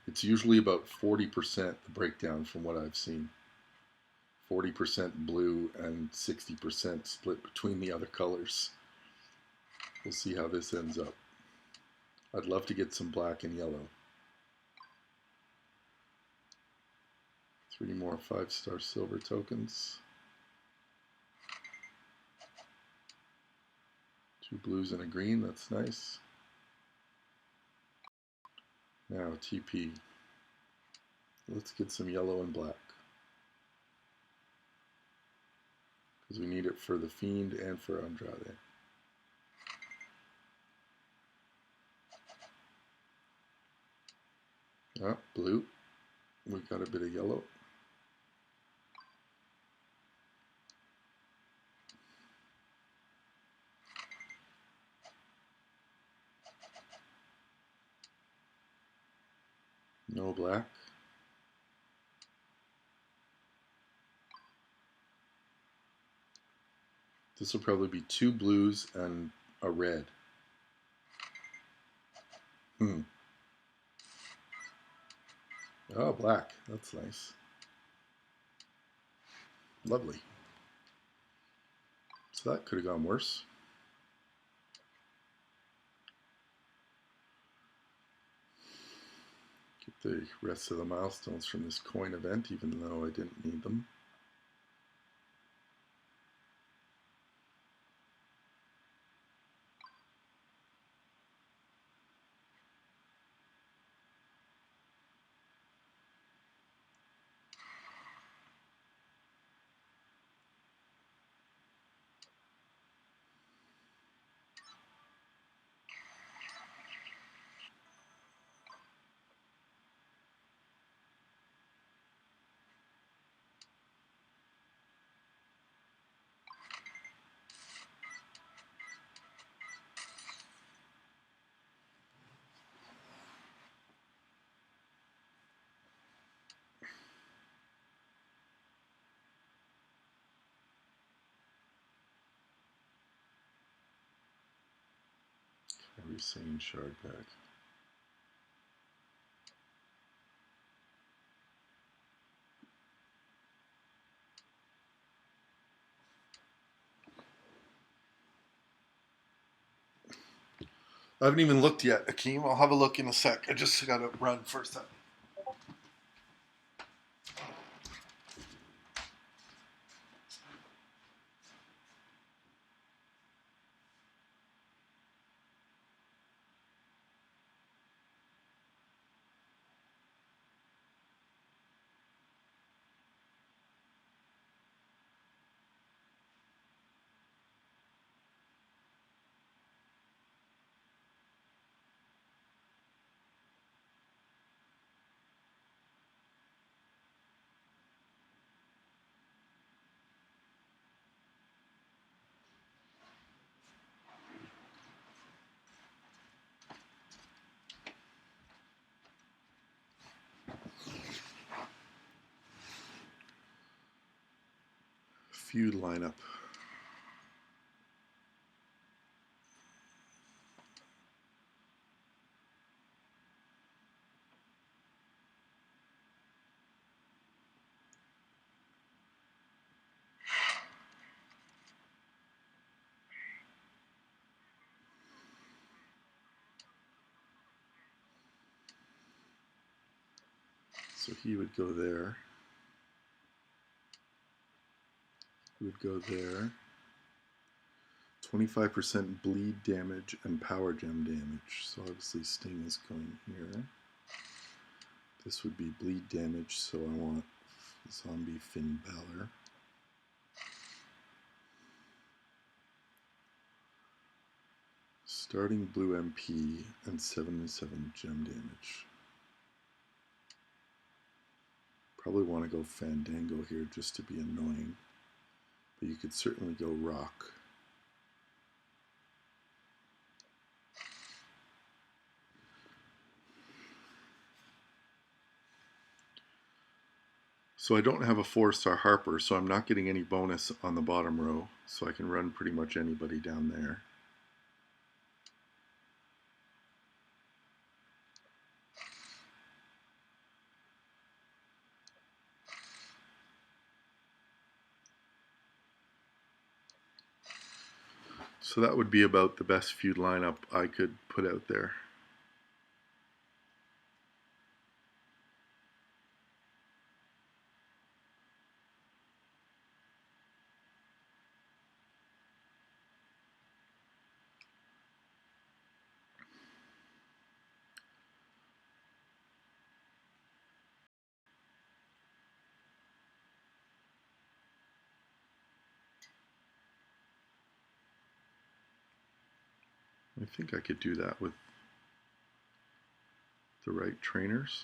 It's usually about 40% the breakdown from what I've seen. 40% blue and 60% split between the other colors. We'll see how this ends up. I'd love to get some black and yellow. 3 more 5-star silver tokens. 2 blues and a green, that's nice. Now TP. Let's get some yellow and black. Because we need it for the Fiend and for Andrade. Ah, blue. We got a bit of yellow. No black. This will probably be 2 blues and a red. Oh, black. That's nice. Lovely. So that could have gone worse. Get the rest of the milestones from this coin event, even though I didn't need them. Every sane shard back. I haven't even looked yet, Akeem. I'll have a look in a sec. I just gotta run first. Feud lineup. So he would go there. He would go there. 25% bleed damage and power gem damage. So obviously Sting is going here. This would be bleed damage, so I want zombie Finn Balor. Starting blue MP and 7 gem damage. Probably want to go Fandango here just to be annoying, but you could certainly go Rock. So I don't have a 4-star Harper, so I'm not getting any bonus on the bottom row, so I can run pretty much anybody down there. So that would be about the best feud lineup I could put out there. I think I could do that with the right trainers.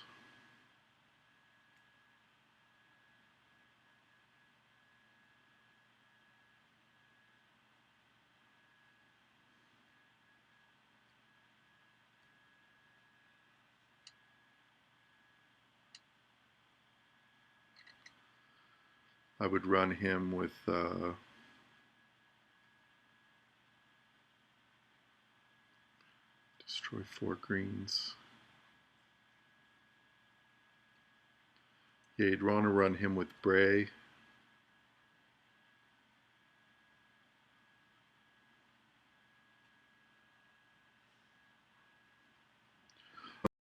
I would run him with destroy 4 greens. Yeah, you'd want to run him with Bray.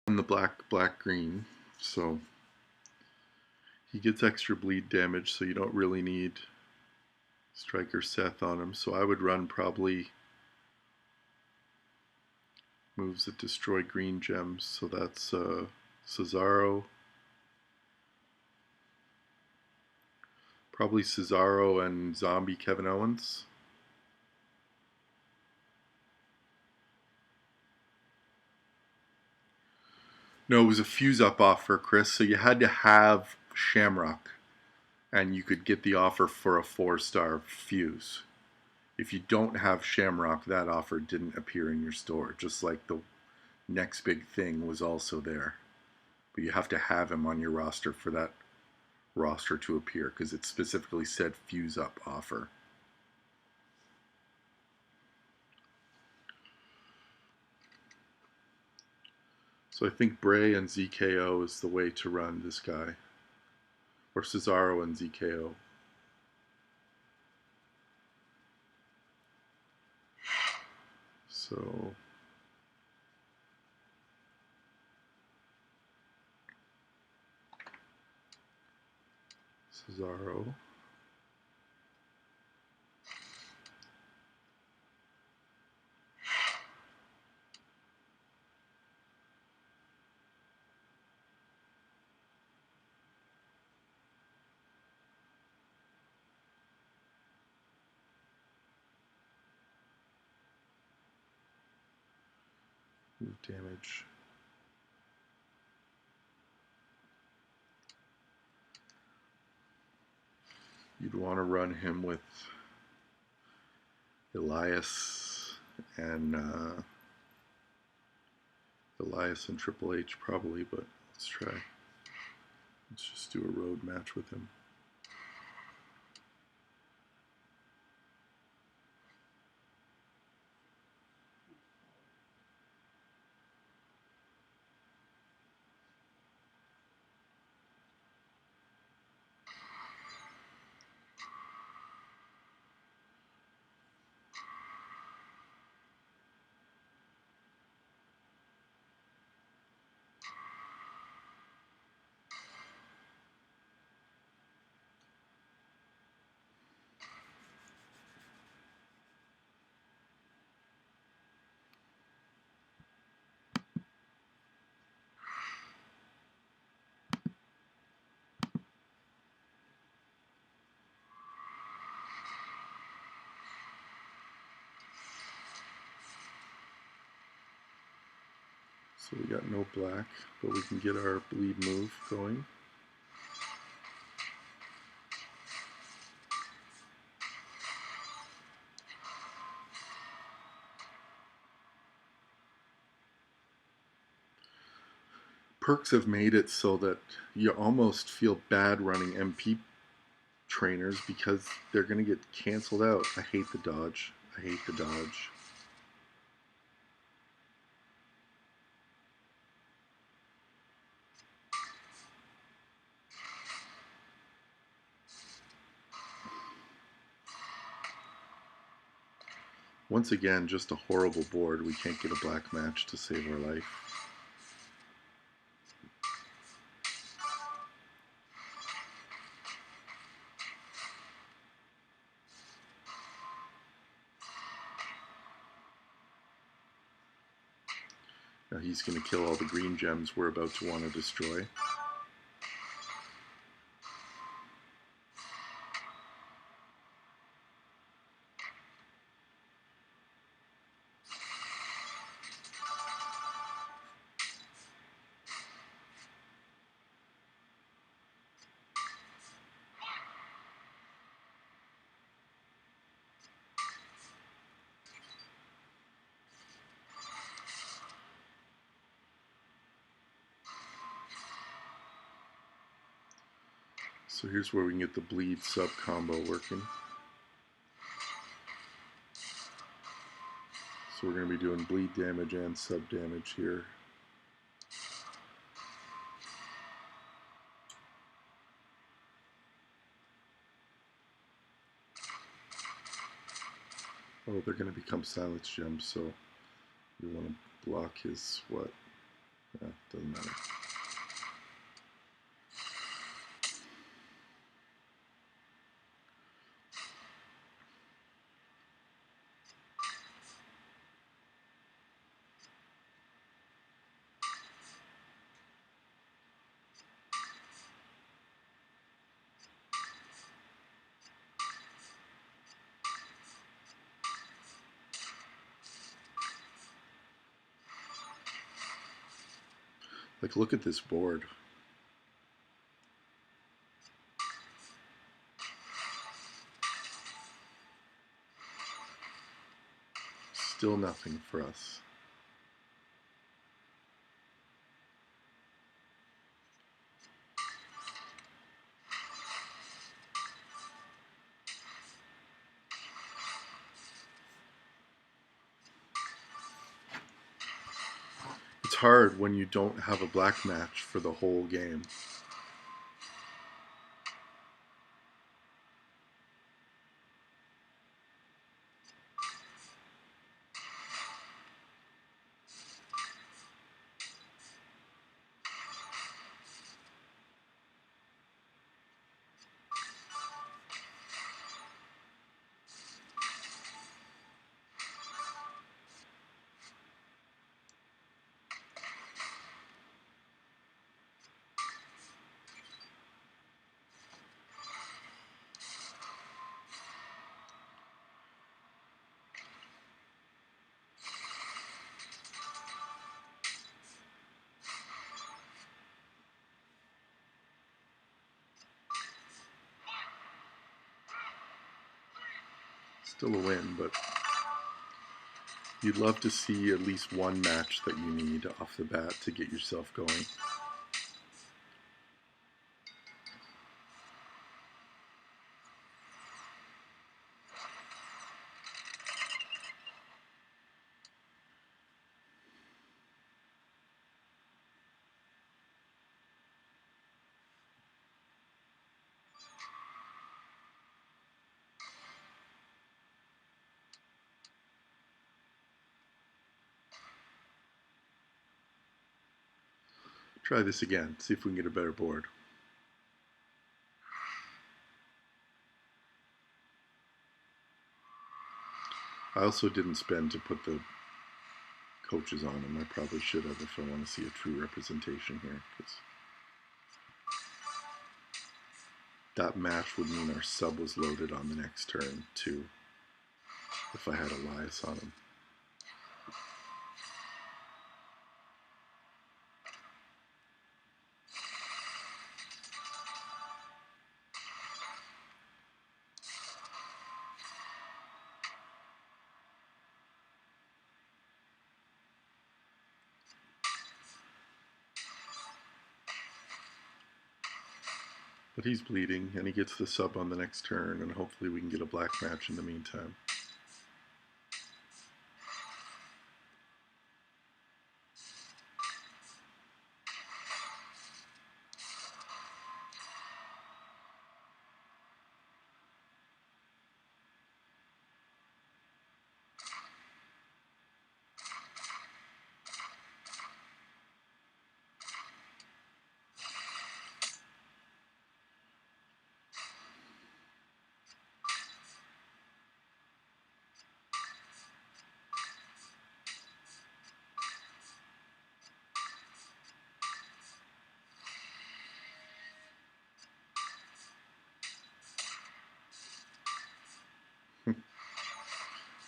On the black green, so he gets extra bleed damage, so you don't really need Striker Seth on him. So I would run probably moves that destroy green gems. So that's Cesaro. Probably Cesaro and zombie Kevin Owens. No, it was a fuse up offer, Chris. So you had to have Shamrock, and you could get the offer for a 4-star fuse. If you don't have Shamrock, that offer didn't appear in your store, just like the next big thing was also there. But you have to have him on your roster for that roster to appear, because it specifically said fuse up offer. So I think Bray and ZKO is the way to run this guy. Or Cesaro and ZKO. So Cesaro. Damage. You'd want to run him with Elias and Triple H probably, but let's try. Let's just do a road match with him. So we got no black, but we can get our bleed move going. Perks have made it so that you almost feel bad running MP trainers because they're going to get canceled out. I hate the dodge. I hate the dodge. Once again, just a horrible board. We can't get a black match to save our life. Now he's going to kill all the green gems we're about to want to destroy. So here's where we can get the bleed sub combo working. So we're going to be doing bleed damage and sub damage here. Oh, they're going to become silence gems, so we want to block his what? Doesn't matter. Like, look at this board. Still nothing for us. It's hard when you don't have a black match for the whole game. Still a win, but you'd love to see at least one match that you need off the bat to get yourself going. Try this again, see if we can get a better board. I also didn't spend to put the coaches on them. I probably should have if I want to see a true representation here, because that match would mean our sub was loaded on the next turn too, if I had Elias on him. But he's bleeding, and he gets the sub on the next turn, and hopefully we can get a black match in the meantime.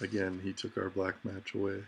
Again, he took our black match away.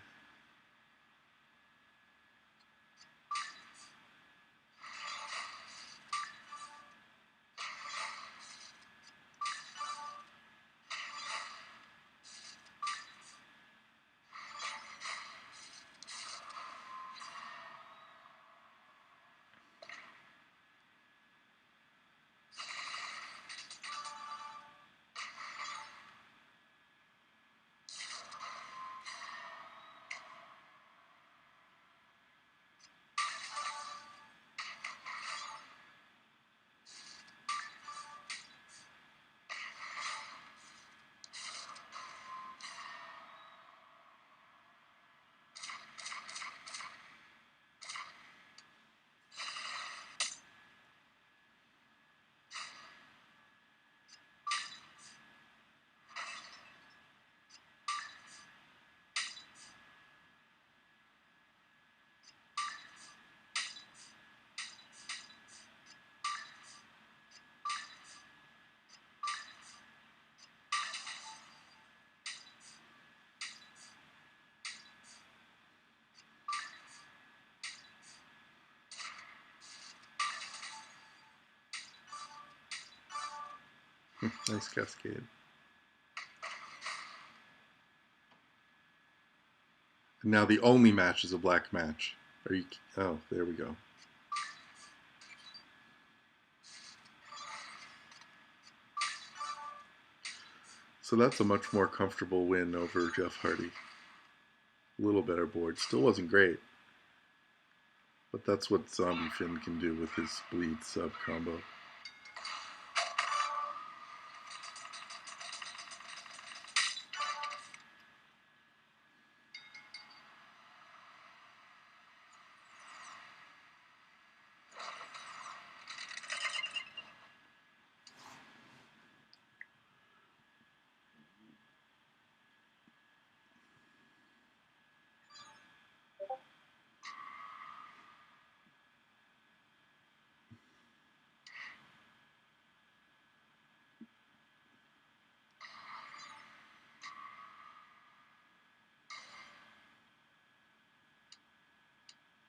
Nice cascade. And now the only match is a black match. Are you? Oh, there we go. So that's a much more comfortable win over Jeff Hardy. A little better board. Still wasn't great. But that's what Zombie Finn can do with his bleed sub combo.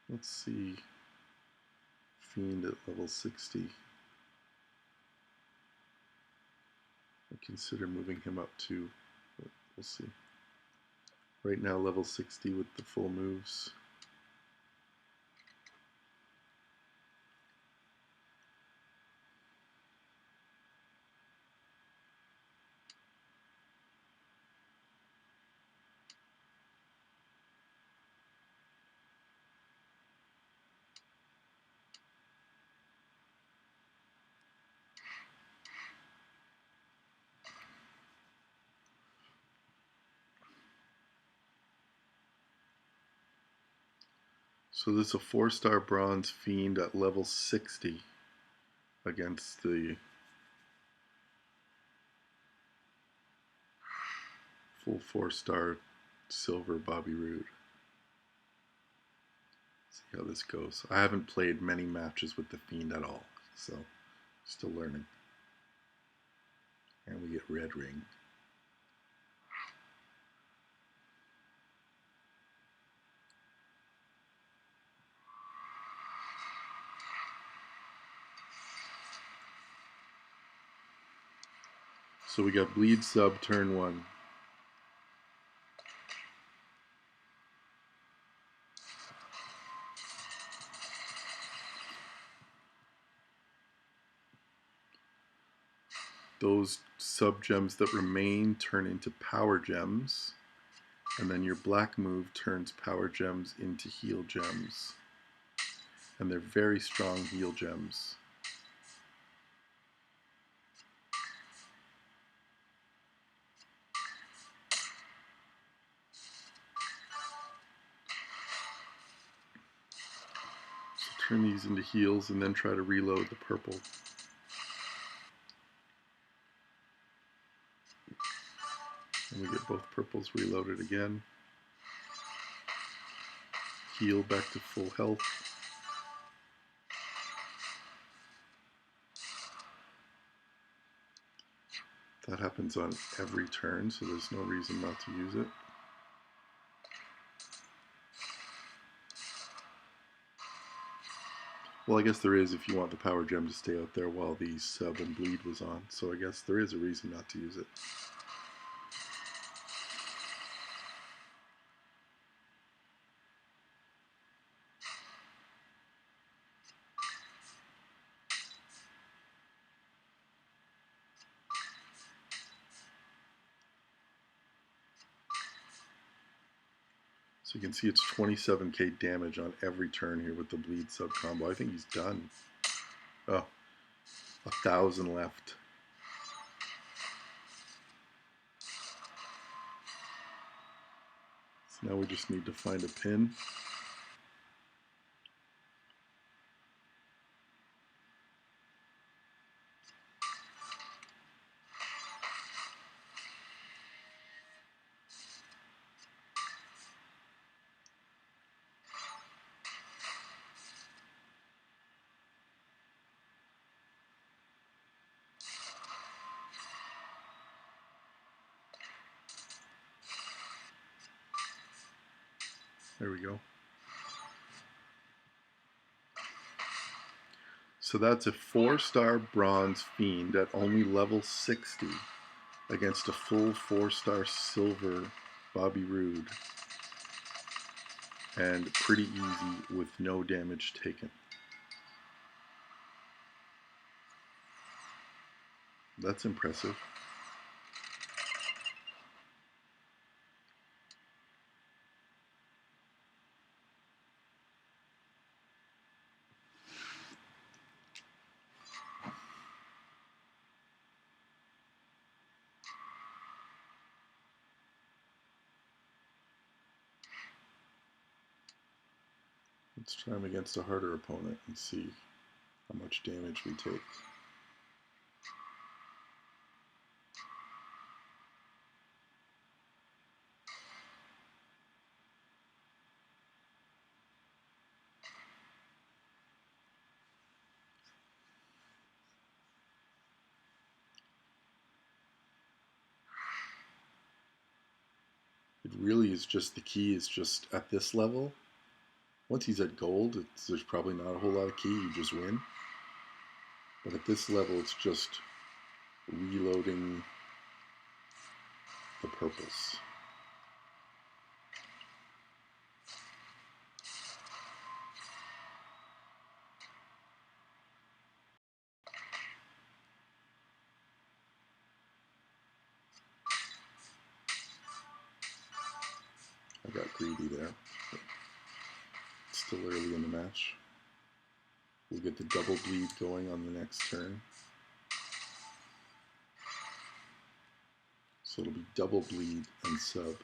Let's see. Fiend at level 60. I consider moving him up too, but we'll see. Right now, level 60 with the full moves. So this is a 4-star bronze Fiend at level 60 against the full 4-star silver Bobby Roode. See how this goes. I haven't played many matches with the Fiend at all, so still learning. And we get red ring. So we got bleed sub turn 1. Those sub gems that remain turn into power gems, and then your black move turns power gems into heal gems. And they're very strong heal gems. So turn these into heals and then try to reload the purple. And we get both purples reloaded again. Heal back to full health. That happens on every turn, so there's no reason not to use it. Well, I guess there is if you want the power gem to stay out there while the sub and bleed was on, so I guess there is a reason not to use it. So you can see it's 27k damage on every turn here with the bleed sub combo. I think he's done. Oh, 1,000 left. So now we just need to find a pin. There we go. So that's a 4-star bronze Fiend at only level 60 against a full 4-star silver Bobby Roode. And pretty easy with no damage taken. That's impressive. Let's try him against a harder opponent and see how much damage we take. It really is just, the key is just at this level. Once he's at gold, there's probably not a whole lot of key, you just win. But at this level, it's just reloading the purples. I got greedy there. It's still early in the match. We'll get the double bleed going on the next turn. So it'll be double bleed and sub.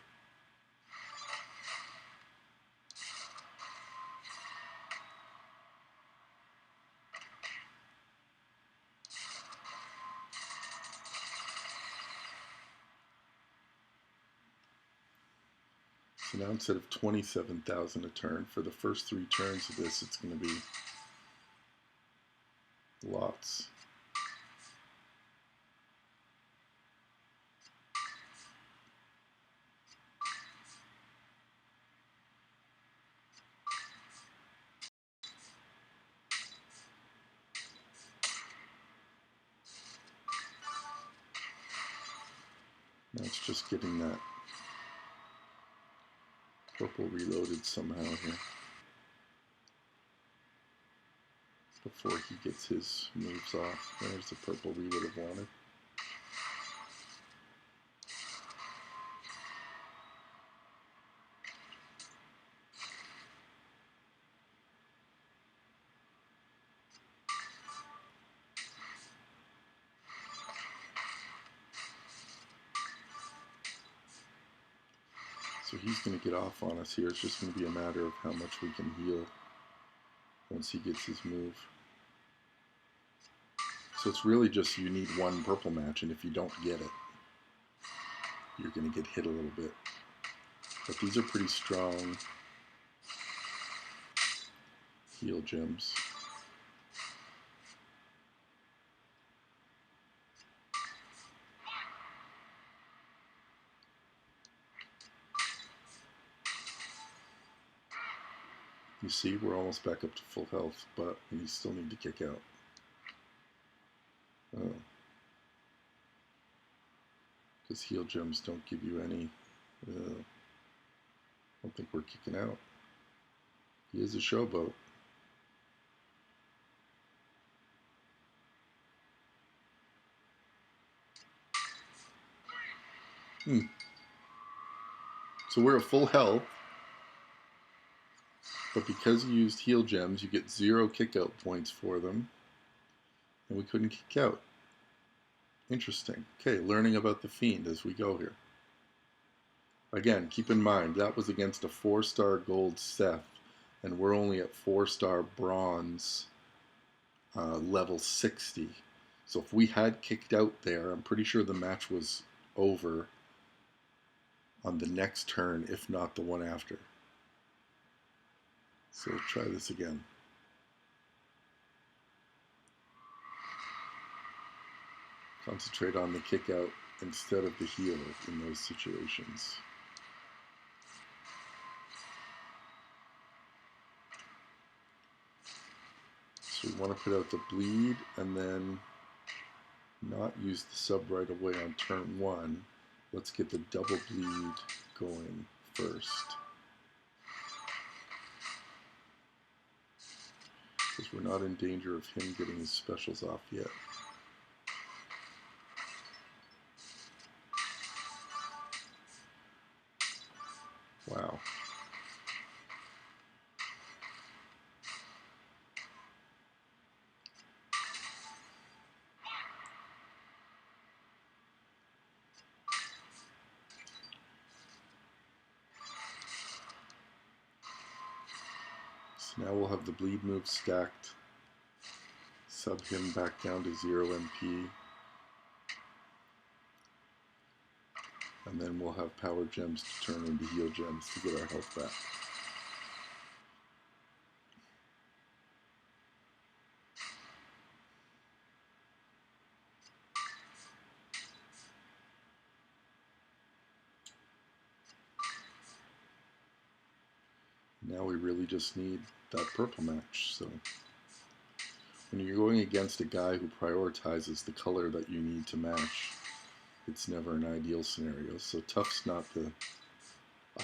So now instead of 27,000 a turn, for the first 3 turns of this, it's going to be lots. Now it's just getting that purple reloaded somehow here before he gets his moves off. There's the purple we would have wanted. So he's going to get off on us here. It's just going to be a matter of how much we can heal once he gets his move. So it's really just you need one purple match, and if you don't get it, you're going to get hit a little bit. But these are pretty strong heal gems. You see, we're almost back up to full health, but we still need to kick out. Oh. Because heal gems don't give you any. I don't think we're kicking out. He is a showboat. So we're at full health, but because you used heal gems, you get 0 kick out points for them, and we couldn't kick out. Interesting. Okay, learning about the Fiend as we go here. Again, keep in mind, that was against a 4-star gold Seth, and we're only at 4-star bronze level 60. So if we had kicked out there, I'm pretty sure the match was over on the next turn, if not the one after. So let's try this again. Concentrate on the kick out instead of the heal in those situations. So we want to put out the bleed and then not use the sub right away on turn 1. Let's get the double bleed going first. Because we're not in danger of him getting his specials off yet. Wow. So Now we'll have the bleed move stacked. Sub him back down to 0 MP. And then we'll have power gems to turn into heal gems to get our health back. Now we really just need that purple match. So when you're going against a guy who prioritizes the color that you need to match, it's never an ideal scenario. So Tough's not the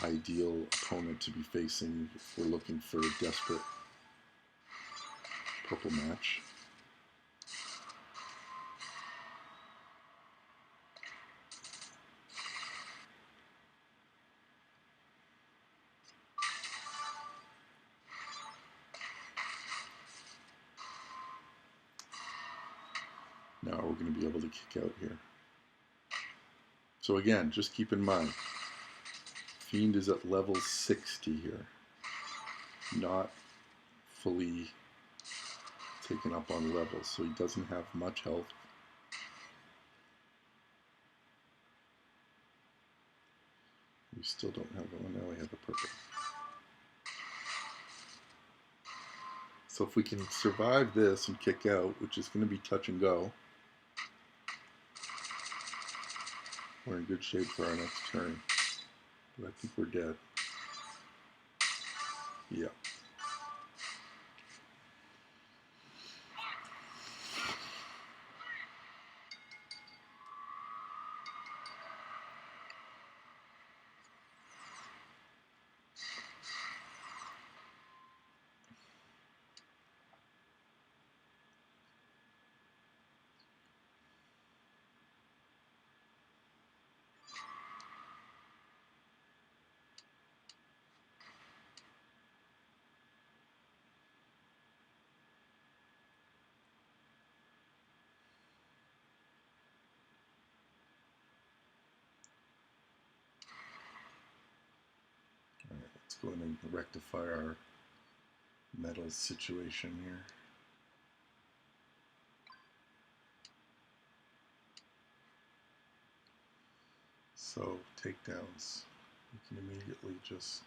ideal opponent to be facing if we're looking for a desperate purple match. Now we're going to be able to kick out here. So again, just keep in mind, Fiend is at level 60 here, not fully taken up on levels, so he doesn't have much health. We still don't have one. Now we have a purple. So if we can survive this and kick out, which is going to be touch and go, we're in good shape for our next turn. But I think we're dead. Yeah. Alright, let's go in and rectify our metals situation here. So, takedowns. We can immediately just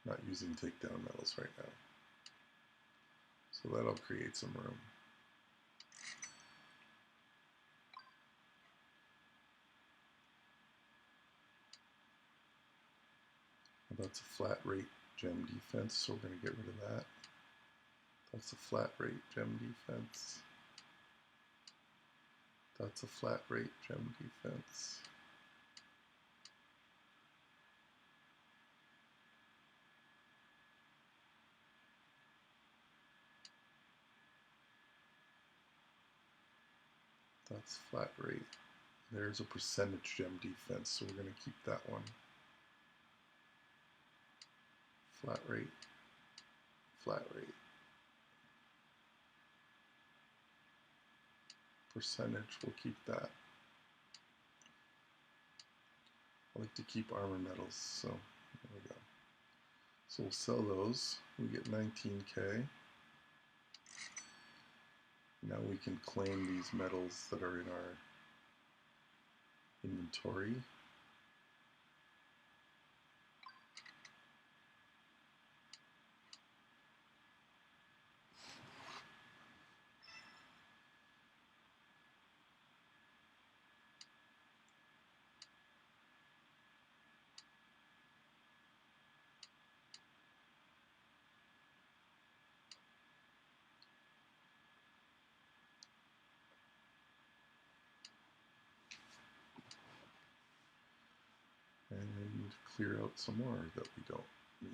not using takedown metals right now. So that'll create some room. That's a flat rate gem defense, so we're going to get rid of that. That's a flat rate gem defense. That's a flat rate gem defense. That's flat rate. There's a percentage gem defense, so we're going to keep that one. Flat rate, flat rate. Percentage, we'll keep that. I like to keep armor metals, so there we go. So we'll sell those. We get 19K. Now we can claim these metals that are in our inventory. And clear out some more that we don't need.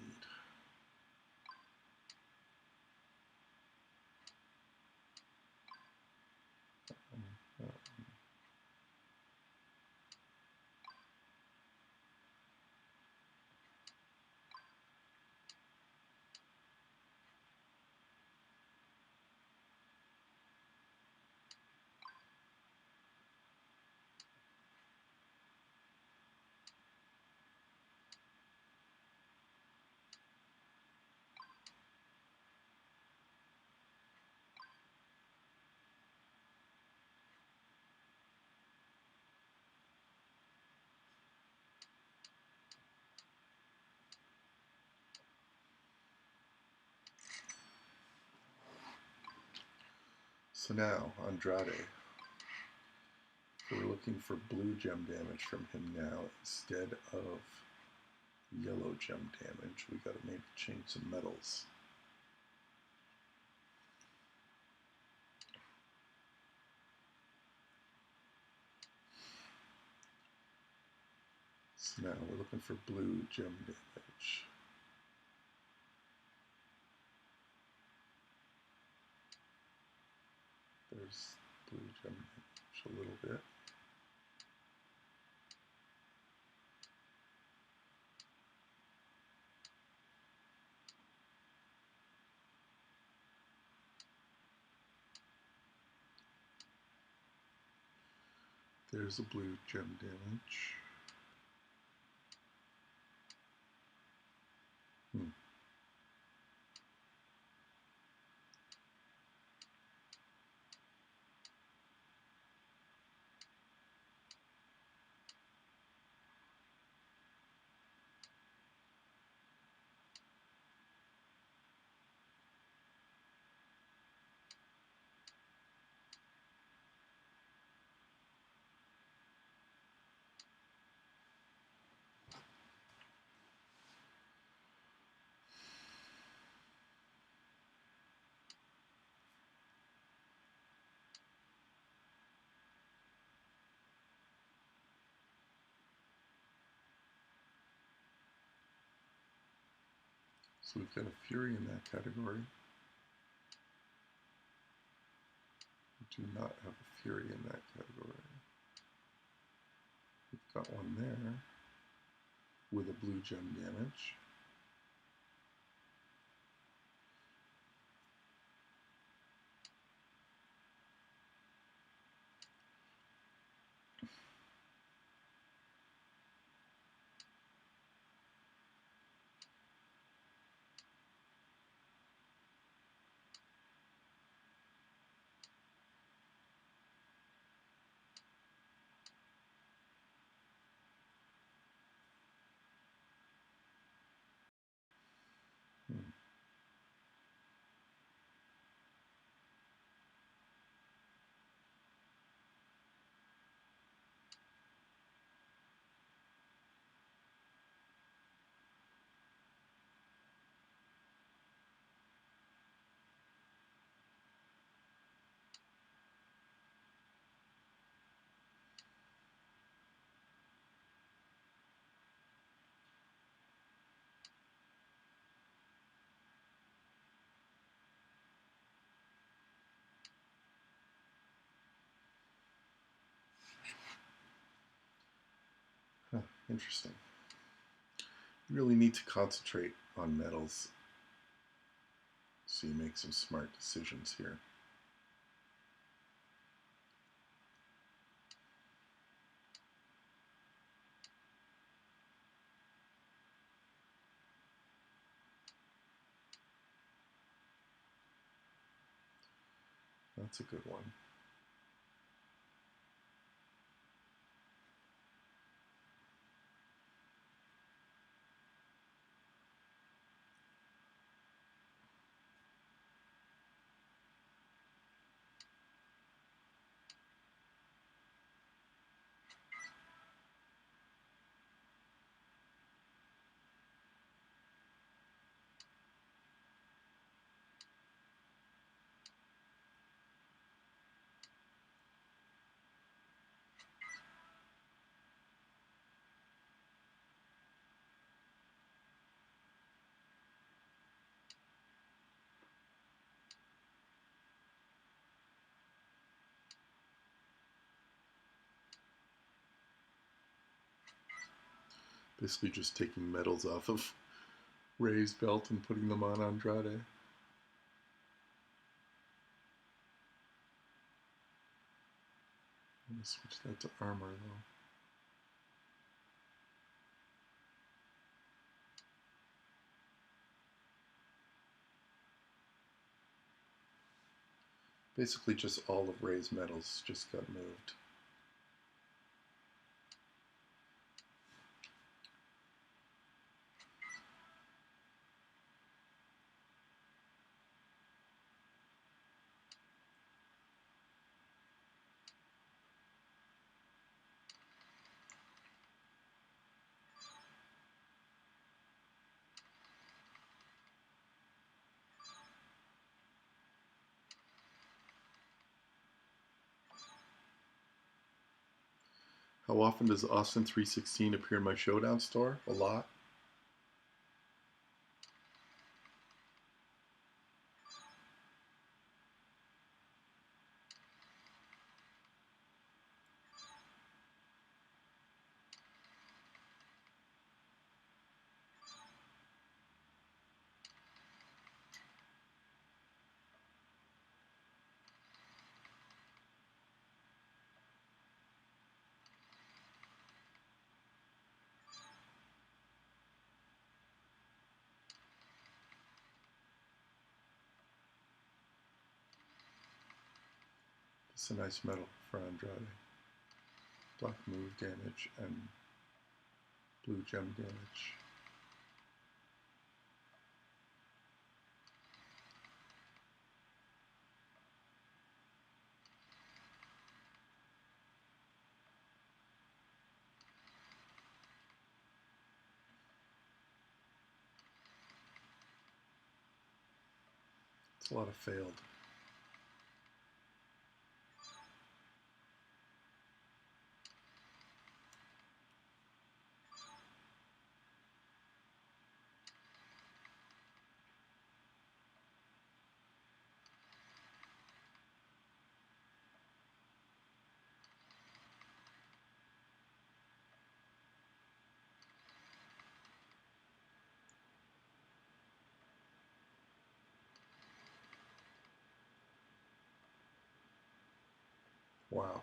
So now, Andrade. We're looking for blue gem damage from him now instead of yellow gem damage. We gotta maybe change some metals. So now we're looking for blue gem damage. There's blue gem damage a little bit. There's a blue gem damage. So we've got a Fury in that category. We do not have a Fury in that category. We've got one there with a blue gem damage. Huh, interesting. You really need to concentrate on metals so you make some smart decisions here. That's a good one. Basically just taking metals off of Ray's belt and putting them on Andrade. I'm going to switch that to armor though. Basically just all of Ray's metals just got moved. How often does Austin 316 appear in my Showdown store? A lot. It's a nice medal for Andrade. Black move damage and blue gem damage. It's a lot of failed. Wow.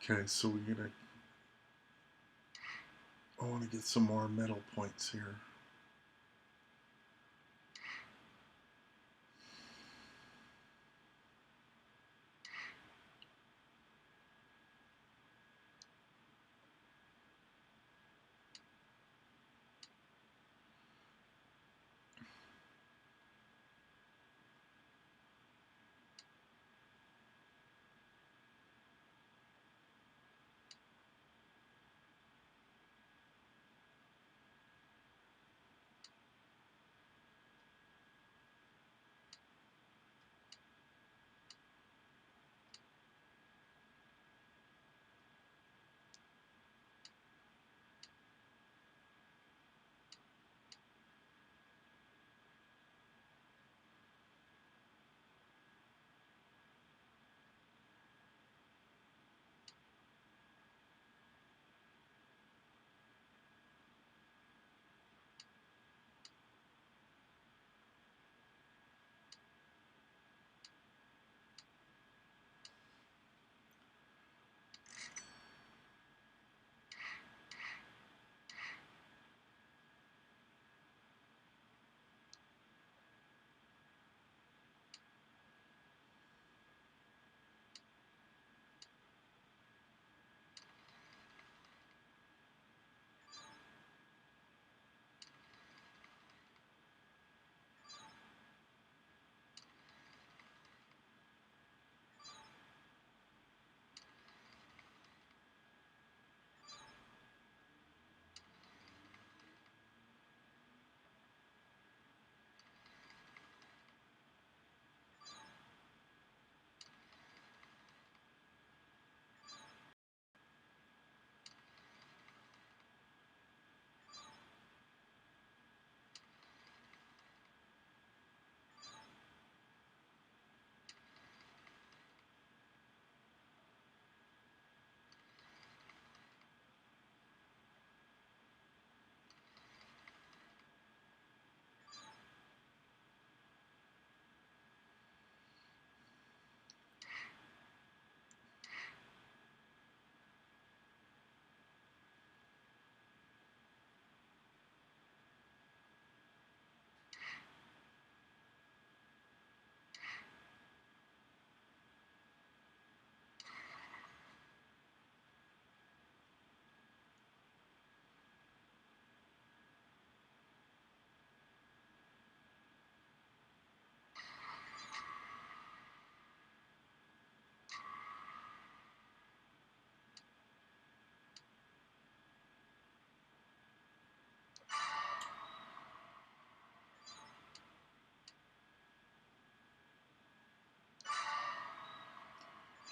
Okay, so we're gonna. I want to get some more medal points here.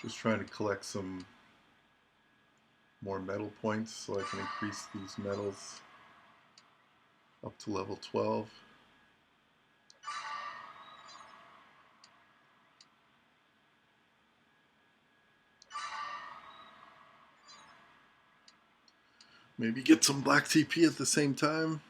Just trying to collect some more medal points so I can increase these medals up to level 12. Maybe get some black TP at the same time.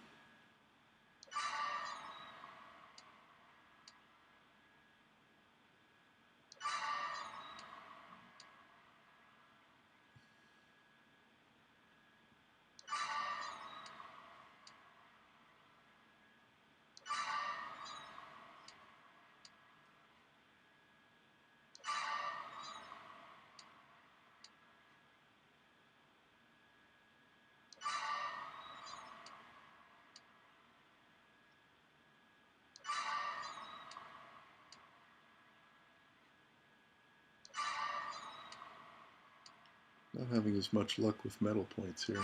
Not having as much luck with medal points here.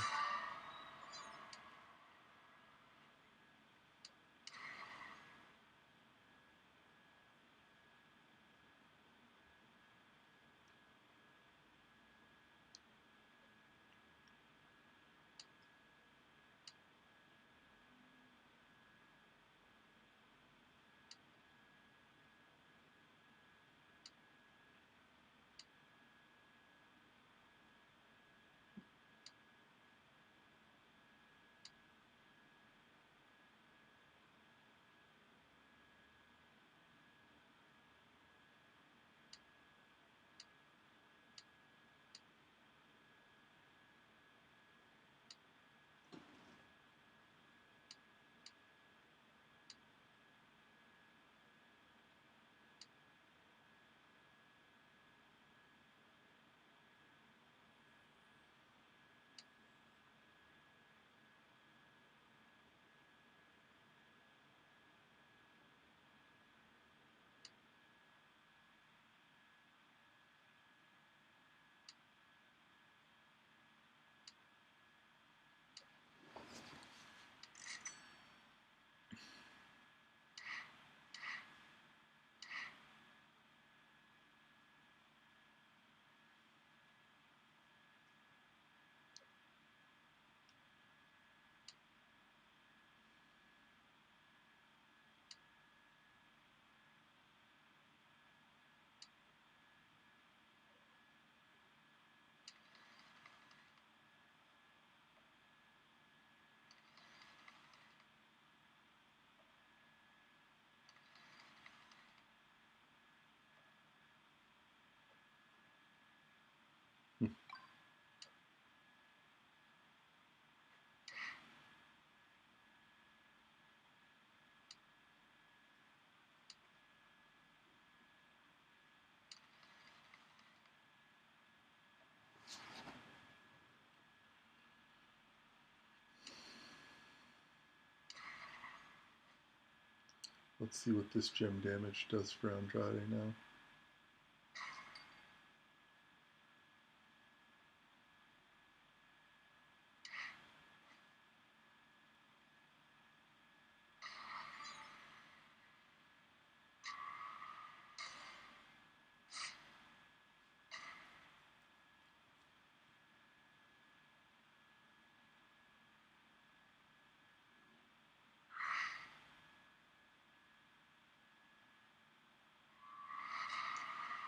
Let's see what this gem damage does for Andrade now.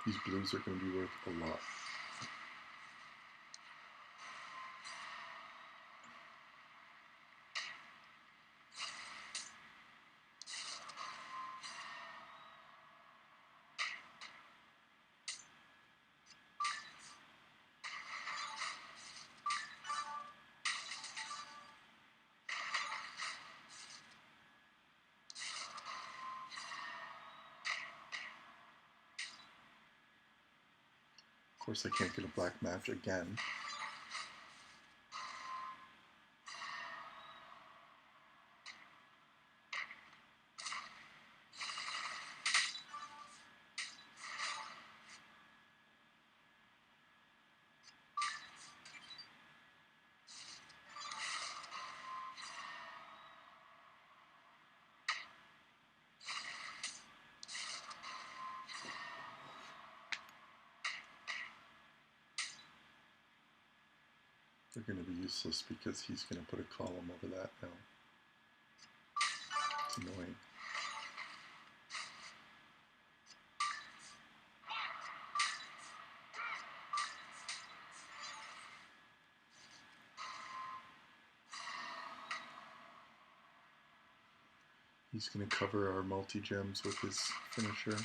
These blues are going to be worth a lot. Of course, I can't get a black match again. They're going to be useless because he's going to put a column over that now. It's annoying. He's going to cover our multi-gems with his finisher.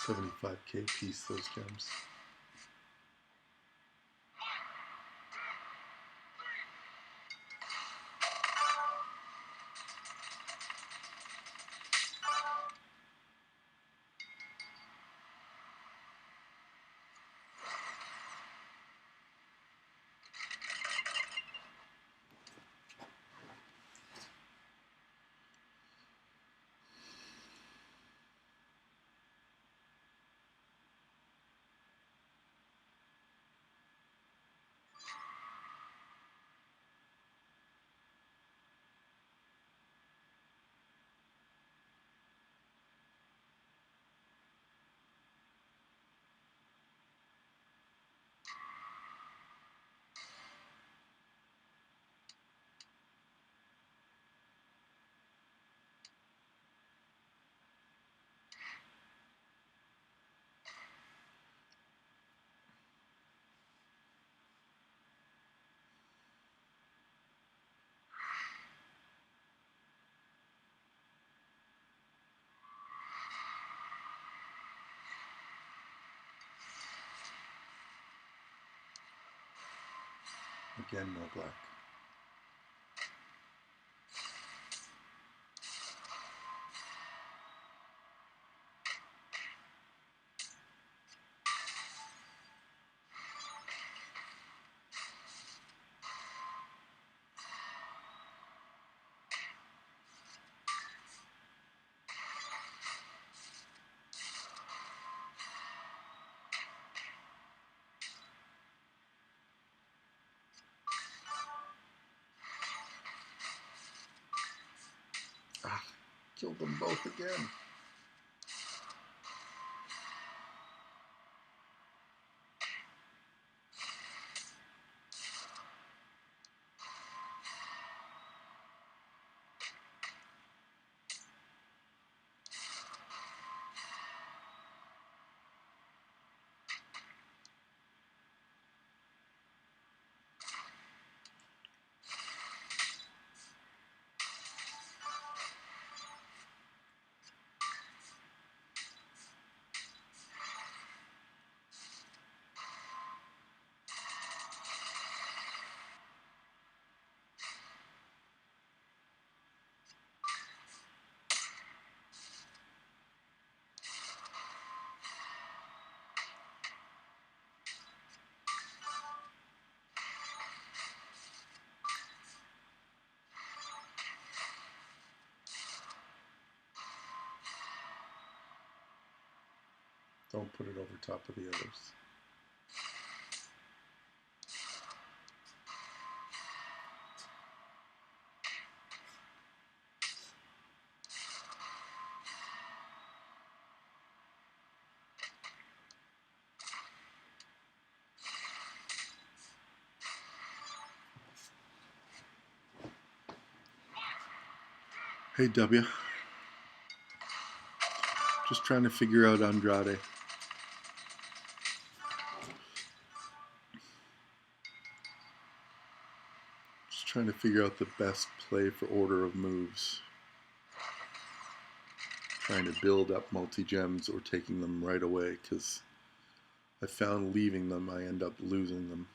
$75K piece, those gems. Again, no black. Ah, killed them both again. Don't put it over top of the others. Hey W, just trying to figure out Andrade. Just trying to figure out the best play for order of moves. trying to build up multi-gems or taking them right away, because I found leaving them, I end up losing them.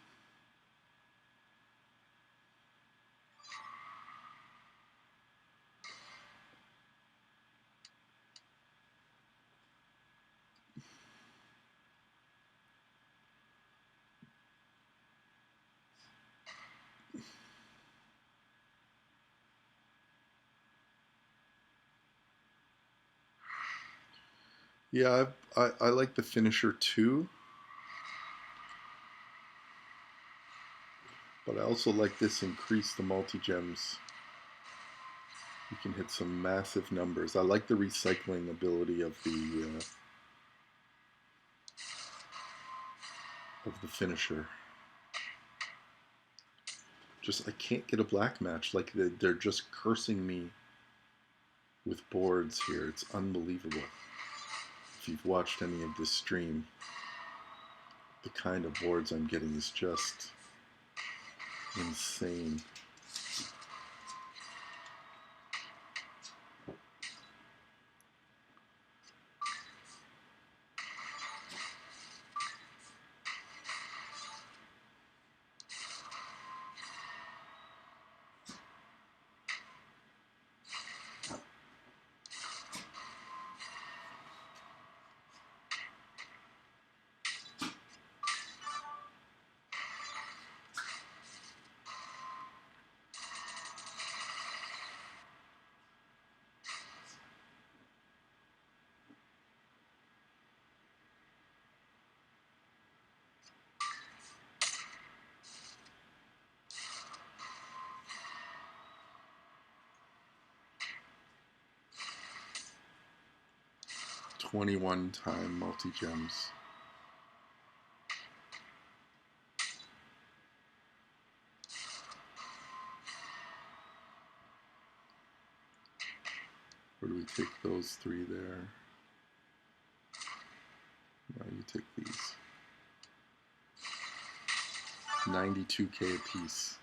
Yeah, I like the finisher too, but I also like this increase the multi-gems. You can hit some massive numbers. I like the recycling ability of the finisher. Just I can't get a black match. Like they're just cursing me with boards here. It's unbelievable. If you've watched any of this stream, the kind of boards I'm getting is just insane. #21 multi-gems. Where do we take those three there? No, you take these. 92K a piece.